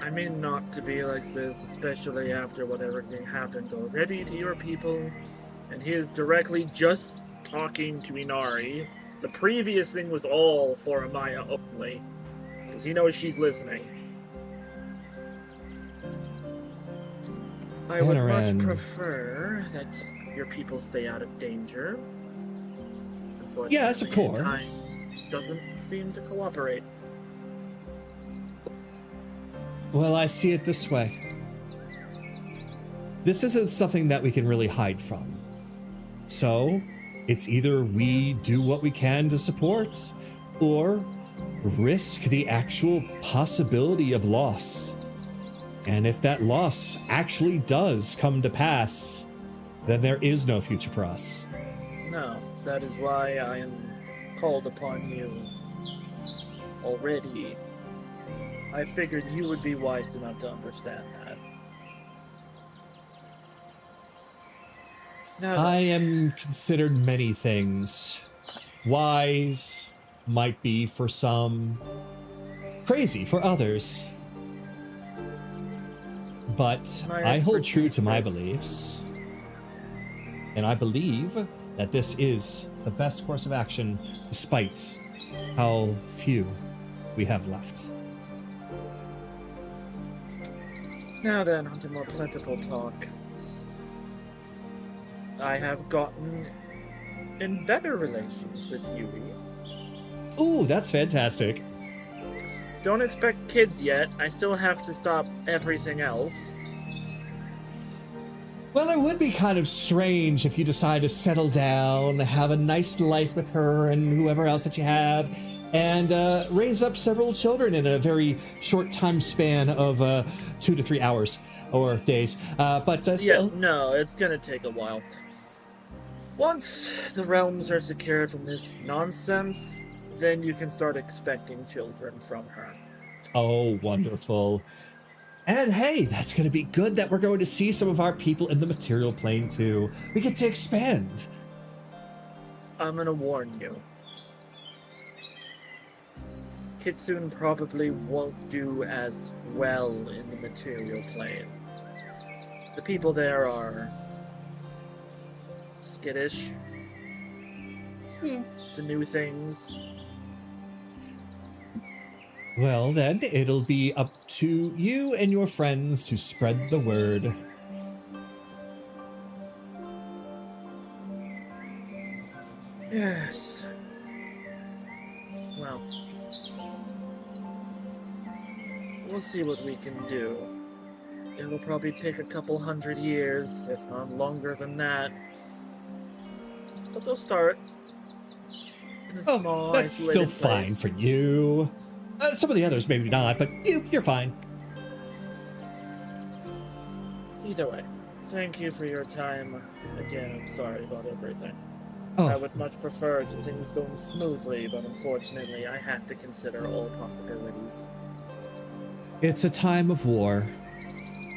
I mean not to be like this, especially after what everything happened already to your people, and he is directly just talking to Inari. The previous thing was all for Amaya only, because he knows she's listening. I would much prefer that your people stay out of danger. Unfortunately, yes, of course. Time doesn't seem to cooperate. Well, I see it this way. This isn't something that we can really hide from. So, It's either we do what we can to support, or risk the actual possibility of loss. And if that loss actually does come to pass, then there is no future for us. No, that is why I am called upon you already. I figured you would be wise enough to understand that. Now, I am considered many things. Wise might be for some, crazy for others. But My I hold true to my expertise is- beliefs. And I believe that this is the best course of action, despite how few we have left. now then, onto more plentiful talk. I have gotten in better relations with Yui. Ooh, that's fantastic. Don't expect kids yet. I still have to stop everything else. Well, it would be kind of strange if you decide to settle down, have a nice life with her and whoever else that you have, and raise up several children in a very short time span of 2 to 3 hours or days. But Yeah, still, no, it's gonna take a while. Once the realms are secured from this nonsense, then you can start expecting children from her. oh, wonderful. And hey, that's going to be good that we're going to see some of our people in the material plane too. We get to expand. I'm gonna warn you. Kitsune probably won't do as well in the material plane. The people there are skittish to new things. Well, then, it'll be up to you and your friends to spread the word. Yes. Well, we'll see what we can do. It'll probably take a couple 100 years, if not longer than that. But they'll start in a small, Oh, that's still isolated fine place. for you. Some of the others maybe not, but you're fine. Either way, thank you for your time. Again, I'm sorry about everything. Oh, I would much prefer to things going smoothly, but unfortunately, I have to consider all possibilities. it's a time of war,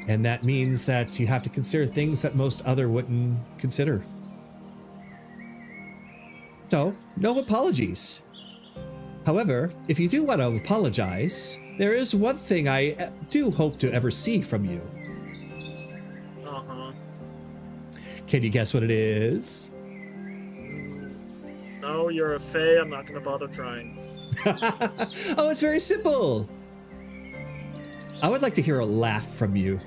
and that means that you have to consider things that most other wouldn't consider. So, no apologies. However, if you do want to apologize, there is one thing I do hope to ever see from you. Uh-huh. Can you guess what it is? No, you're a fae. I'm not gonna bother trying. Oh, it's very simple. I would like to hear a laugh from you.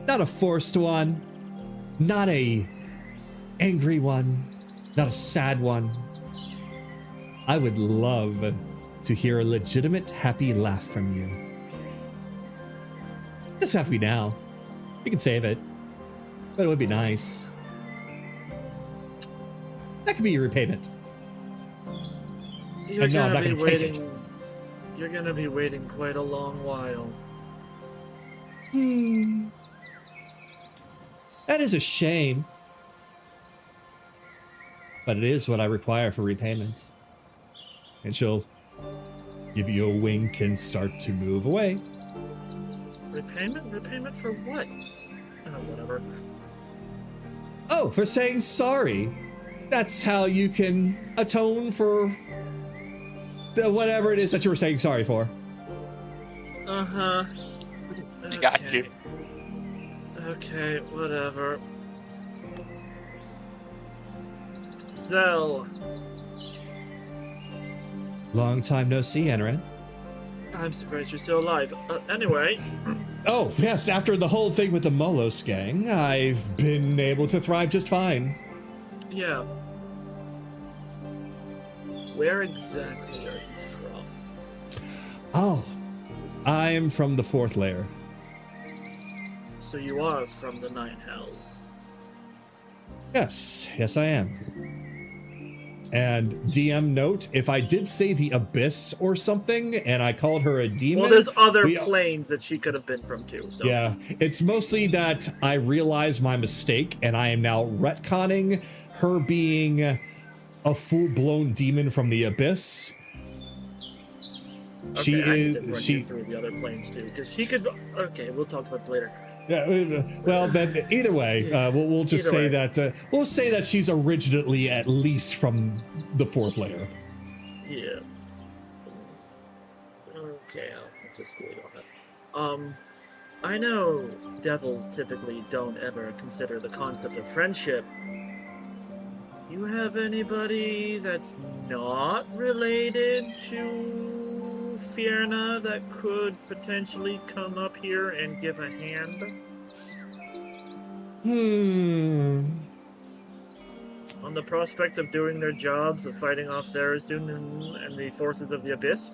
Not a forced one, not a angry one, not a sad one. I would love to hear a legitimate, happy laugh from you. It doesn't have to be now. You can save it, but it would be nice. That could be your repayment. You're And no, I'm gonna not be gonna take it. waiting. You're gonna be waiting quite a long while. That is a shame. But it is what I require for repayment. And she'll give you a wink and start to move away. Repayment? Repayment for what? Whatever. Oh, for saying sorry. That's how you can atone for whatever it is that you were saying sorry for. Uh-huh. You got you. Okay, whatever. Zell, Long time no see, Enrin. I'm surprised you're still alive. Anyway, Oh, yes, after the whole thing with the Molos gang, I've been able to thrive just fine. yeah. Where exactly are you from? Oh, I'm from the 4th layer. So you are from the Nine Hells. Yes, I am. And DM note, if I did say the abyss or something and I called her a demon... Well, there's other planes that she could have been from too. So. Yeah, it's mostly that I realized my mistake and I am now retconning her being a full-blown demon from the abyss. Okay, She I need to run is... you through the other planes too, because she could... Okay, we'll talk about it later. Yeah, well, then either way, we'll just say that we'll say that she's originally at least from the fourth layer. Yeah. Okay, I'll just school you on that. I know devils typically don't ever consider the concept of friendship. You have anybody that's not related to Fierna that could potentially come up here and give a hand? On the prospect of doing their jobs of fighting off Tharizdun and the forces of the Abyss?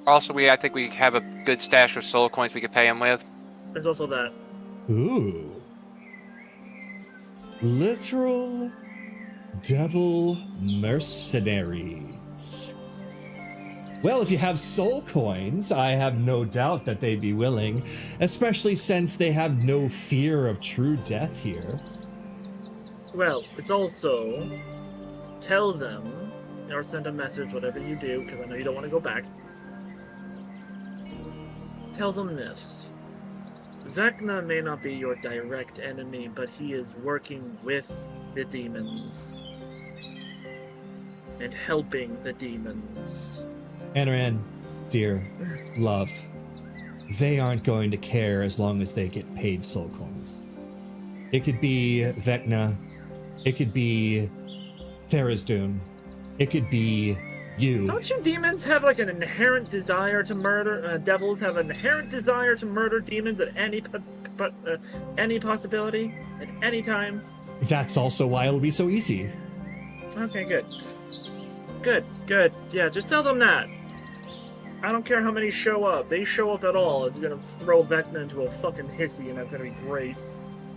Also, I think we have a good stash of soul coins we could pay him with. There's also that. Ooh. Literal devil mercenaries. Well, if you have soul coins, I have no doubt that they'd be willing, especially since they have no fear of true death here. Well, it's also tell them, or send a message, whatever you do, because I know you don't want to go back. Tell them this. Vecna may not be your direct enemy, but he is working with the demons. And helping the demons. Anaran, dear love, they aren't going to care as long as they get paid soul coins. It could be Vecna, it could be Tharizdun, it could be you. Don't you demons have like an inherent desire to murder? Devils have an inherent desire to murder demons at any possibility, at any time? That's also why it'll be so easy. Okay, good. Good. Yeah, just tell them that. I don't care how many show up. They show up at all. It's gonna throw Vecna into a fucking hissy, and that's gonna be great.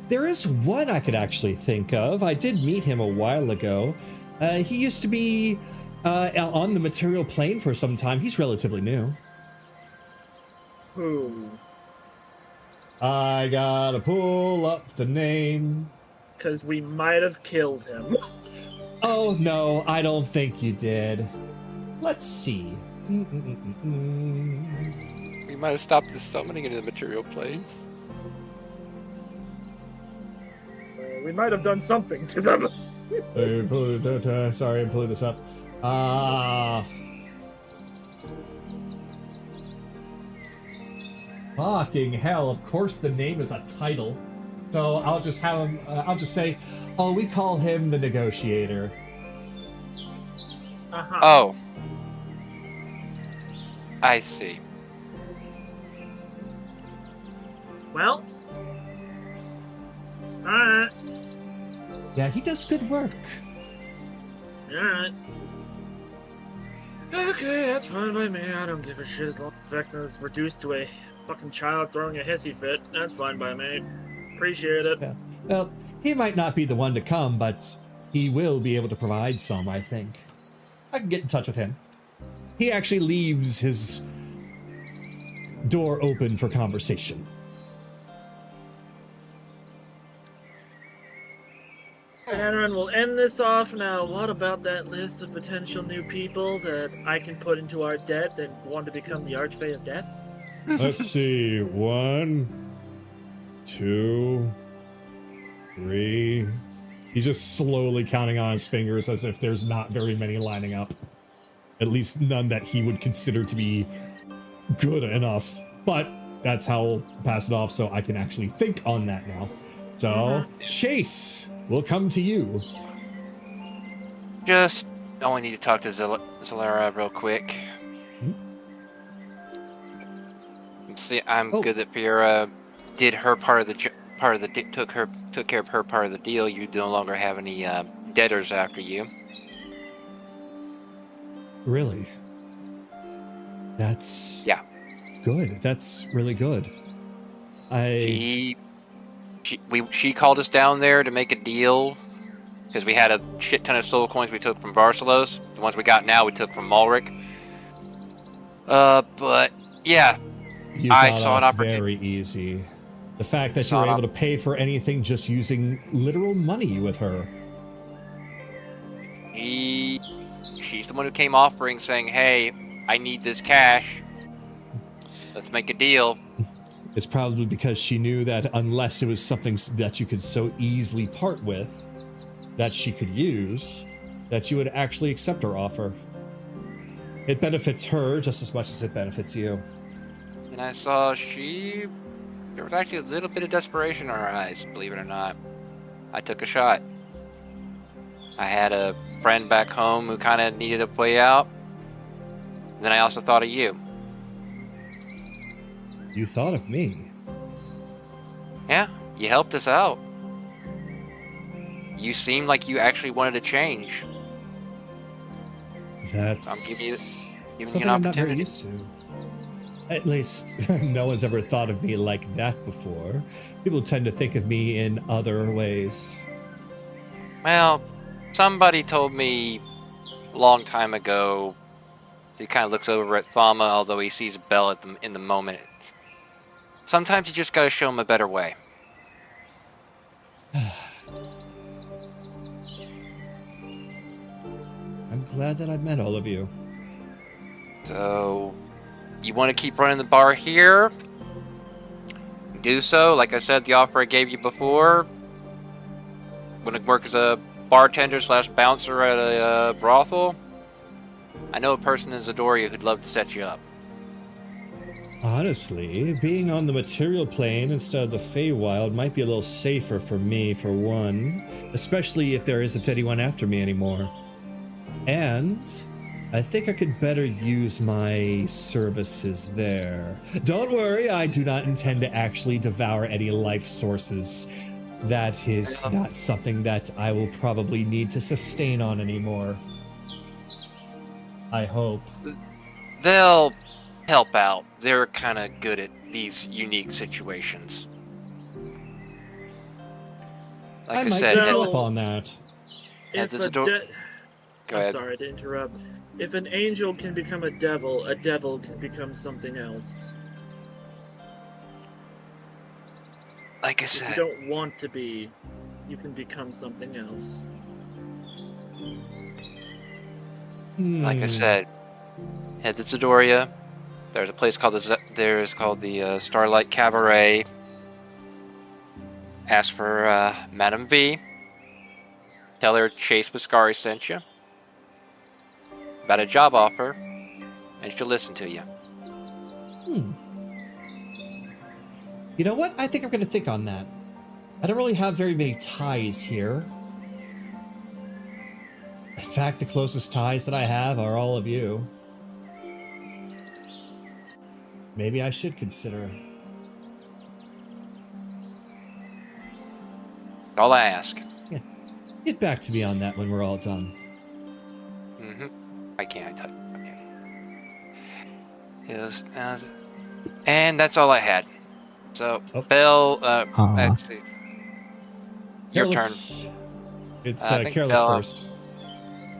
There is one I could actually think of. I did meet him a while ago. He used to be on the material plane for some time. He's relatively new. Who? I gotta pull up the name. Because we might have killed him. Oh, no, I don't think you did. Let's see. We might have stopped the summoning into the material plane. We might have done something to them. Sorry, I'm pulling this up. Fucking hell, of course the name is a title. So I'll just have him, I'll just say, oh, we call him the Negotiator. Uh-huh. Oh. I see. Well. Alright. Yeah, he does good work. Alright. Okay, that's fine by me. I don't give a shit as long as Vecna's reduced to a fucking child throwing a hissy fit. That's fine by me. Appreciate it. Yeah. Well, he might not be the one to come, but he will be able to provide some, I think. I can get in touch with him. He actually leaves his door open for conversation. Aaron, we'll end this off now. What about that list of potential new people that I can put into our debt that want to become the Archfey of Death? Let's see. 1, 2, 3. He's just slowly counting on his fingers as if there's not very many lining up. At least none that he would consider to be good enough. But that's how I'll pass it off so I can actually think on that now. So, Chase, we'll come to you. Just only need to talk to Zalera real quick. See, I'm good that Fiora did her took care of her part of the deal. You no longer have any debtors after you. Really? That's good. That's really good. She she called us down there to make a deal because we had a shit ton of soul coins we took from Barcelos. The ones we got now we took from Malric. But yeah, You I got saw an off opportunity. very easy. The fact that you Saw were an able to pay for anything just using literal money with her. She's the one who came offering, saying, "Hey, I need this cash. Let's make a deal." It's probably because she knew that unless it was something that you could so easily part with, that she could use, that you would actually accept her offer. It benefits her just as much as it benefits you. And I saw there was actually a little bit of desperation in her eyes, believe it or not. I took a shot. I had a friend back home who kind of needed a way out. Then I also thought of you. You thought of me. Yeah, you helped us out. You seemed like you actually wanted to change. That's I'm giving you something an I'm not very opportunity. used to. At least, no one's ever thought of me like that before. People tend to think of me in other ways. Well, somebody told me a long time ago. He kind of looks over at Thama, although he sees Belle in the moment. Sometimes you just gotta show him a better way. I'm glad that I met all of you. So, you want to keep running the bar here? Do so. Like I said, the offer I gave you before. Want to work as a bartender / bouncer at a brothel? I know a person in Zadoria who'd love to set you up. Honestly, being on the material plane instead of the Feywild might be a little safer for me, for one. Especially if there isn't anyone after me anymore. And I think I could better use my services there. Don't worry, I do not intend to actually devour any life sources. That is not something that I will probably need to sustain on anymore. I hope. They'll help out. They're kind of good at these unique situations. Like I might said, take it- you up on that. At the Go I'm ahead. sorry to interrupt. If an angel can become a devil can become something else. Like I If you said, don't want to be, you can become something else. like I said, head to Zadoria. There's a place called the Starlight Cabaret. Ask for Madame V. Tell her Chase Biscari sent you about a job offer, and she'll listen to you. You know what? I think I'm going to think on that. I don't really have very many ties here. In fact, the closest ties that I have are all of you. Maybe I should consider it. All I ask. Yeah. Get back to me on that when we're all done. I can't. Okay. Yes, and that's all I had. So, Belle, actually, your turn. Careless. It's I think Careless Belle- first.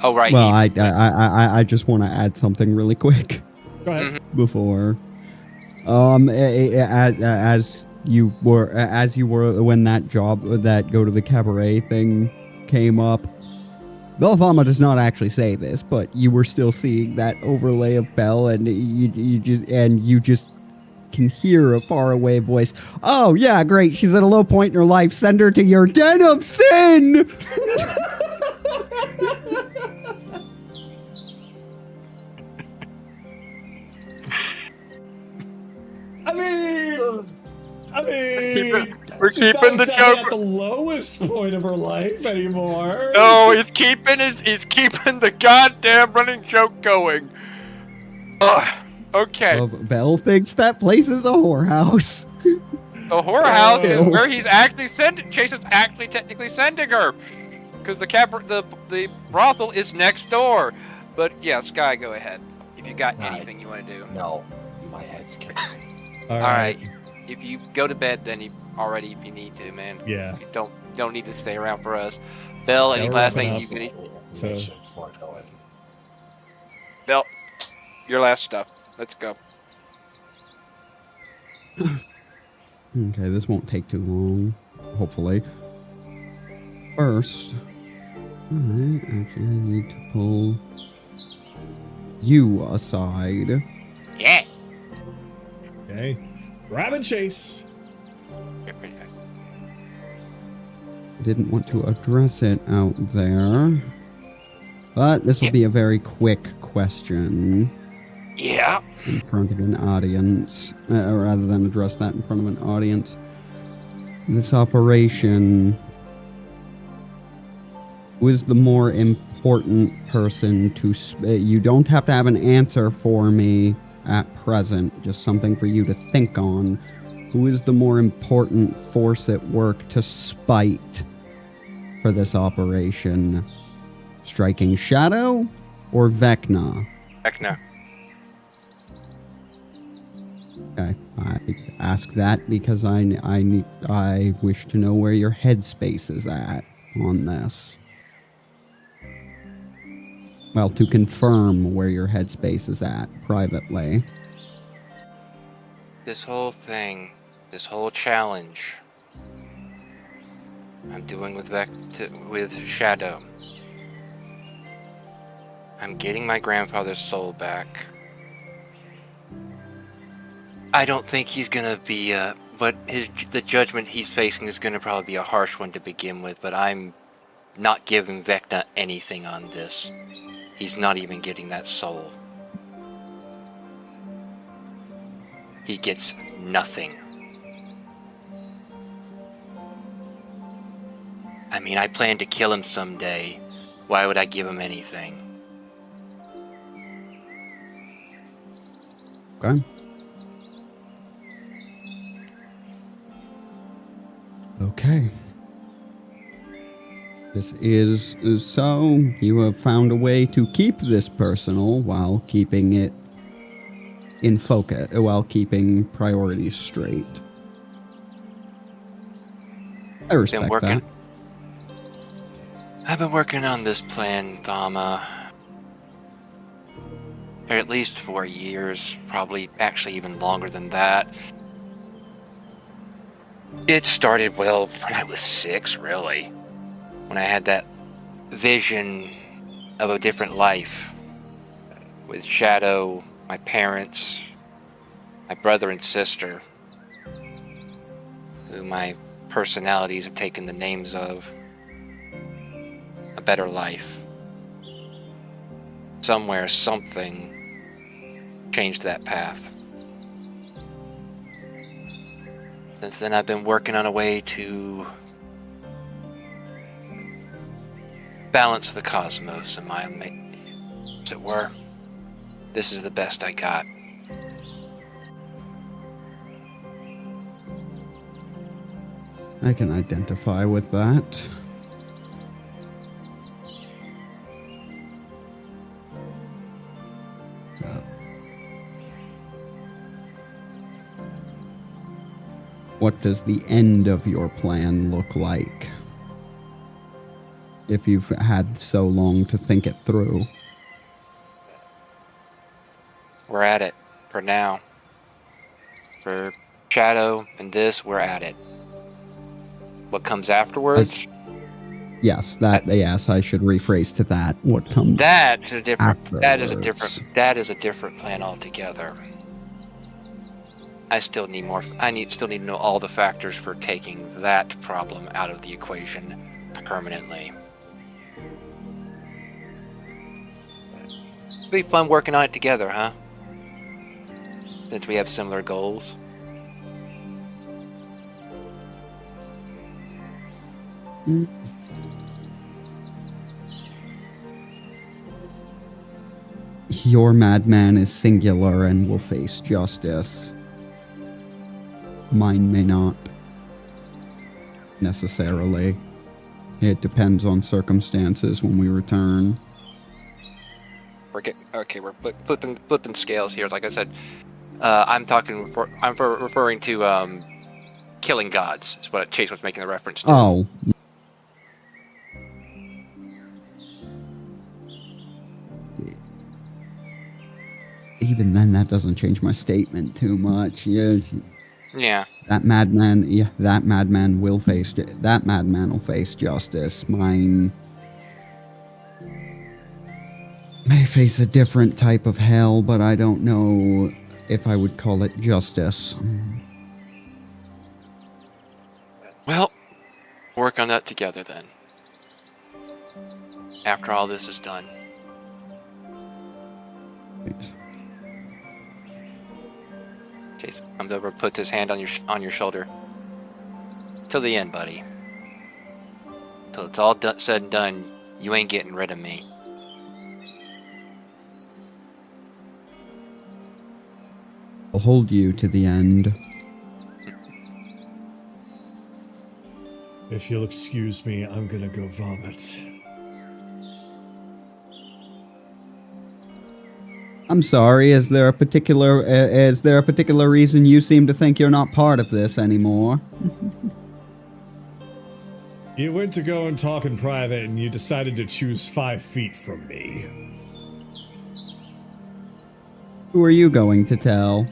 Oh, right. Well, I just want to add something really quick Go ahead. before, as you were when that go to the cabaret thing came up. Belfama does not actually say this, but you were still seeing that overlay of Belle, and you just can hear a faraway voice. Oh yeah, great. She's at a low point in her life. Send her to your den of sin. I mean, We're she's not keeping the exactly joke. at the lowest point of her life anymore. No, he's keeping the goddamn running joke going. Ugh. Okay. Well, Belle thinks that place is a whorehouse. The whorehouse is where he's actually Chase is actually technically sending her, because the brothel is next door. But yeah, Sky, go ahead. If you got Right. anything you want to do. No, my head's killing me. All All right. If you go to bed, then already if you need to, man. Yeah. You don't need to stay around for us. Bill, any we're last wrapping thing up. you need? So- Before I go in. Bill, your last stuff. Let's go. Okay, this won't take too long, hopefully. First, I actually need to pull you aside. Yeah. Okay. Grab and chase. I didn't want to address it out there, but this will be a very quick question Yeah. in front of an audience, rather than address that in front of an audience. This operation, who is the more important person to... you don't have to have an answer for me at present, just something for you to think on. Who is the more important force at work to spite for this operation? Striking Shadow or Vecna? Vecna. Okay, I ask that because I wish to know where your headspace is at on this. Well, to confirm where your headspace is at privately. This whole thing, this whole challenge, I'm doing with Shadow. I'm getting my grandfather's soul back. I don't think he's gonna be, but the judgment he's facing is gonna probably be a harsh one to begin with, but I'm not giving Vecna anything on this. He's not even getting that soul. He gets nothing. I mean, I plan to kill him someday. Why would I give him anything? Okay. Okay. This is so you have found a way to keep this personal while keeping it in focus, while keeping priorities straight. I respect that. I've been working on this plan, Thama, for at least 4 years, probably actually even longer than that. It started, well, when I was 6, really. When I had that vision of a different life with Shadow, my parents, my brother and sister, who my personalities have taken the names of. A better life. Somewhere, something changed that path. Since then, I've been working on a way to balance the cosmos, as it were. This is the best I got. I can identify with that. What does the end of your plan look like? If you've had so long to think it through. We're at it for now. For Shadow and this, we're at it. What comes afterwards? Yes, yes, I should rephrase to that. What comes That's a different afterwards. that is a different plan altogether. I still need to know all the factors for taking that problem out of the equation permanently. It'll be fun working on it together, huh? Since we have similar goals. Your madman is singular and will face justice. Mine may not. Necessarily. It depends on circumstances when we return. We're flipping scales here. Like I said, I'm referring to killing gods. Is what Chase was making the reference to. Oh. Even then, that doesn't change my statement too much. Yeah. That madman will face justice. Mine may face a different type of hell, but I don't know if I would call it justice. Well, work on that together then. After all this is done. Chase comes over, puts his hand on your shoulder. Till the end, buddy. Till it's all said and done, you ain't getting rid of me. I'll hold you to the end. If you'll excuse me, I'm gonna go vomit. I'm sorry. Is there a particular reason you seem to think you're not part of this anymore? You went to go and talk in private, and you decided to choose 5 feet from me. Who are you going to tell?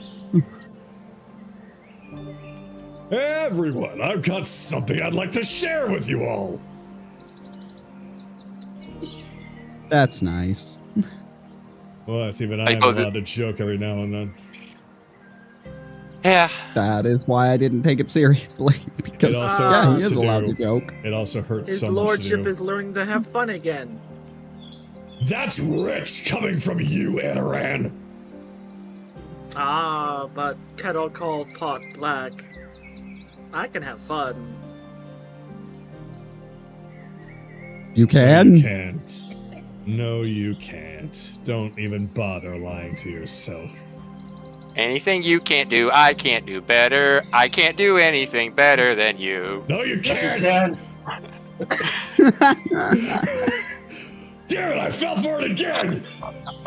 Everyone, I've got something I'd like to share with you all. That's nice. What? Even I'm allowed to joke every now and then. Yeah. That is why I didn't take it seriously. Because, he is allowed to joke. It also hurts His so much lordship to do. is learning to have fun again. That's rich coming from you, Adaran. Ah, but kettle called pot black. I can have fun. You No, can? you can't. No, you can't. Don't even bother lying to yourself. Anything you can't do, I can't do better. I can't do anything better than you. No, you can't! Yes, Damn it, I fell for it again!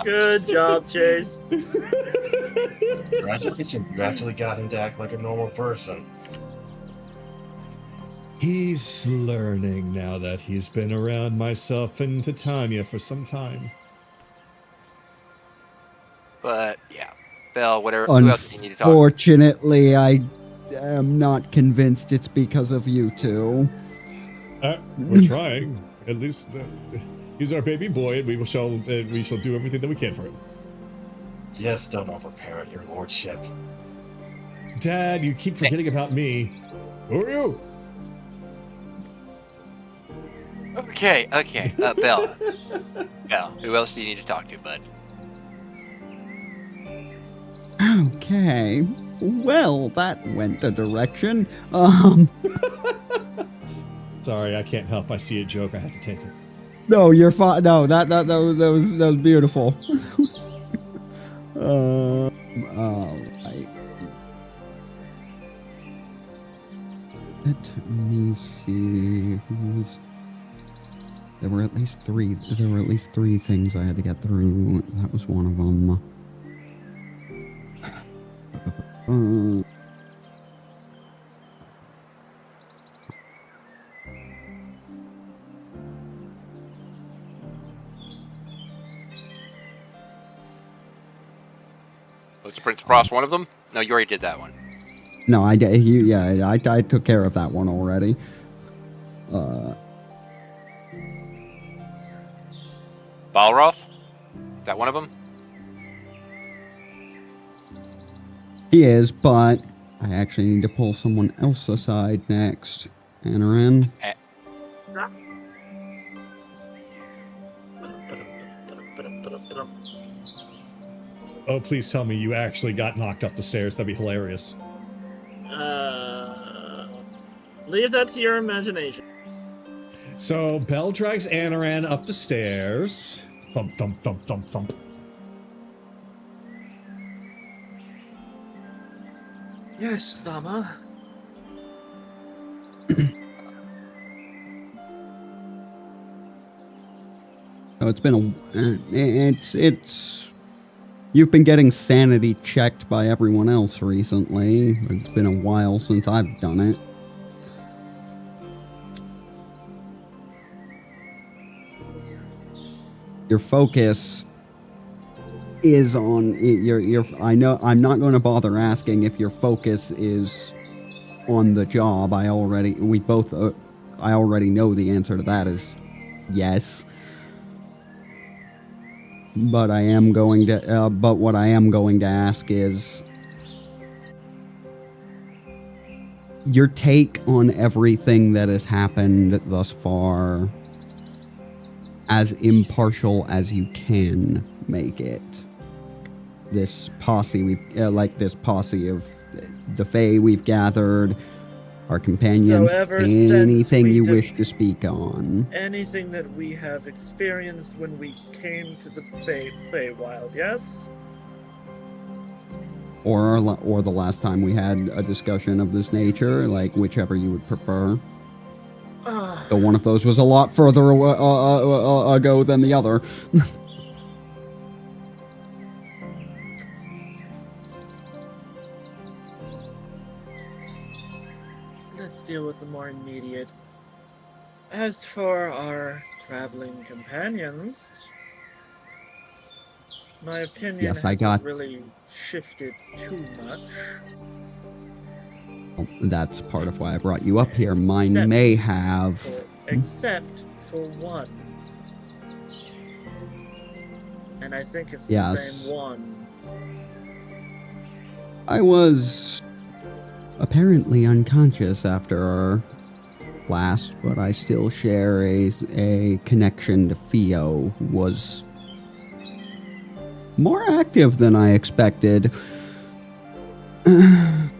Good job, Chase. Congratulations, you actually got him to act like a normal person. He's learning now that he's been around myself and Titania for some time. But, yeah. Belle, whatever. Who else do you need to talk to? Unfortunately, I am not convinced it's because of you two. We're trying. At least he's our baby boy, and we shall do everything that we can for him. Just don't overparent your lordship. Dad, you keep forgetting about me. Who are you? Okay. Belle. Belle, who else do you need to talk to, bud? Okay. Well, that went a direction. Sorry, I can't help. I see a joke. I have to take it. No, you're fine. No, that was beautiful. All right. Let me see. There were at least three things I had to get through. That was one of them. Was the Prince of Frost one of them? No, you already did that one. No, I did. I took care of that one already. Balroth? Is that one of them? He is, but I actually need to pull someone else aside next. Anaran. Oh, please tell me you actually got knocked up the stairs. That'd be hilarious. Leave that to your imagination. So, Belle drags Anaran up the stairs. Thump, thump, thump, thump, thump. Yes, Sama. So it's been it's You've been getting sanity checked by everyone else recently. It's been a while since I've done it. Your focus is on your. I know I'm not going to bother asking if your focus is on the job. I already know the answer to that is yes. But I am going to. But what I am going to ask is your take on everything that has happened thus far, as impartial as you can make it. This posse, this posse of the Fae we've gathered, our companions, So ever anything since you we wish to speak on. Anything that we have experienced when we came to the Feywild, yes? Or the last time we had a discussion of this nature, like whichever you would prefer. Though one of those was a lot further ago than the other. Let's deal with the more immediate. As for our traveling companions, my opinion hasn't really shifted too much. Well, that's part of why I brought you up here. Mine may have. Except for one. And I think it's the same one. I was apparently unconscious after our last, but I still share a connection to Theo, who was more active than I expected. The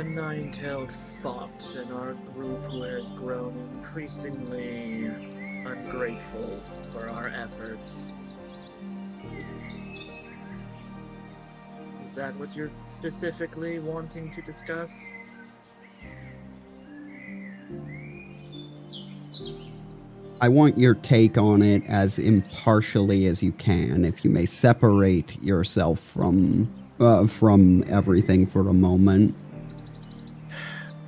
nine-tailed fox in our group who has grown increasingly ungrateful for our efforts. Is that what you're specifically wanting to discuss? I want your take on it as impartially as you can, if you may separate yourself from everything for a moment.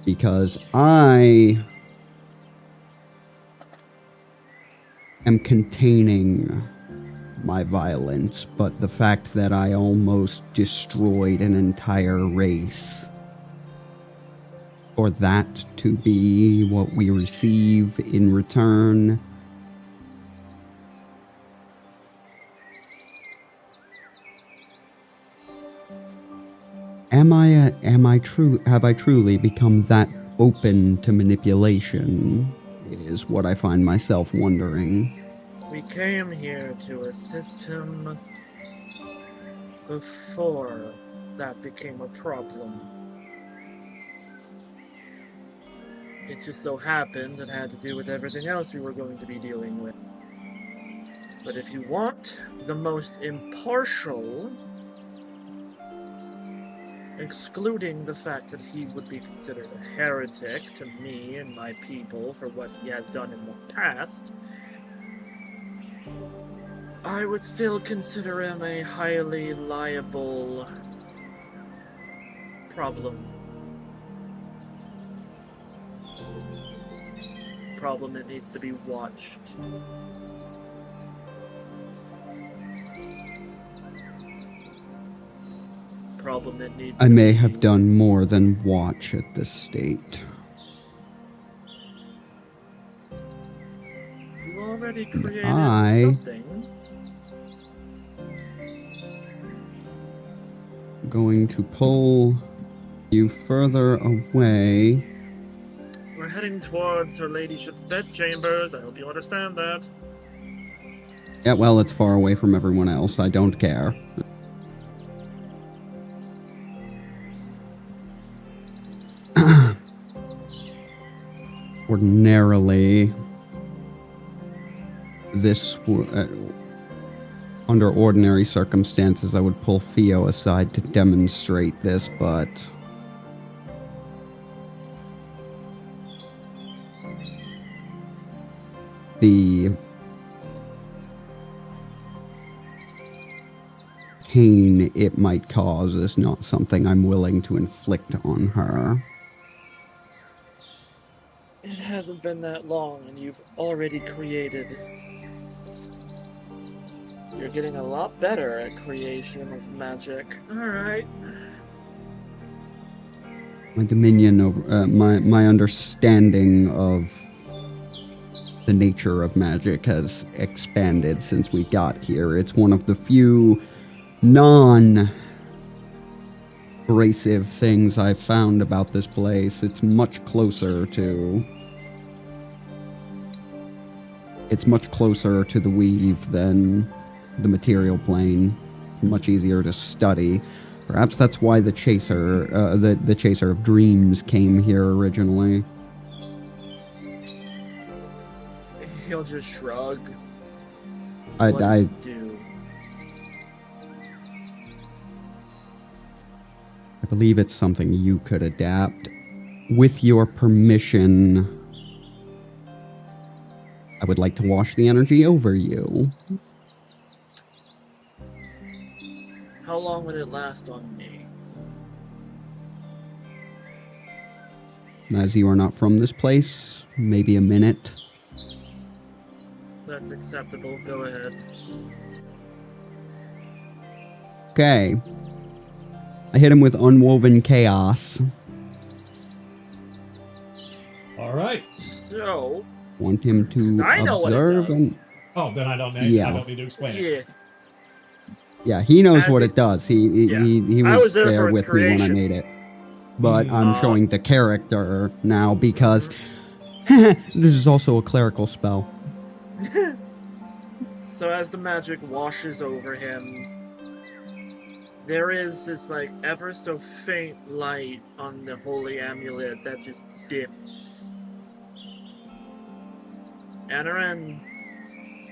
Because I am containing my violence, but the fact that I almost destroyed an entire race, for that to be what we receive in return, have I truly become that open to manipulation, is what I find myself wondering. We came here to assist him before that became a problem. It just so happened it had to do with everything else we were going to be dealing with. But if you want the most impartial, excluding the fact that he would be considered a heretic to me and my people for what he has done in the past, I would still consider him a highly liable problem. Problem that needs to be watched. Problem that needs I may have done more than watch at this state. You already created something. Going to pull you further away. We're heading towards Her Ladyship's bedchambers. I hope you understand that. Yeah, well, it's far away from everyone else. I don't care. Ordinarily, under ordinary circumstances, I would pull Theo aside to demonstrate this, but the pain it might cause is not something I'm willing to inflict on her. It hasn't been that long, and you've already created. You're getting a lot better at creation of magic. Alright. My dominion over my understanding of the nature of magic has expanded since we got here. It's one of the few non-abrasive things I've found about this place. It's much closer to the weave than the material plane. Much easier to study. Perhaps that's why the chaser of dreams came here originally. He'll just shrug. I believe it's something you could adapt. With your permission, I would like to wash the energy over you. How long would it last on me? As you are not from this place, maybe a minute. That's acceptable. Go ahead. Okay. I hit him with Unwoven Chaos. Alright. So... Want him to I know observe what it does. and... Oh, then I don't need to explain it. Yeah. Yeah, he knows As what it- it does. He I was was there there for its with me when I creation. made it. But I'm showing the character now because Mm-hmm. this is also a clerical spell. So as the magic washes over him, there is this, like, ever so faint light on the holy amulet that just dims. Anaran,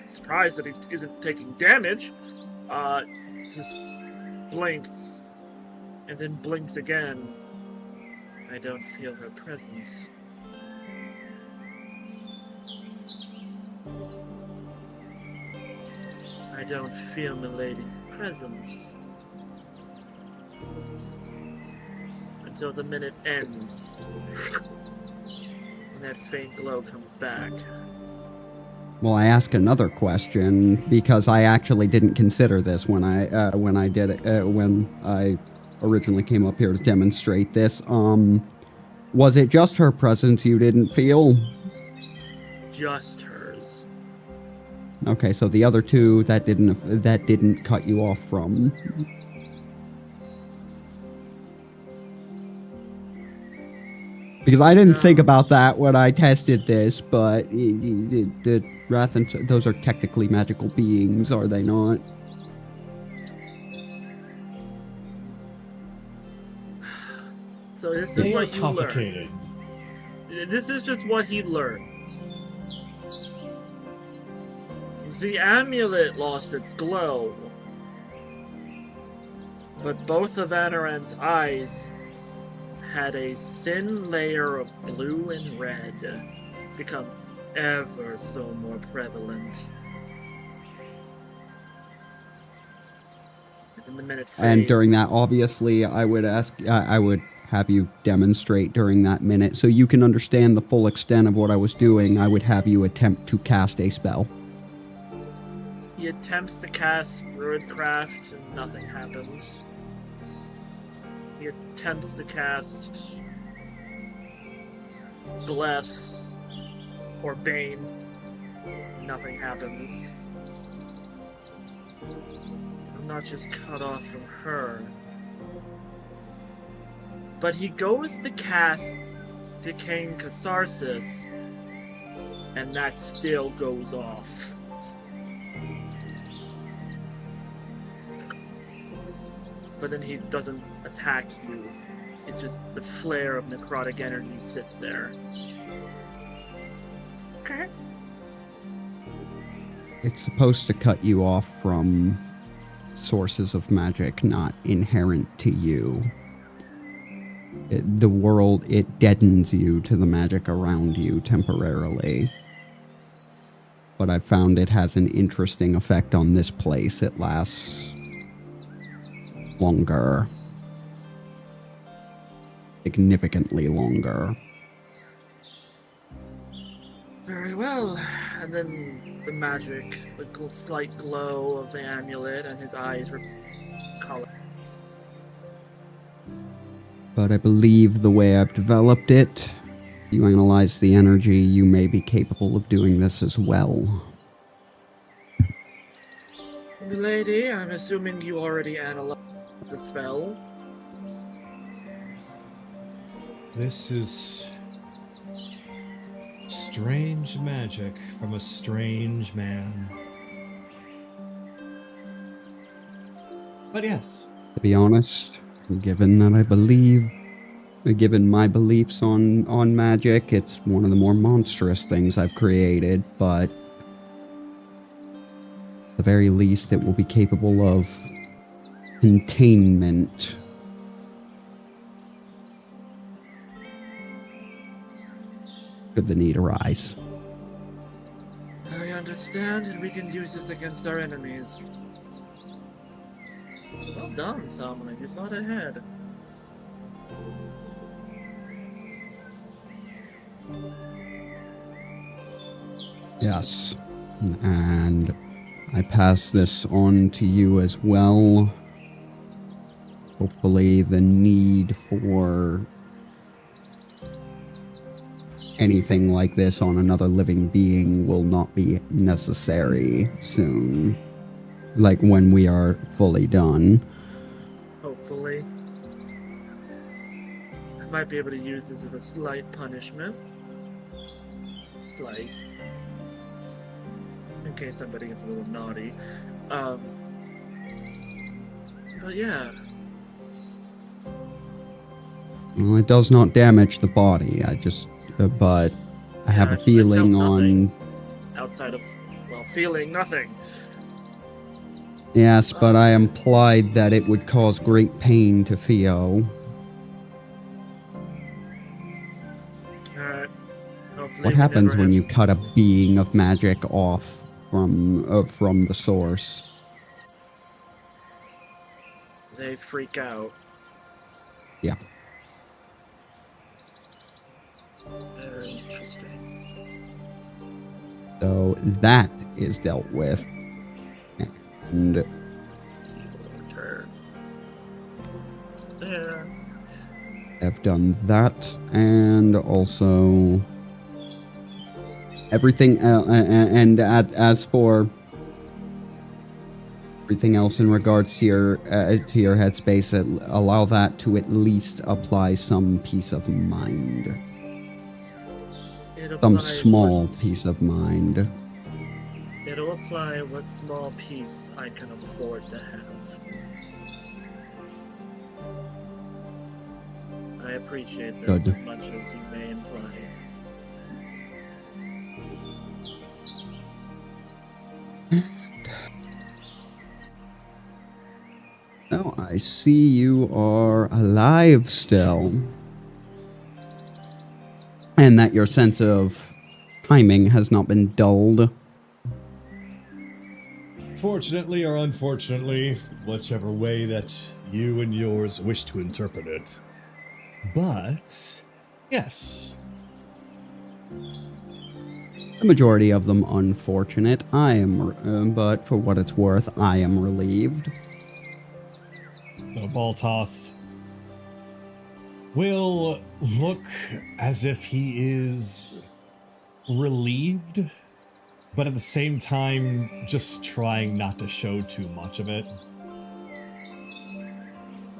surprised that he isn't taking damage, just blinks, and then blinks again. I don't feel her presence. I don't feel Milady's presence. Until the minute ends. And that faint glow comes back. Well, I ask another question because I actually didn't consider this when I did it when I originally came up here to demonstrate this. Was it just her presence you didn't feel? Just hers. Okay, so the other two that didn't cut you off from. Because I didn't think about that when I tested this, but the Wrath and those are technically magical beings, are they not? So this is They are what you complicated. learn. This is just what he learned. The amulet lost its glow. But both of Anaran's eyes had a thin layer of blue and red become ever so more prevalent. And the minute And during fades. that, obviously, I would have you demonstrate during that minute. So you can understand the full extent of what I was doing, I would have you attempt to cast a spell. He attempts to cast Druidcraft and nothing happens. He attempts to cast Bless or Bane. Nothing happens. I'm not just cut off from her. But he goes to cast Decaying Catharsis, and that still goes off. But then he doesn't attack you. It's just the flare of necrotic energy sits there. Okay. It's supposed to cut you off from sources of magic not inherent to you. It deadens you to the magic around you temporarily. but I found it has an interesting effect on this place. It lasts longer. Significantly longer. Very well. And then the magic, the slight glow of the amulet, and his eyes were color. But I believe the way I've developed it, you analyze the energy, you may be capable of doing this as well. Lady, I'm assuming you already analyzed the spell. This is strange magic from a strange man. But yes. To be honest, given that I believe, given my beliefs on magic, it's one of the more monstrous things I've created, but at the very least it will be capable of containment. Should the need arise. I understand, and we can use this against our enemies. Well done, Thelma. You thought ahead. Yes. And I pass this on to you as well. Hopefully the need for anything like this on another living being will not be necessary soon. Like when we are fully done. Hopefully. I might be able to use this as a slight punishment. Slight. In case somebody gets a little naughty. But yeah. Well, it does not damage the body. I just, but I have a feeling on... Outside of, well, feeling nothing. Yes, but I implied that it would cause great pain to Theo. Alright. Hopefully What we happens never when have you to cut a use this. being of magic off from the source? They freak out. Yeah. Very interesting. So that is dealt with. And Turn. There. I've done that, and also everything. As for everything else in regards to your headspace, allow that to at least apply some peace of mind, some small peace of mind. It'll apply what small piece I can afford to have. I appreciate this Good. as much as you may imply. Oh, I see you are alive still. And that your sense of timing has not been dulled. Fortunately or unfortunately, whichever way that you and yours wish to interpret it. But, yes. The majority of them unfortunate. But for what it's worth, I am relieved. So Baltoth will look as if he is relieved, but at the same time, just trying not to show too much of it.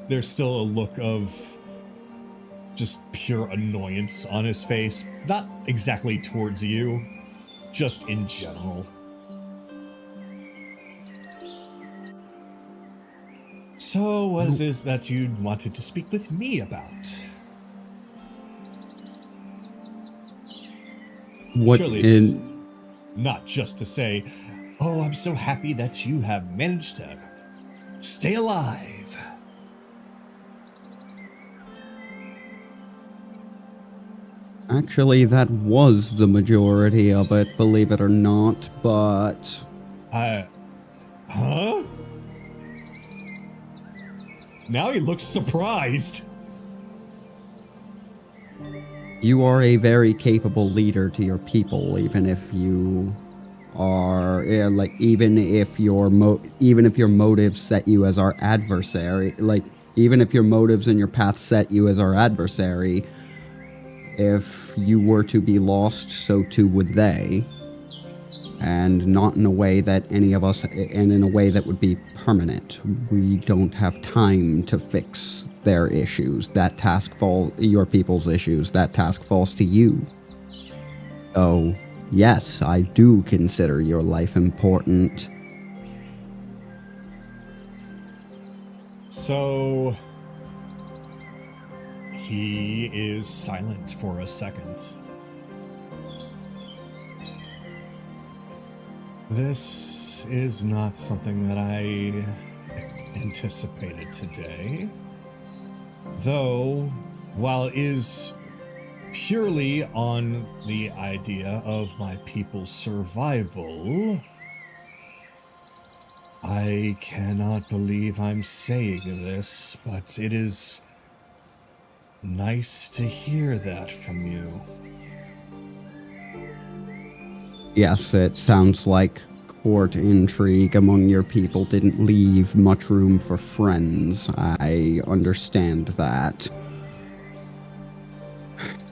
There's still a look of just pure annoyance on his face. Not exactly towards you, just in general. So, what is this that you wanted to speak with me about? What Surely it's not just to say, oh, I'm so happy that you have managed to stay alive. Actually, that was the majority of it, believe it or not, but... Huh? Now he looks surprised. You are a very capable leader to your people, even if you are, even if your motives set you as our adversary, even if your motives and your path set you as our adversary, if you were to be lost, so too would they. And not in a way that any of us, and in a way that would be permanent. We don't have time to fix their issues. That task falls, your people's issues, that task falls to you. So, yes, I do consider your life important. So, he is silent for a second. This is not something that I anticipated today. Though, while it is purely on the idea of my people's survival, I cannot believe I'm saying this, but it is nice to hear that from you. Yes, it sounds like court intrigue among your people didn't leave much room for friends. I understand that.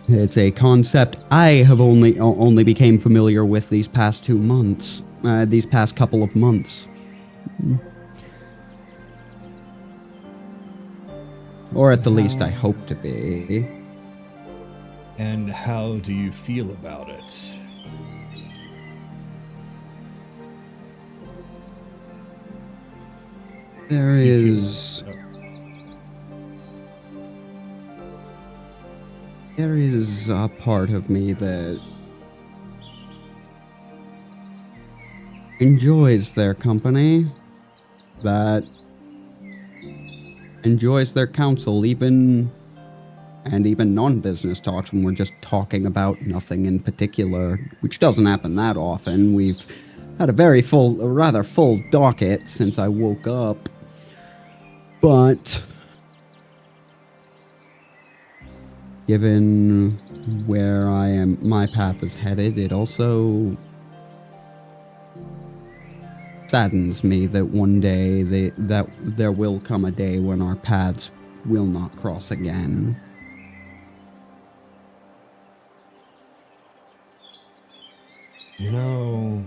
It's a concept I have only became familiar with these past 2 months. These past couple of months. Or at the least I hope to be. And how do you feel about it? There is a part of me that enjoys their company, that enjoys their counsel, even non-business talks when we're just talking about nothing in particular, which doesn't happen that often. We've had a rather full docket since I woke up. But given where my path is headed, it also saddens me that one day that there will come a day when our paths will not cross again. You know,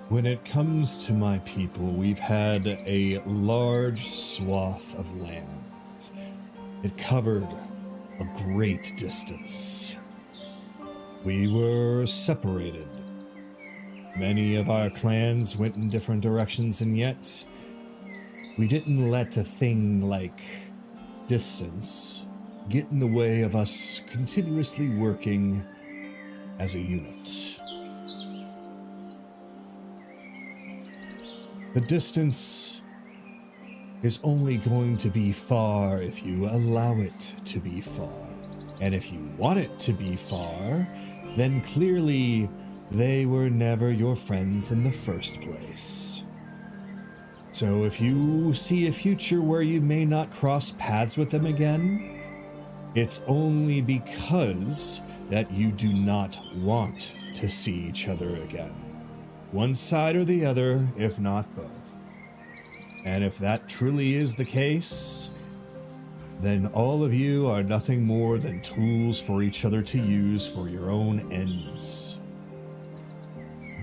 when it comes to my people, we've had a large swath of land. It covered a great distance. We were separated. Many of our clans went in different directions, and yet we didn't let a thing like distance get in the way of us continuously working as a unit. The distance is only going to be far if you allow it to be far. And if you want it to be far, then clearly they were never your friends in the first place. So if you see a future where you may not cross paths with them again, it's only because that you do not want to see each other again. One side or the other, if not both. And if that truly is the case, then all of you are nothing more than tools for each other to use for your own ends.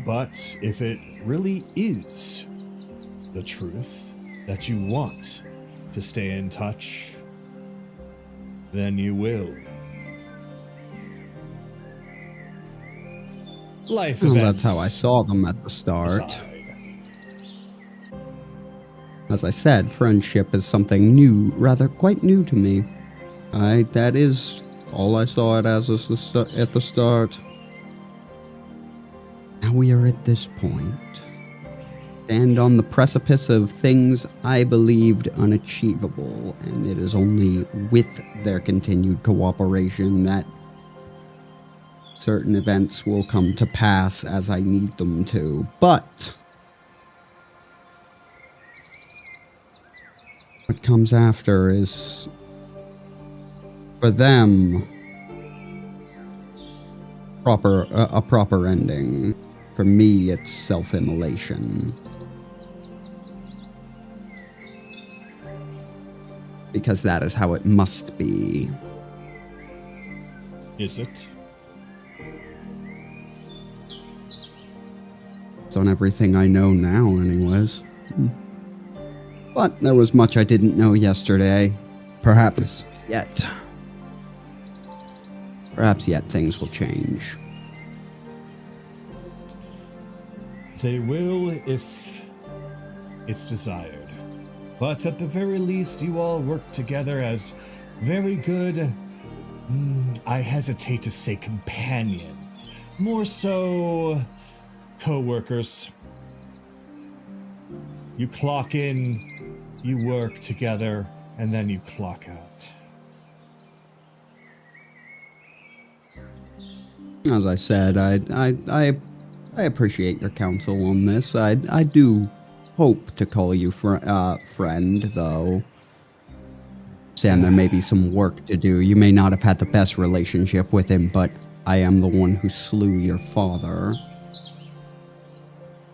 But if it really is the truth that you want to stay in touch, then you will. Life events. That's how I saw them at the start. aside. As I said, friendship is something new, rather quite new to me. That is all I saw it as at the start. Now we are at this point. stand on the precipice of things I believed unachievable, and it is only with their continued cooperation that certain events will come to pass as I need them to. But what comes after is, for them, a proper ending. For me, it's self-immolation. Because that is how it must be. Is it? It's on everything I know now, anyways. But there was much I didn't know yesterday. Perhaps yet things will change. They will if it's desired. But at the very least, you all work together as very good, I hesitate to say companions, more so co-workers. You clock in, you work together, and then you clock out. As I said, I appreciate your counsel on this. I do hope to call you friend, though. Sam, there may be some work to do. You may not have had the best relationship with him, but I am the one who slew your father.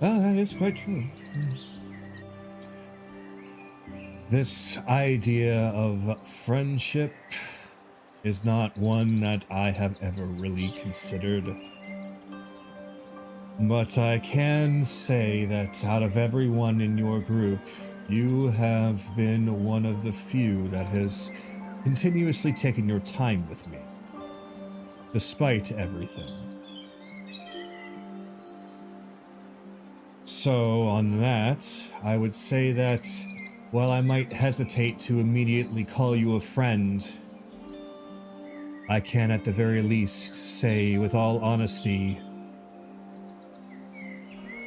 Oh, that is quite true. This idea of friendship is not one that I have ever really considered. But I can say that out of everyone in your group, you have been one of the few that has continuously taken your time with me, despite everything. So, on that, I would say that while I might hesitate to immediately call you a friend, I can at the very least say with all honesty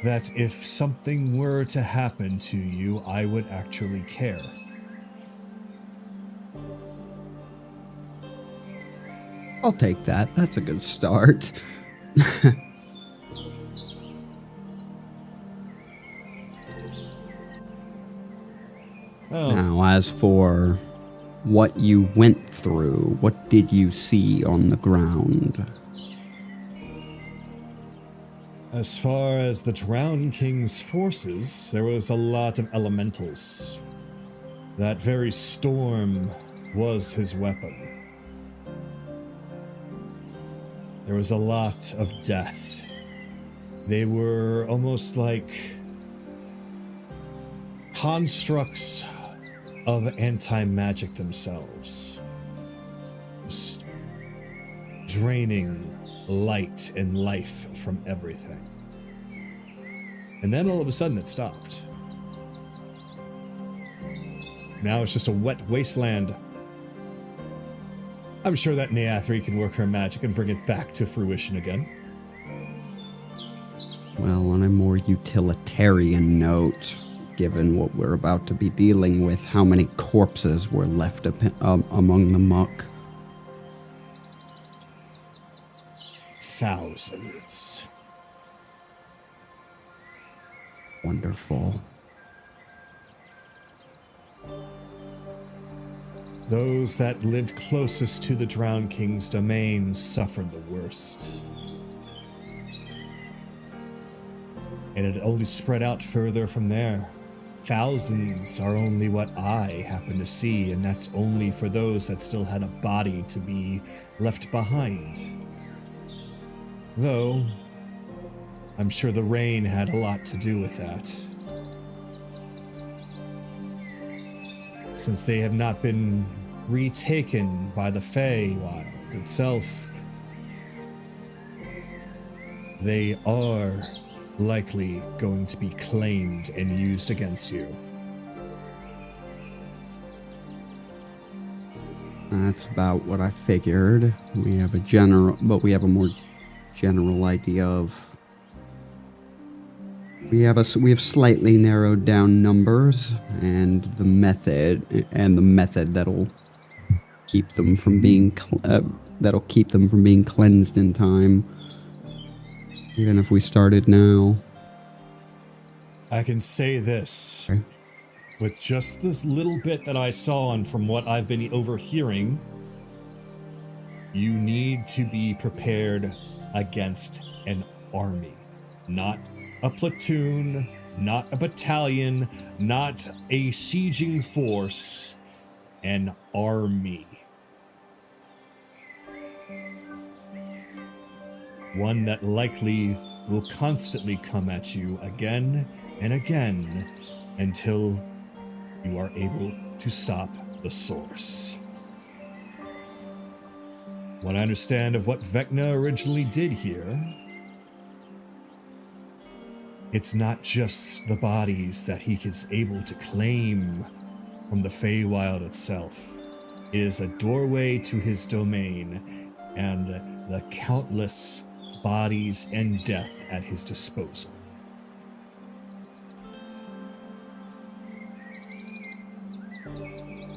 that if something were to happen to you, I would actually care. I'll take that. That's a good start. Oh. Now, as for what you went through, what did you see on the ground? As far as the Drowned King's forces, there was a lot of elementals. That very storm was his weapon. There was a lot of death. They were almost like constructs of anti-magic themselves. Just draining light and life from everything. And then all of a sudden it stopped. Now it's just a wet wasteland. I'm sure that Neathri can work her magic and bring it back to fruition again. Well, on a more utilitarian note, given what we're about to be dealing with, how many corpses were left among the muck? Thousands. Wonderful. Those that lived closest to the Drowned King's domains suffered the worst. And it only spread out further from there. Thousands are only what I happen to see, and that's only for those that still had a body to be left behind. Though, I'm sure the rain had a lot to do with that. Since they have not been retaken by the Feywild itself, they are likely going to be claimed and used against you. That's about what I figured. We have a more general idea of We have slightly narrowed down numbers and the method that'll keep them from being cleansed in time. Even if we started now. I can say this. Okay. With just this little bit that I saw and from what I've been overhearing, you need to be prepared against an army. Not a platoon, not a battalion, not a sieging force, an army. One that likely will constantly come at you again and again until you are able to stop the source. What I understand of what Vecna originally did here, it's not just the bodies that he is able to claim from the Feywild itself. It is a doorway to his domain and the countless bodies and death at his disposal.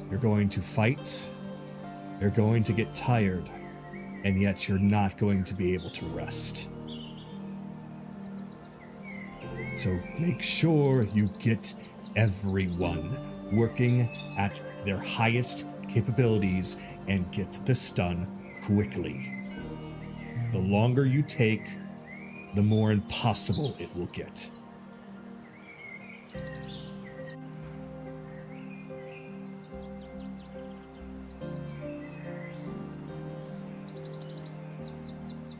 You're going to fight, you're going to get tired, and yet you're not going to be able to rest. So make sure you get everyone working at their highest capabilities and get this done quickly. The longer you take, the more impossible it will get.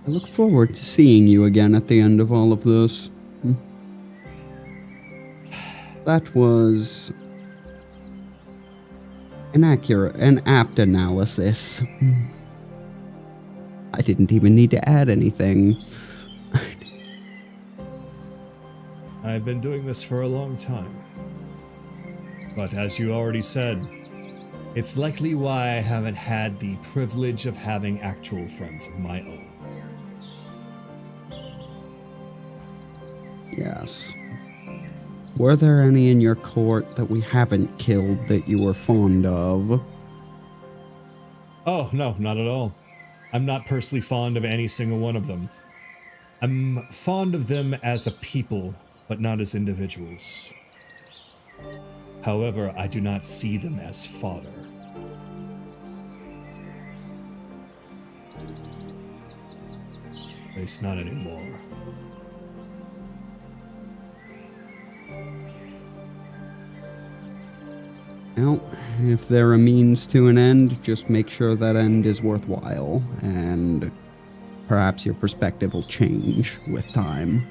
I look forward to seeing you again at the end of all of this. That was an apt analysis. I didn't even need to add anything. I've been doing this for a long time. But as you already said, it's likely why I haven't had the privilege of having actual friends of my own. Yes. Were there any in your court that we haven't killed that you were fond of? Oh, no, not at all. I'm not personally fond of any single one of them. I'm fond of them as a people, but not as individuals. However, I do not see them as fodder. At least not anymore. Well, if they're a means to an end, just make sure that end is worthwhile, and perhaps your perspective will change with time.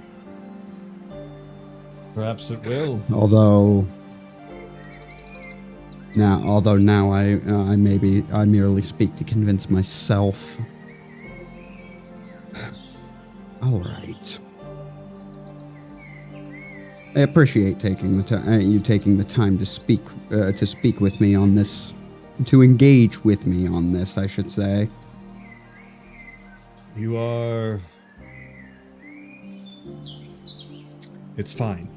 Perhaps it will. Although now I merely speak to convince myself. All right. I appreciate taking the time to speak with me on this, to engage with me on this, I should say. You are... It's fine.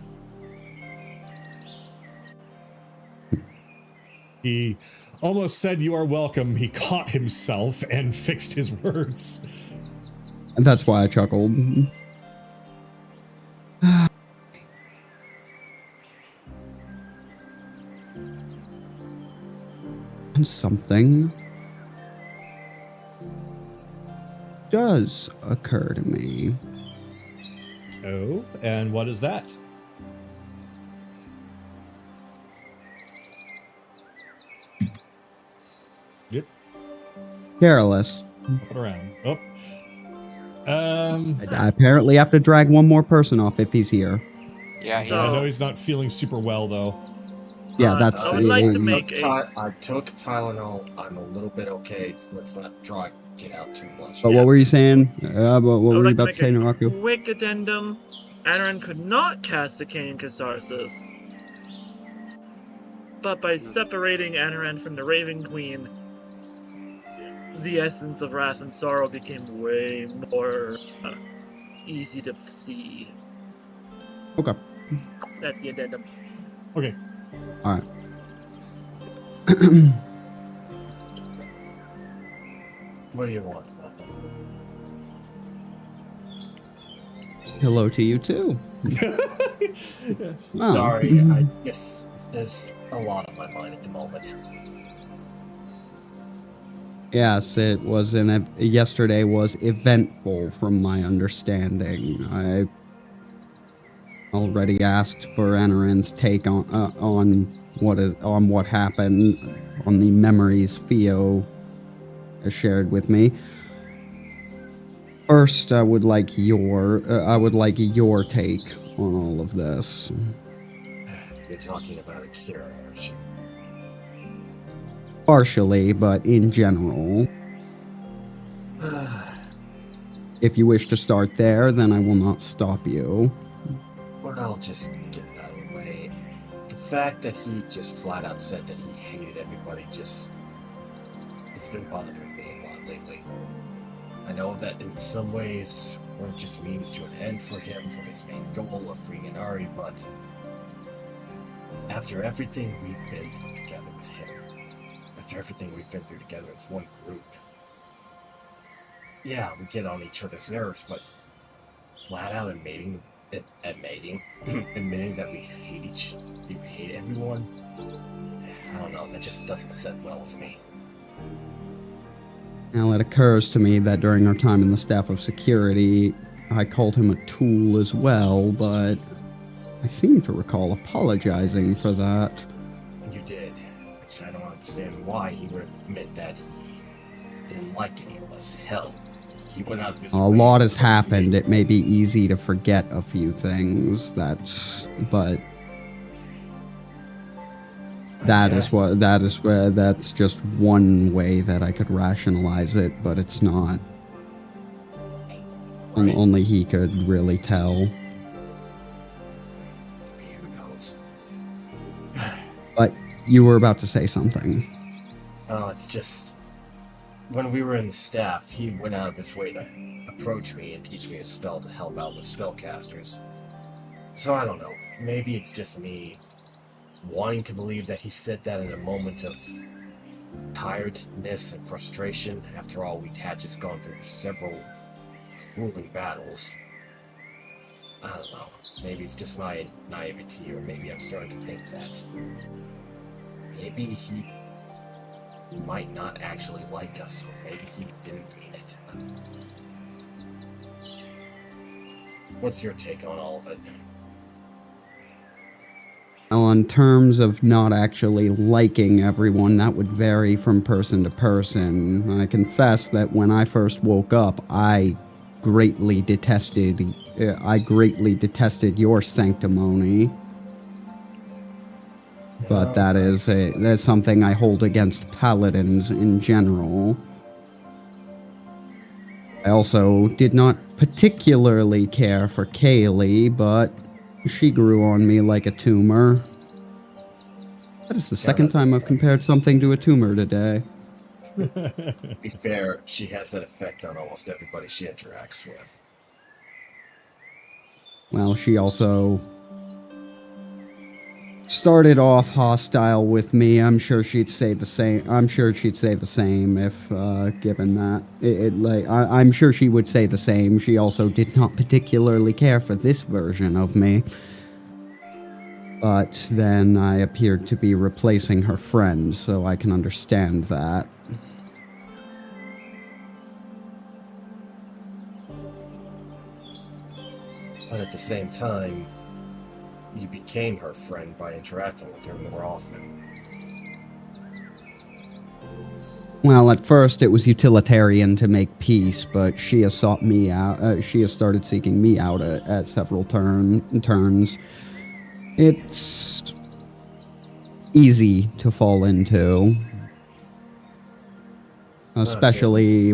He almost said you are welcome. He caught himself and fixed his words. And that's why I chuckled. And something does occur to me. Oh, and what is that? Yep. Careless. Up around. Oh. I apparently have to drag one more person off if he's here. Yeah, I know he's not feeling super well, though. Yeah, that's... I would like to make I took Tylenol. I'm a little bit okay, so let's not get out too much. But what were you saying? What were you about to say, make a Naraku? quick addendum. Anaran could not cast Arcane Catharsis. But by separating Anaran from the Raven Queen, the essence of wrath and sorrow became way more easy to see. Okay. That's the addendum. Okay. All right. What do you want? Hello to you too. Oh. Sorry, I guess there's a lot on my mind at the moment. Yes, it was yesterday was eventful from my understanding. I already asked for Anarin's take on what happened, on the memories Theo has shared with me. First, I would like your take on all of this. You're talking about a cure, aren't you? Partially, but in general. If you wish to start there, then I will not stop you. Well, I'll just get it out of the way. The fact that he just flat out said that he hated everybody it's been bothering me a lot lately. I know that in some ways we're just means to an end for him, for his main goal of freeing Inari, but after everything we've been through together with him, after everything we've been through together as one group, yeah, we get on each other's nerves, but flat out admitting that we hate everyone, I don't know, that just doesn't sit well with me. Now, it occurs to me that during our time in the staff of security, I called him a tool as well, but I seem to recall apologizing for that. You did, which I don't understand why he would admit that he didn't like any of us. Hell, he went out of his way. A lot has happened. It may be easy to forget a few things, that's just one way that I could rationalize it, but it's not. And Right. only he could really tell. Maybe who knows? But you were about to say something. Oh, it's just when we were in the staff, he went out of his way to approach me and teach me a spell to help out with spellcasters. So I don't know. Maybe it's just me wanting to believe that he said that in a moment of tiredness and frustration. After all, we had just gone through several grueling battles. I don't know. Maybe it's just my naivety, or maybe I'm starting to think that maybe he might not actually like us, or maybe he didn't mean it. What's your take on all of it? Now, in terms of not actually liking everyone, that would vary from person to person. I confess that when I first woke up, I greatly detested your sanctimony. But that's something I hold against paladins in general. I also did not particularly care for Kaylee, but she grew on me like a tumor. That is the second time I've compared something to a tumor today. To be fair, she has that effect on almost everybody she interacts with. Well, she also started off hostile with me. I'm sure she'd say the same. If given that. I'm sure she would say the same. She also did not particularly care for this version of me. But then I appeared to be replacing her friend, so I can understand that. But at the same time, you became her friend by interacting with her more often. Well, at first it was utilitarian to make peace, but she has sought me out. She has started seeking me out at several turns. It's easy to fall into, especially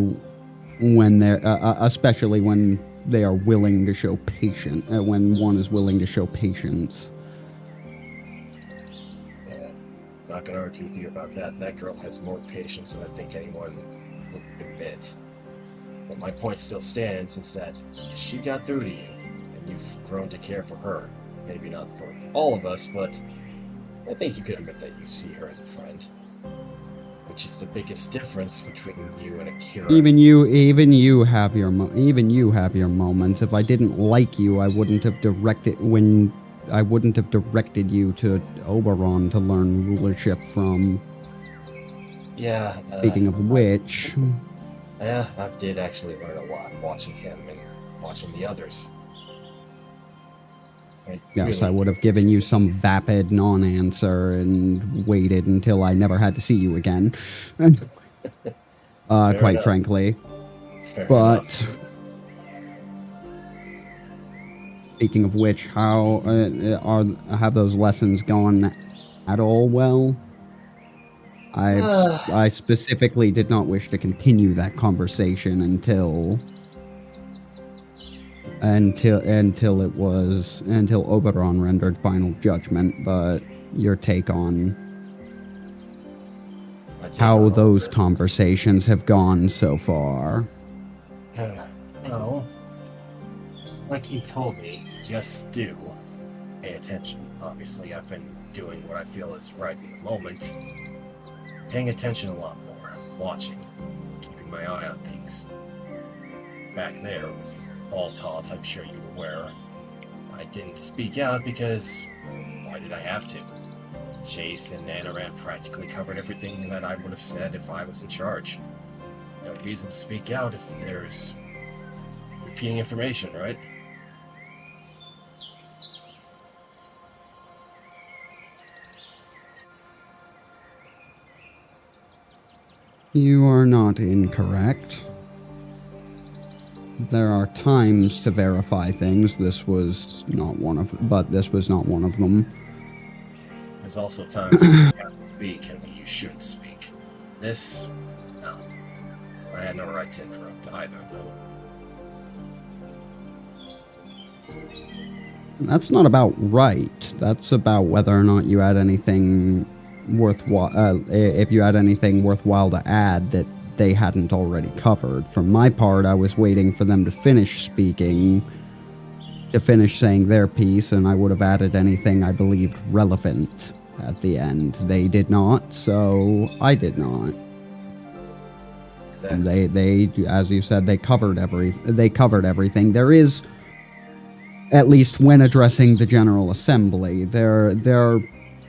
when they are willing to show patience. When one is willing to show patience. Not gonna argue with you about that. That girl has more patience than I think anyone would admit. But my point still stands, is that she got through to you, and you've grown to care for her. Maybe not for all of us, but I think you can admit that you see her as a friend. Which is the biggest difference between you and Akira. Even you have your moments. If I didn't like you, I wouldn't have directed you to Oberon to learn rulership from. Yeah. Speaking of which. Yeah, I did actually learn a lot watching him and watching the others. Yes, I would have given you some vapid non-answer and waited until I never had to see you again. Quite enough. frankly. Fair but enough. Speaking of which, how have those lessons gone at all well? I specifically did not wish to continue that conversation until Oberon rendered final judgment, but your take on how those conversations have gone so far. Well, like he told me, just do pay attention. Obviously, I've been doing what I feel is right in the moment. Paying attention a lot more, watching, keeping my eye on things. Back there was all taught, I'm sure you were aware. I didn't speak out because why did I have to? Chase and Anaran practically covered everything that I would have said if I was in charge. No reason to speak out if there's repeating information, right? You are not incorrect. There are times to verify things. This was not one of them. There's also times when you have to speak and when you shouldn't speak. This, no. I had no right to interrupt either, though. That's not about right. That's about whether or not you had anything worthwhile. If you had anything worthwhile to add that they hadn't already covered. From my part, I was waiting for them to finish speaking, to finish saying their piece, and I would have added anything I believed relevant at the end. They did not, so I did not. Exactly. And they, as you said, they covered everything. There is, at least when addressing the General Assembly, there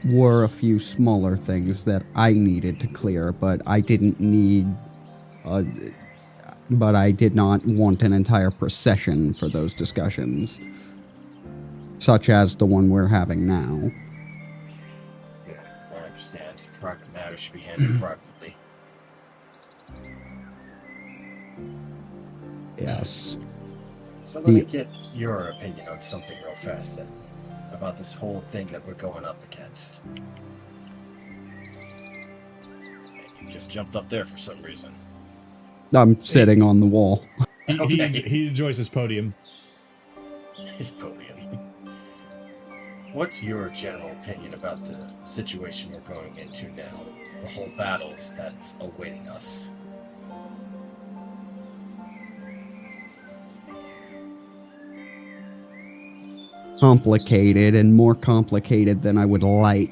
were a few smaller things that I needed to clear, but I didn't need. But I did not want an entire procession for those discussions, such as the one we're having now. Yeah, I understand. Private matters should be handled privately. Yes. So let me get your opinion on something real fast then, about this whole thing that we're going up against. You just jumped up there for some reason. I'm sitting on the wall. He enjoys his podium. His podium. What's your general opinion about the situation we're going into now? The whole battles that's awaiting us? Complicated, and more complicated than I would like.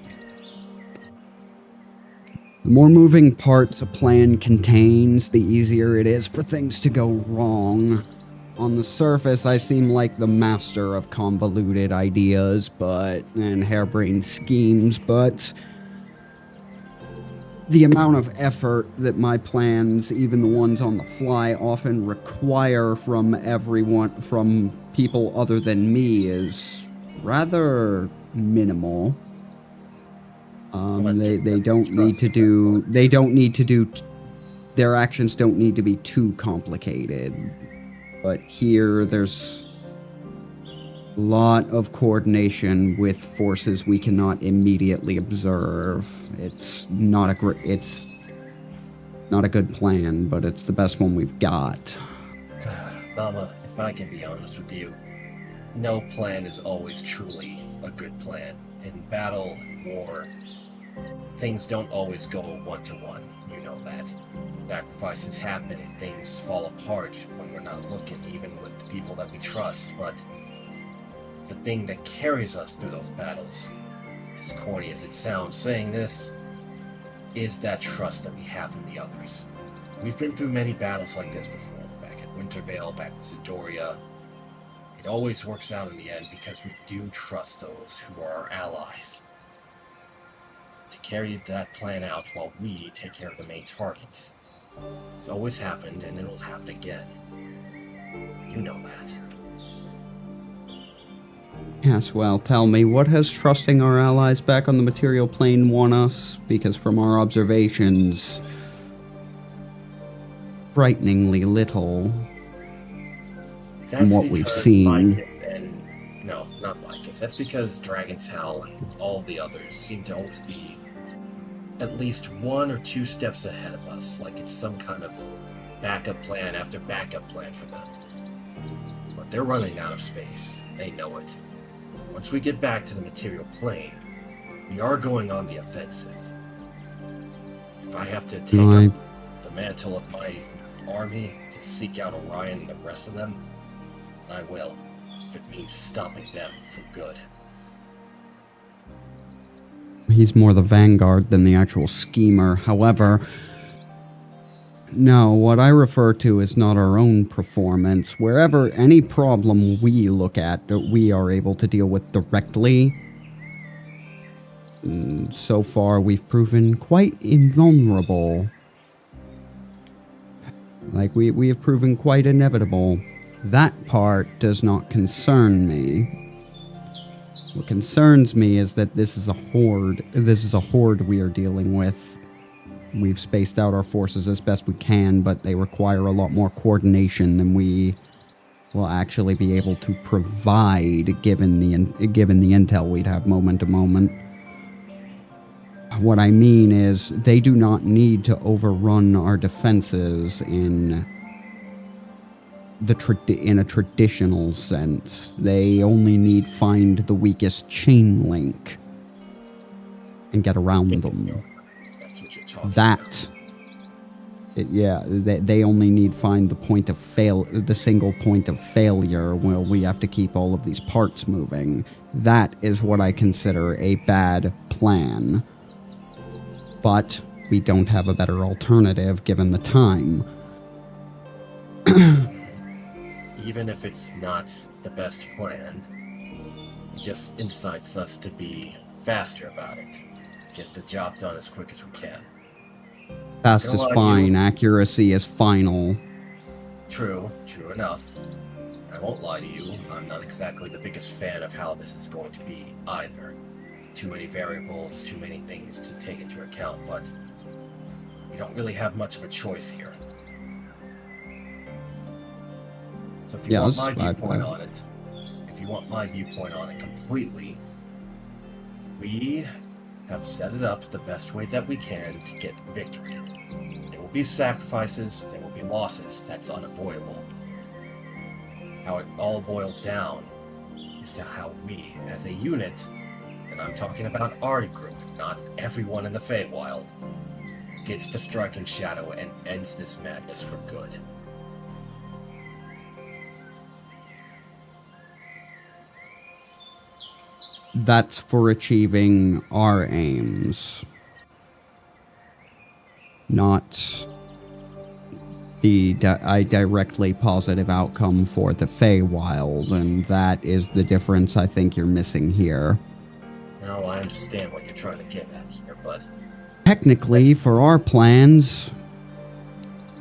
The more moving parts a plan contains, the easier it is for things to go wrong. On the surface, I seem like the master of convoluted ideas, and harebrained schemes, but the amount of effort that my plans, even the ones on the fly, often require from people other than me is rather minimal. Their actions don't need to be too complicated. But here, there's a lot of coordination with forces we cannot immediately observe. It's not a good plan, but it's the best one we've got. Zama, if I can be honest with you, no plan is always truly a good plan. In battle, war, things don't always go 1-to-1, you know that. Sacrifices happen, things fall apart when we're not looking, even with the people that we trust, but the thing that carries us through those battles, as corny as it sounds saying this, is that trust that we have in the others. We've been through many battles like this before, back at Wintervale, back in Zidoria. It always works out in the end because we do trust those who are our allies to carry that plan out while we take care of the main targets. It's always happened, and it'll happen again. You know that. Yes, well, tell me, what has trusting our allies back on the material plane won us? Because from our observations, frighteningly little from what we've seen. No, not Lycus. That's because Dragon's Hell and all the others seem to always be at least 1 or 2 steps ahead of us, like it's some kind of backup plan after backup plan for them. But they're running out of space. They know it. Once we get back to the material plane, we are going on the offensive. If I have to take up the mantle of my army to seek out Orion and the rest of them, I will, if it means stopping them for good. He's more the vanguard than the actual schemer. However, no, what I refer to is not our own performance. Wherever any problem we look at that we are able to deal with directly, so far we've proven quite invulnerable. Like, we have proven quite inevitable. That part does not concern me. What concerns me is that this is a horde. This is a horde we are dealing with. We've spaced out our forces as best we can, but they require a lot more coordination than we will actually be able to provide, given the intel we'd have moment to moment. What I mean is, they do not need to overrun our defenses in a traditional sense. They only need find the weakest chain link and get around them. That's what you're talking about. They only need find the point of the single point of failure where we have to keep all of these parts moving. That is what I consider a bad plan. But we don't have a better alternative given the time. Even if it's not the best plan, it just incites us to be faster about it. Get the job done as quick as we can. Fast is fine, accuracy is final. True enough. I won't lie to you, I'm not exactly the biggest fan of how this is going to be either. Too many variables, too many things to take into account, but we don't really have much of a choice here. So if you want my viewpoint on it, completely, we have set it up the best way that we can to get victory. There will be sacrifices, there will be losses, that's unavoidable. How it all boils down is to how we, as a unit, and I'm talking about our group, not everyone in the Feywild, gets to Striking Shadow and ends this madness for good. That's for achieving our aims. Not the directly positive outcome for the Feywild, and that is the difference I think you're missing here. No, I understand what you're trying to get at here, but... Technically, for our plans,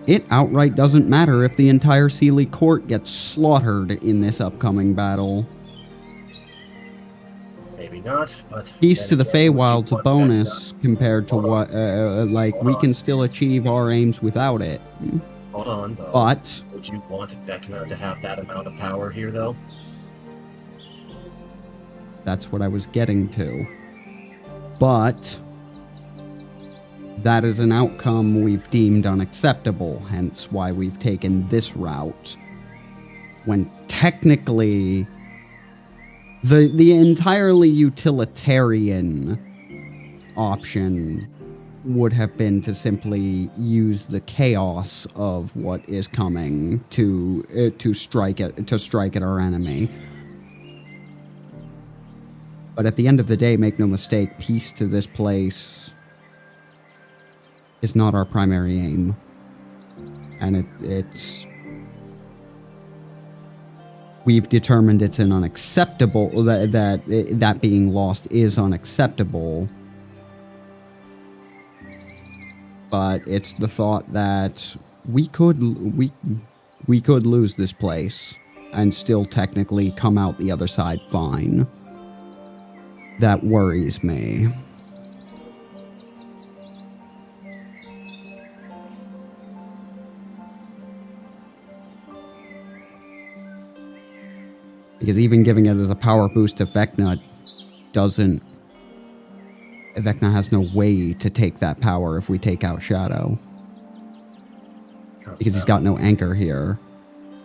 it outright doesn't matter if the entire Sealy court gets slaughtered in this upcoming battle. Maybe not, but... Peace to the Feywild's a bonus compared to what, we can still achieve our aims without it. Hold on, though. But... would you want Vecna to have that amount of power here, though? That's what I was getting to. But... that is an outcome we've deemed unacceptable, hence why we've taken this route. When technically... The entirely utilitarian option would have been to simply use the chaos of what is coming to strike at our enemy. But at the end of the day, make no mistake, peace to this place is not our primary aim. And it's... We've determined it's an unacceptable... That being lost is unacceptable. But it's the thought that we could lose this place and still technically come out the other side fine. That worries me. Because even giving it as a power boost to Vecna doesn't... Vecna has no way to take that power if we take out Shadow. Because he's got no anchor here.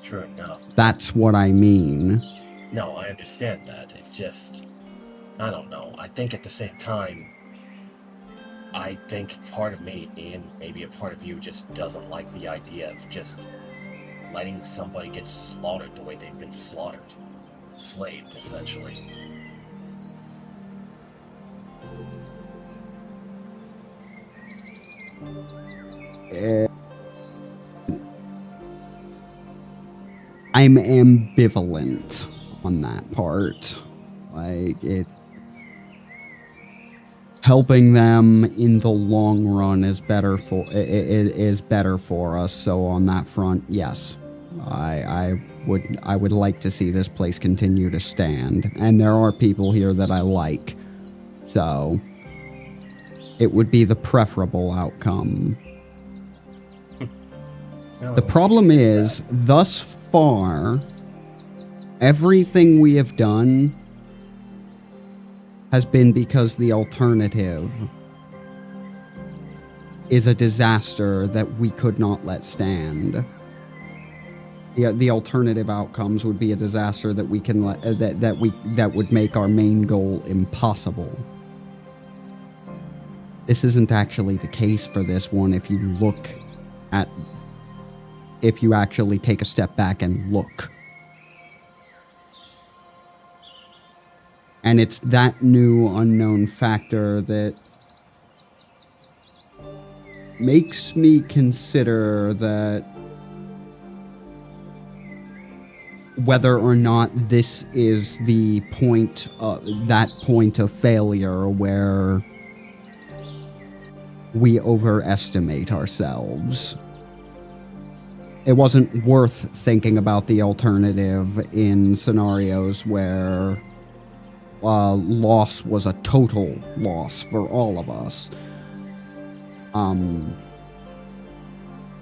True enough. That's what I mean. No, I understand that. It's just... I don't know. I think at the same time... I think part of me, and maybe a part of you, just doesn't like the idea of just letting somebody get slaughtered the way they've been slaughtered. Slaved, essentially. I'm ambivalent on that part. Like, it... Helping them in the long run is better for us, so on that front, yes. I would like to see this place continue to stand. And there are people here that I like. So it would be the preferable outcome. The problem is, thus far, everything we have done has been because the alternative is a disaster that we could not let stand. The alternative outcomes would be a disaster that we can that would make our main goal impossible. This isn't actually the case for this one if you actually take a step back and look. And it's that new unknown factor that makes me consider that whether or not this is the point, that point of failure where we overestimate ourselves. It wasn't worth thinking about the alternative in scenarios where loss was a total loss for all of us.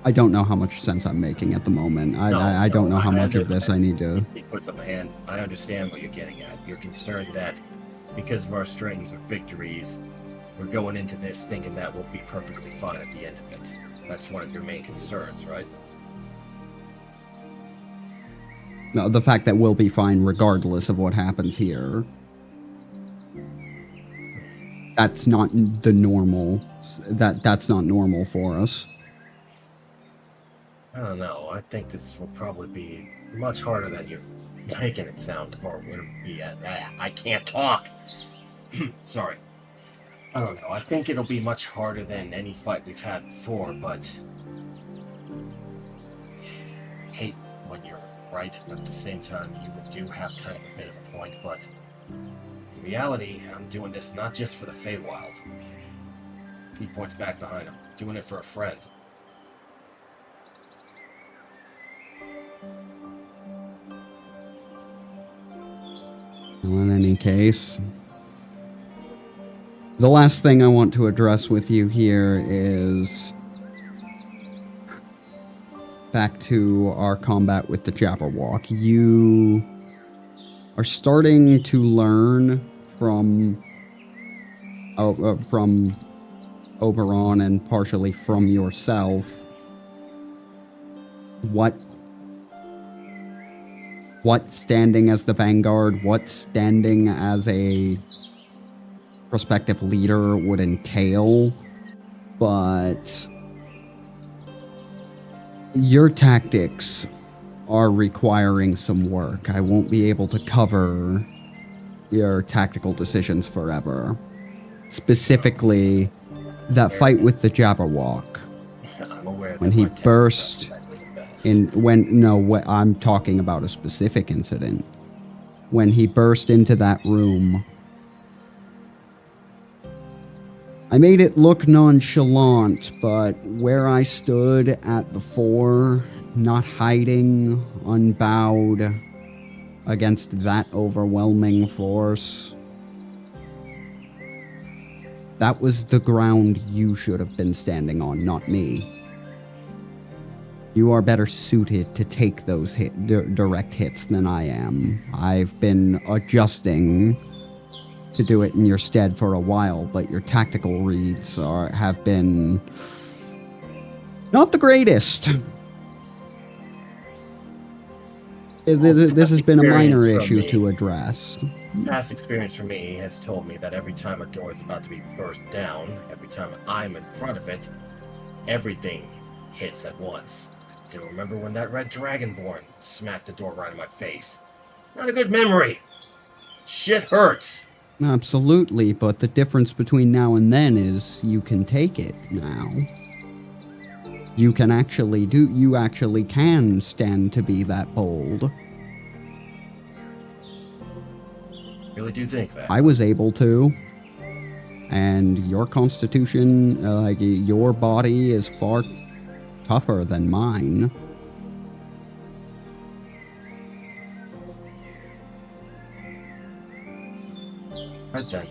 I don't know how much sense I'm making at the moment. I don't know how much of this I need to... He puts up a hand. I understand what you're getting at. You're concerned that because of our strings or victories, we're going into this thinking that we'll be perfectly fine at the end of it. That's one of your main concerns, right? No, the fact that we'll be fine regardless of what happens here. That's not the normal. That's not normal for us. I don't know. I think this will probably be much harder than you're making it sound, or would it be? I can't talk. Sorry. I don't know. I think it'll be much harder than any fight we've had before, but I hate when you're right, but at the same time, you do have kind of a bit of a point. But in reality, I'm doing this not just for the Feywild. He points back behind him. Doing it for a friend. Well, in any case, the last thing I want to address with you here is back to our combat with the Jabberwock. You are starting to learn from Oberon and partially from yourself what standing as the Vanguard, what standing as a prospective leader would entail, but your tactics are requiring some work. I won't be able to cover your tactical decisions forever. Specifically, that fight with the Jabberwock. I'm aware When that he my temper burst is not the best. I'm talking about a specific incident. When he burst into that room, I made it look nonchalant, but where I stood at the fore, not hiding, unbowed, against that overwhelming force, that was the ground you should have been standing on, not me. You are better suited to take those direct hits than I am. I've been adjusting to do it in your stead for a while, but your tactical reads have been not the greatest. This has been a minor issue to address. Past experience for me has told me that every time a door is about to be burst down, every time I'm in front of it, everything hits at once. Still remember when that red dragonborn smacked the door right in my face. Not a good memory. Shit hurts. Absolutely, but the difference between now and then is you can take it now. You actually can stand to be that bold. Really do think that. I was able to. And your constitution, your body is far tougher than mine. Right then.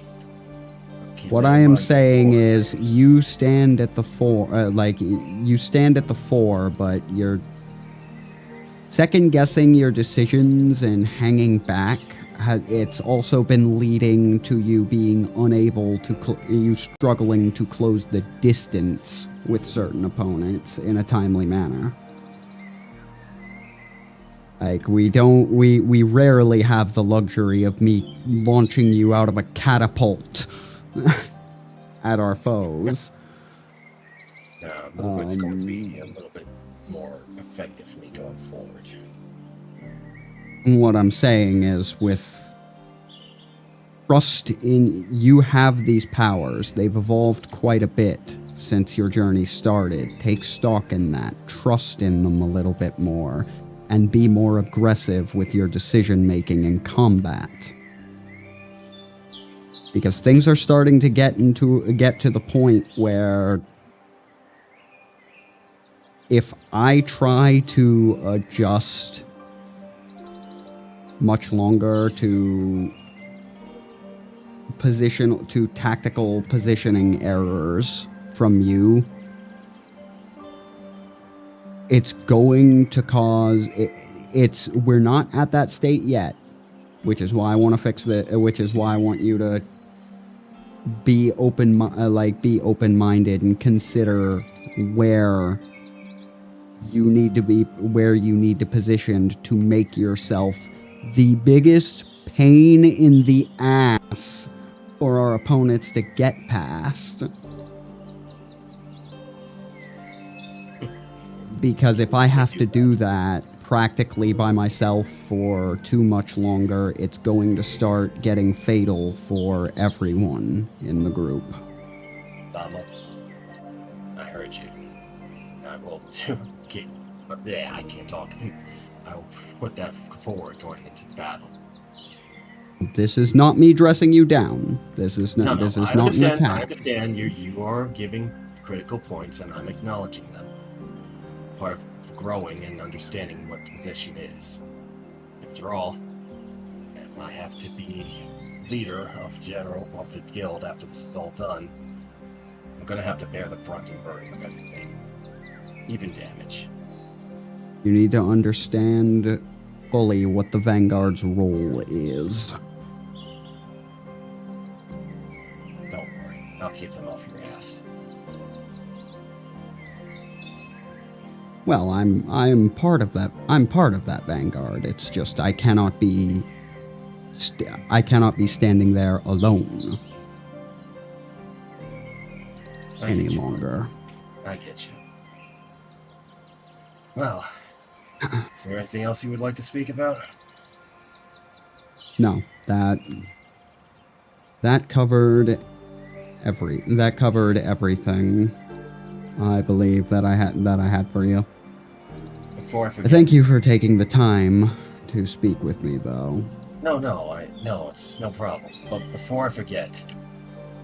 What I am saying is, you stand at the fore, you stand at the fore, but you're second-guessing your decisions and hanging back. It's also been leading to you being unable to, you struggling to close the distance with certain opponents in a timely manner. Like, we rarely have the luxury of me launching you out of a catapult at our foes. Movement's going to be a little bit more effective for me going forward. What I'm saying is, with trust in, you have these powers. They've evolved quite a bit since your journey started. Take stock in that. Trust in them a little bit more. And be more aggressive with your decision-making in combat. Because things are starting to get to the point where if I try to adjust much longer to tactical positioning errors from you, it's going to cause we're not at that state yet, which is why I want to fix which is why I want you to be open-minded and consider where you need to position to make yourself the biggest pain in the ass for our opponents to get past. Because if I have to do that practically by myself for too much longer, it's going to start getting fatal for everyone in the group. Donald, I heard you. I will I can't talk. I will put that forward going into battle. This is not me dressing you down. This is not an attack. I understand you are giving critical points, and I'm acknowledging them. Part of growing and understanding what the position is. After all, if I have to be leader of the guild after this is all done, I'm gonna have to bear the brunt and burden of everything, even damage. You need to understand fully what the Vanguard's role is. Don't worry, I'll keep them off your ass. Well, I'm part of that. I'm part of that Vanguard. It's just I cannot be standing there alone any longer. I get you. Well, is there anything else you would like to speak about? No, That covered everything, I believe, that I had for you. Before I forget... Thank you for taking the time to speak with me, though. No, it's no problem. But before I forget,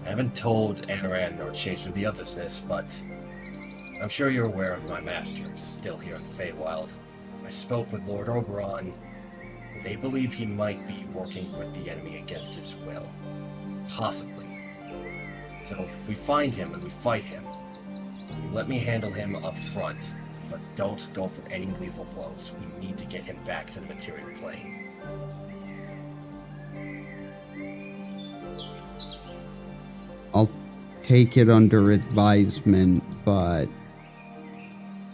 I haven't told Anaran nor Chase or the others this, but I'm sure you're aware of my master, still here in the Feywild. I spoke with Lord Oberon. They believe he might be working with the enemy against his will. Possibly. So if we find him and we fight him, you let me handle him up front, but don't go for any lethal blows. We need to get him back to the material plane. I'll take it under advisement, but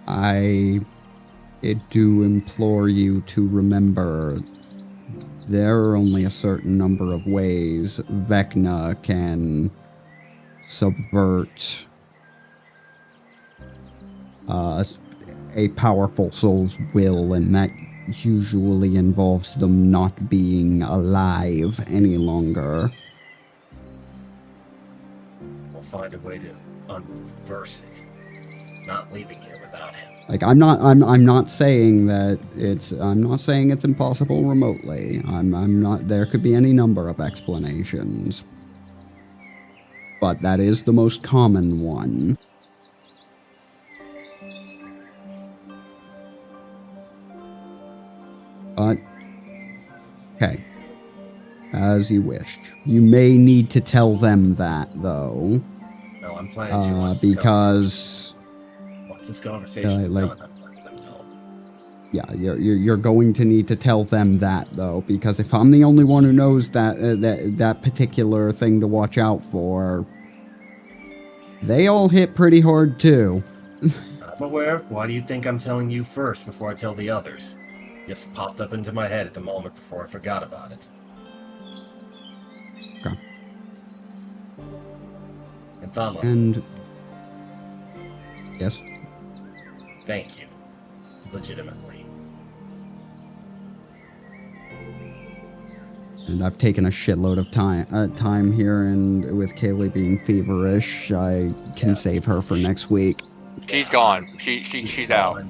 I do implore you to remember there are only a certain number of ways Vecna can subvert a powerful soul's will, and that usually involves them not being alive any longer. We'll find a way to unreverse it. Not leaving here without him. Like, I'm not saying that I'm not saying it's impossible remotely. I'm not, there could be any number of explanations. But that is the most common one. But, okay. As you wish. You may need to tell them that, though. No, I'm planning to once because... Once this conversation is done, I'm letting them know. Yeah, you're going to need to tell them that, though, because if I'm the only one who knows that particular thing to watch out for, they all hit pretty hard, too. I'm aware. Why do you think I'm telling you first before I tell the others? Just popped up into my head at the moment before I forgot about it. Okay. And Thama. And... Yes? Thank you. Legitimately. And I've taken a shitload of time here, and with Kaylee being feverish, I can save her for next week. She's gone. She's out.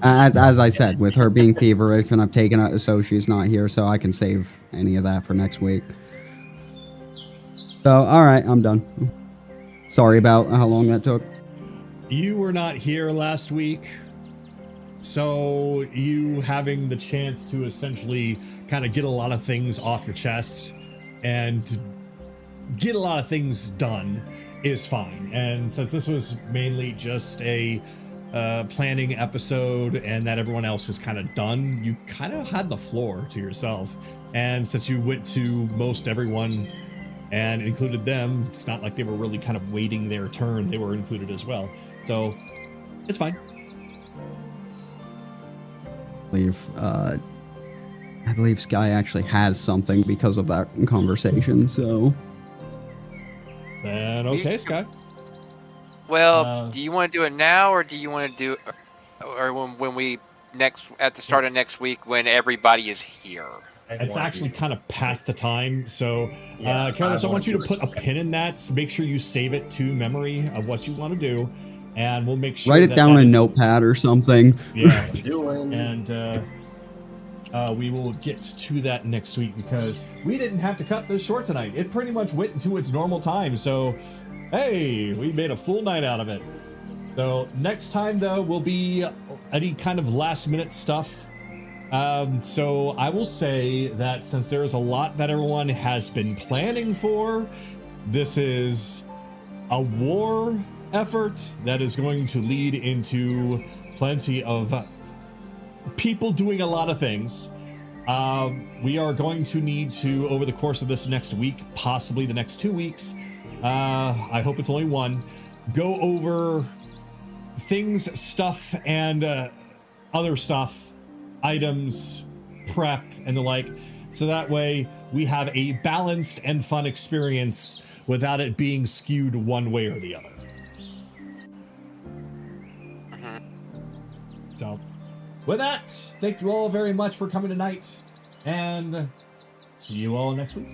As I said, with her being feverish, and I've taken it so she's not here, so I can save any of that for next week. So, alright, I'm done. Sorry about how long that took. You were not here last week, so you having the chance to essentially kind of get a lot of things off your chest and get a lot of things done is fine. And since this was mainly just a planning episode and that everyone else was kind of done, you kind of had the floor to yourself. And since you went to most everyone and included them, it's not like they were really kind of waiting their turn. They were included as well. So it's fine. I believe Sky actually has something because of that conversation, so... Then okay, Sky. Well, do you want to do it now, or do you want to do it or when we at the start of next week when everybody is here? It's actually kind of past the time, so Carlos, I want you to put a pin in that. So make sure you save it to memory of what you want to do, and we'll make sure write it down on a notepad or something. Yeah, and we will get to that next week because we didn't have to cut this short tonight. It pretty much went into its normal time, so hey, we made a full night out of it. So next time, though, will be any kind of last-minute stuff. So I will say that since there is a lot that everyone has been planning for, this is a war effort that is going to lead into plenty of people doing a lot of things. We are going to need to, over the course of this next week, possibly the next 2 weeks, I hope it's only one, go over things, stuff, and other stuff, items, prep, and the like, so that way we have a balanced and fun experience without it being skewed one way or the other. So, with that, thank you all very much for coming tonight, and see you all next week.